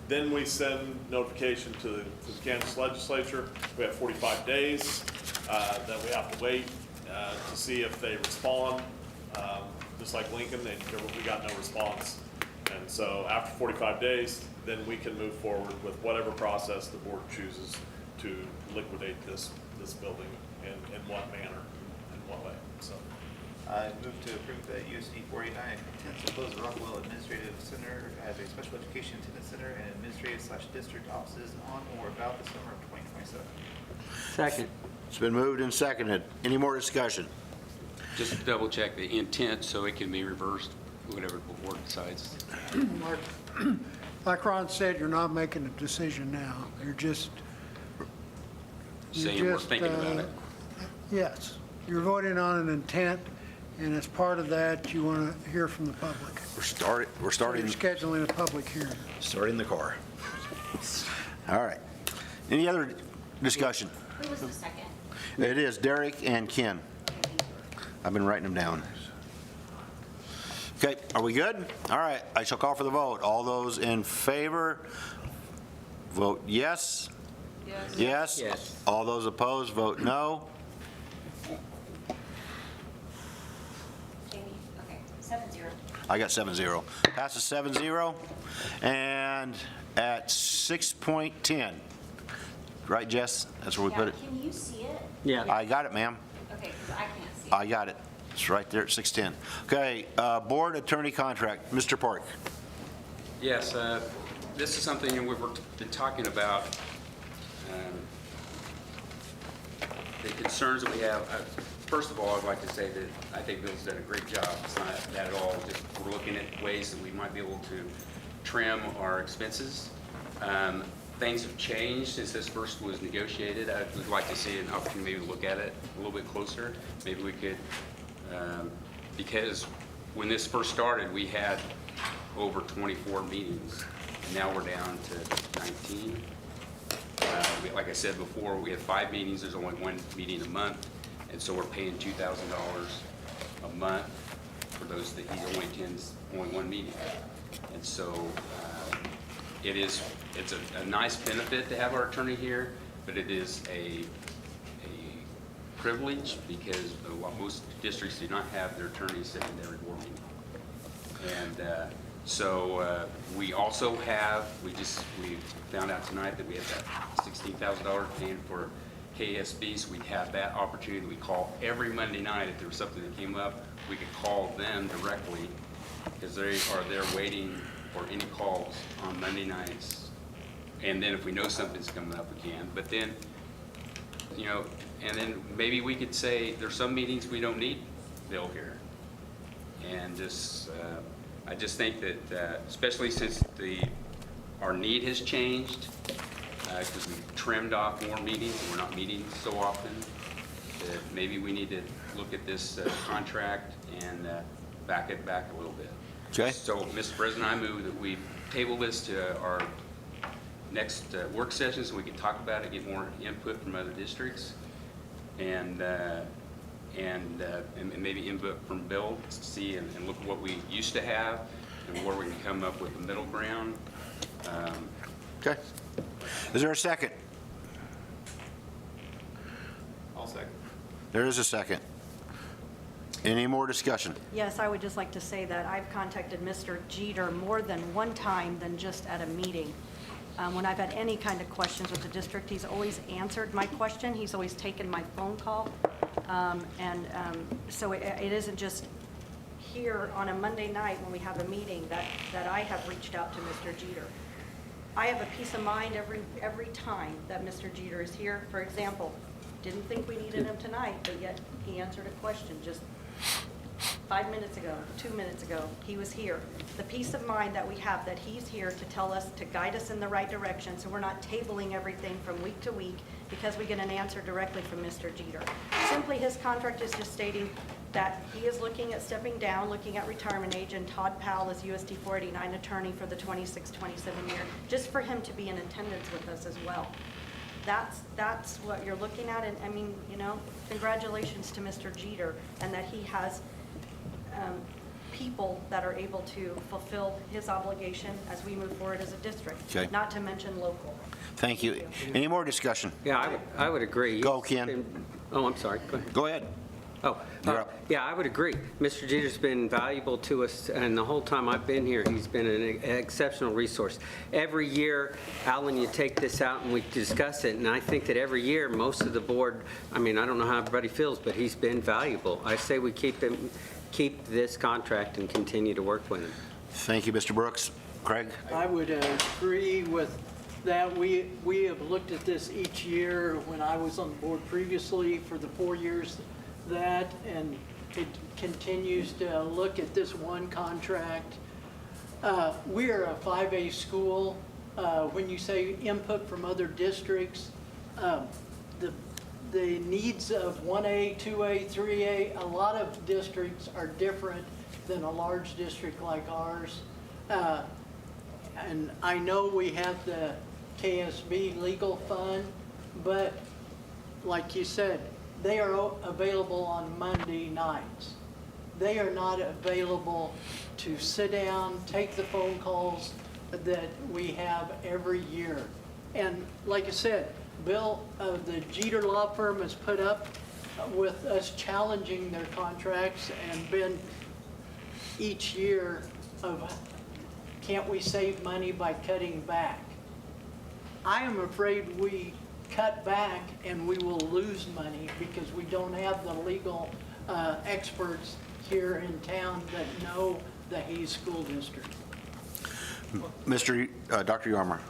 then we send notification to the Kansas legislature. We have 45 days that we have to wait to see if they respond. Just like Lincoln, we got no response. And so after 45 days, then we can move forward with whatever process the board chooses to liquidate this building in what manner, in what way, so.
I move to approve the USD 49 intends to close the Rockwell Administrative Center as a special education attendance center and administrative/district offices on or about the summer of 2027.
Second.
It's been moved and seconded. Any more discussion?
Just to double check the intent so it can be reversed, whatever the board decides.
Mark, like Ron said, you're not making a decision now. You're just.
Saying we're thinking about it.
Yes, you're voting on an intent, and as part of that, you want to hear from the public.
We're
So
starting,
you're scheduling a public hearing.
starting the car. All right. Any other discussion?
Who was the second?
It is Derek and Ken. I've been writing them down. Okay, are we good? All right, I shall call for the vote. All those in favor, vote yes.
Yes.
Yes?
Yes.
All those opposed, vote no.
Jamie, okay, 7-0.
I got 7-0. Passes 7-0. And at 6.10, right, Jess? That's where we put it?
Can you see it?
Yeah.
I got it, ma'am.
Okay, because I can't see it.
I got it. It's right there at 6:10. Okay, board attorney contract, Mr. Park.
Yes, this is something we've been talking about. The concerns that we have, first of all, I'd like to say that I think Bill's done a great job. It's not that at all, just we're looking at ways that we might be able to trim our expenses. Things have changed since this first was negotiated. I would like to see an opportunity maybe to look at it a little bit closer. Maybe we could, because when this first started, we had over 24 meetings, and now we're down to 19. Like I said before, we have 5 meetings, there's only 1 meeting a month, and so we're paying $2,000 a month for those that he only attends only 1 meeting. And so it's a nice benefit to have our attorney here, but it is a privilege because most districts do not have their attorneys sitting in every board meeting. And so we also have, we found out tonight that we have that $16,000 paying for KSB, so we'd have that opportunity. We call every Monday night if there was something that came up, we could call them directly, because they are there waiting for any calls on Monday nights. And then if we know something's coming up, we can. But then, you know, and then maybe we could say, there's some meetings we don't need Bill here. And just, I just think that, especially since our need has changed, because we've trimmed off more meetings, and we're not meeting so often, that maybe we need to look at this contract and back it back a little bit.
Okay.
So, Mr. President, I move that we table this to our next work session so we can talk about it, get more input from other districts, and maybe input from Bill to see and look at what we used to have and where we can come up with a middle ground.
Okay. Is there a second?
I'll second.
There is a second. Any more discussion?
Yes, I would just like to say that I've contacted Mr. Jeter more than one time than just at a meeting. When I've had any kind of questions with the district, he's always answered my question. He's always taken my phone call. So it isn't just here on a Monday night when we have a meeting that I have reached out to Mr. Jeter. I have a peace of mind every time that Mr. Jeter is here. For example, didn't think we needed him tonight, but yet he answered a question just 5 minutes ago, 2 minutes ago. He was here. The peace of mind that we have that he's here to tell us, to guide us in the right direction, so we're not tabling everything from week to week because we get an answer directly from Mr. Jeter. Simply, his contract is just stating that he is looking at stepping down, looking at retirement age, and Todd Powell is USD 489 attorney for the 26-27 year, just for him to be in attendance with us as well. That's what you're looking at, and I mean, you know, congratulations to Mr. Jeter, and that he has people that are able to fulfill his obligation as we move forward as a district,
Okay.
not to mention local.
Thank you. Any more discussion?
Yeah, I would agree.
Go, Ken.
Oh, I'm sorry. Go ahead.
Go ahead.
Oh,
You're up.
yeah, I would agree. Mr. Jeter's been valuable to us, and the whole time I've been here, he's been an exceptional resource. Every year, Alan, you take this out and we discuss it, and I think that every year, most of the board, I mean, I don't know how everybody feels, but he's been valuable. I say we keep this contract and continue to work with him.
Thank you, Mr. Brooks. Craig?
I would agree with that. We have looked at this each year when I was on the board previously for the 4 years that, and it continues to look at this one contract. We are a 5A school. When you say input from other districts, the needs of 1A, 2A, 3A, a lot of districts are different than a large district like ours. And I know we have the KSB legal fund, but like you said, they are available on Monday nights. They are not available to sit down, take the phone calls that we have every year. And like I said, Bill of the Jeter Law Firm has put up with us challenging their contracts and been each year of, can't we save money by cutting back? I am afraid we cut back and we will lose money because we don't have the legal experts here in town that know the Hayes School District.
Dr. Yarmer.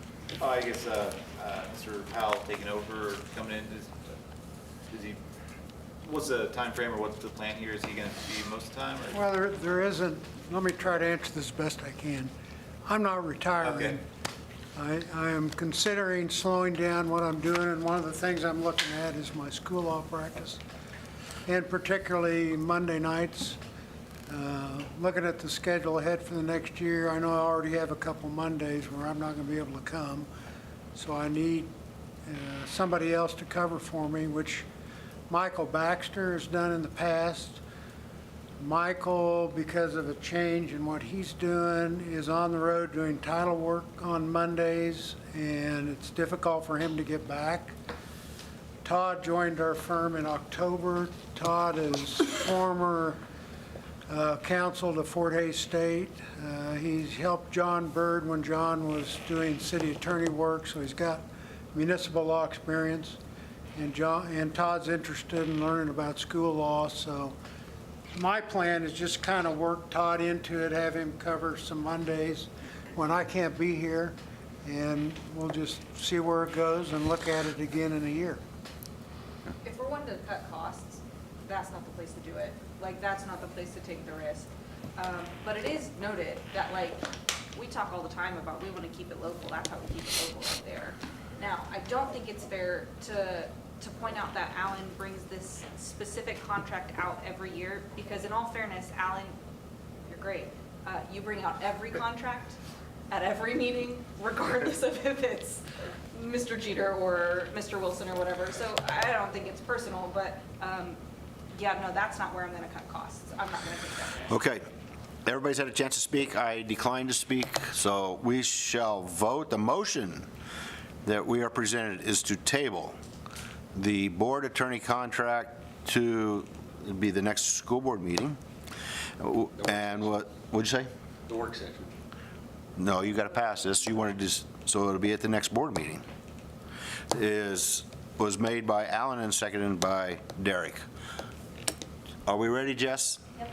I guess Mr. Powell taking over, coming in, is he, what's the time frame or what's the plan here? Is he going to be most of the time? Or?
Well, there isn't, let me try to answer this best I can. I'm not retiring.
Okay.
I am considering slowing down what I'm doing, and one of the things I'm looking at is my school law practice, and particularly Monday nights. Looking at the schedule ahead for the next year, I know I already have a couple Mondays where I'm not going to be able to come, so I need somebody else to cover for me, which Michael Baxter has done in the past. Michael, because of a change in what he's doing, is on the road doing title work on Mondays, and it's difficult for him to get back. Todd joined our firm in October. Todd is former counsel to Fort Hays State. He's helped John Bird when John was doing city attorney work, so he's got municipal law experience. and Todd's interested in learning about school law, so my plan is just kind of work Todd into it, have him cover some Mondays when I can't be here, and we'll just see where it goes and look at it again in a year.
If we're wanting to cut costs, that's not the place to do it. Like, that's not the place to take the risk. But it is noted that, like, we talk all the time about we want to keep it local. That's how we keep it local right there. Now, I don't think it's fair to point out that Alan brings this specific contract out every year, because in all fairness, Alan, you're great. You bring out every contract at every meeting, regardless of if it's Mr. Jeter or Mr. Wilson or whatever. So I don't think it's personal, but yeah, no, that's not where I'm going to cut costs. I'm not going to take that risk.
Okay. Everybody's had a chance to speak. I declined to speak, so we shall vote. The motion that we are presented is to table the board attorney contract to be the next school board meeting. And what'd you say?
The work session.
No, you got to pass this. You wanted to, so it'll be at the next board meeting. Was made by Alan and seconded by Derek. Are we ready, Jess?
Yep.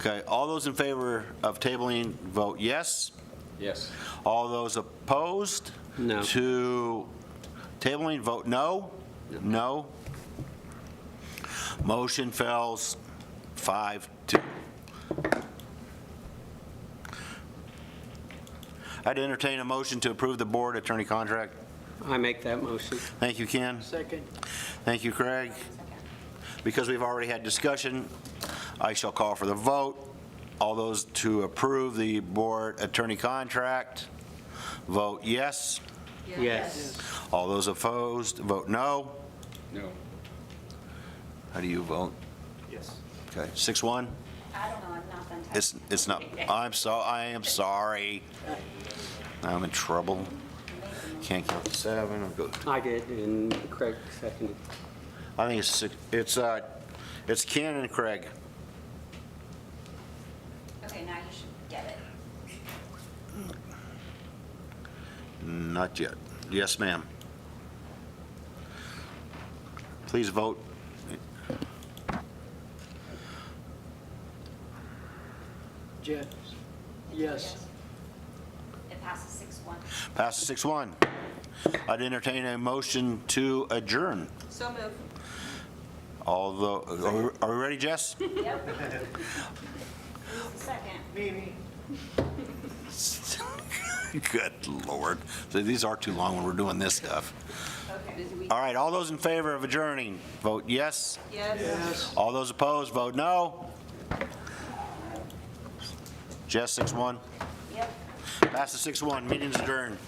Okay, all those in favor of tabling, vote yes.
Yes.
All those opposed?
No.
To tabling, vote no. No. Motion fails 5-2. I'd entertain a motion to approve the board attorney contract.
I make that motion.
Thank you, Ken.
Second.
Thank you, Craig. Because we've already had discussion, I shall call for the vote. All those to approve the board attorney contract, vote yes.
Yes.
All those opposed, vote no.
No.
How do you vote?
Yes.
Okay, 6-1?
I don't know, I'm not done typing.
It's not, I am sorry. I'm in trouble. Can't count to 7. I'll go.
I did, and Craig seconded.
I think it's Ken and Craig.
Okay, now you should get it.
Not yet. Yes, ma'am. Please vote.
Jess? Yes.
It passes 6-1.
Passes 6-1. I'd entertain a motion to adjourn.
So move.
Although, are we ready, Jess?
Yep. Who's the second?
Maybe.
Good Lord. So these are too long when we're doing this stuff.
Okay.
All right, all those in favor of adjourning, vote yes.
Yes.
All those opposed, vote no. Jess, 6-1.
Yep.
Passes 6-1, meeting's adjourned.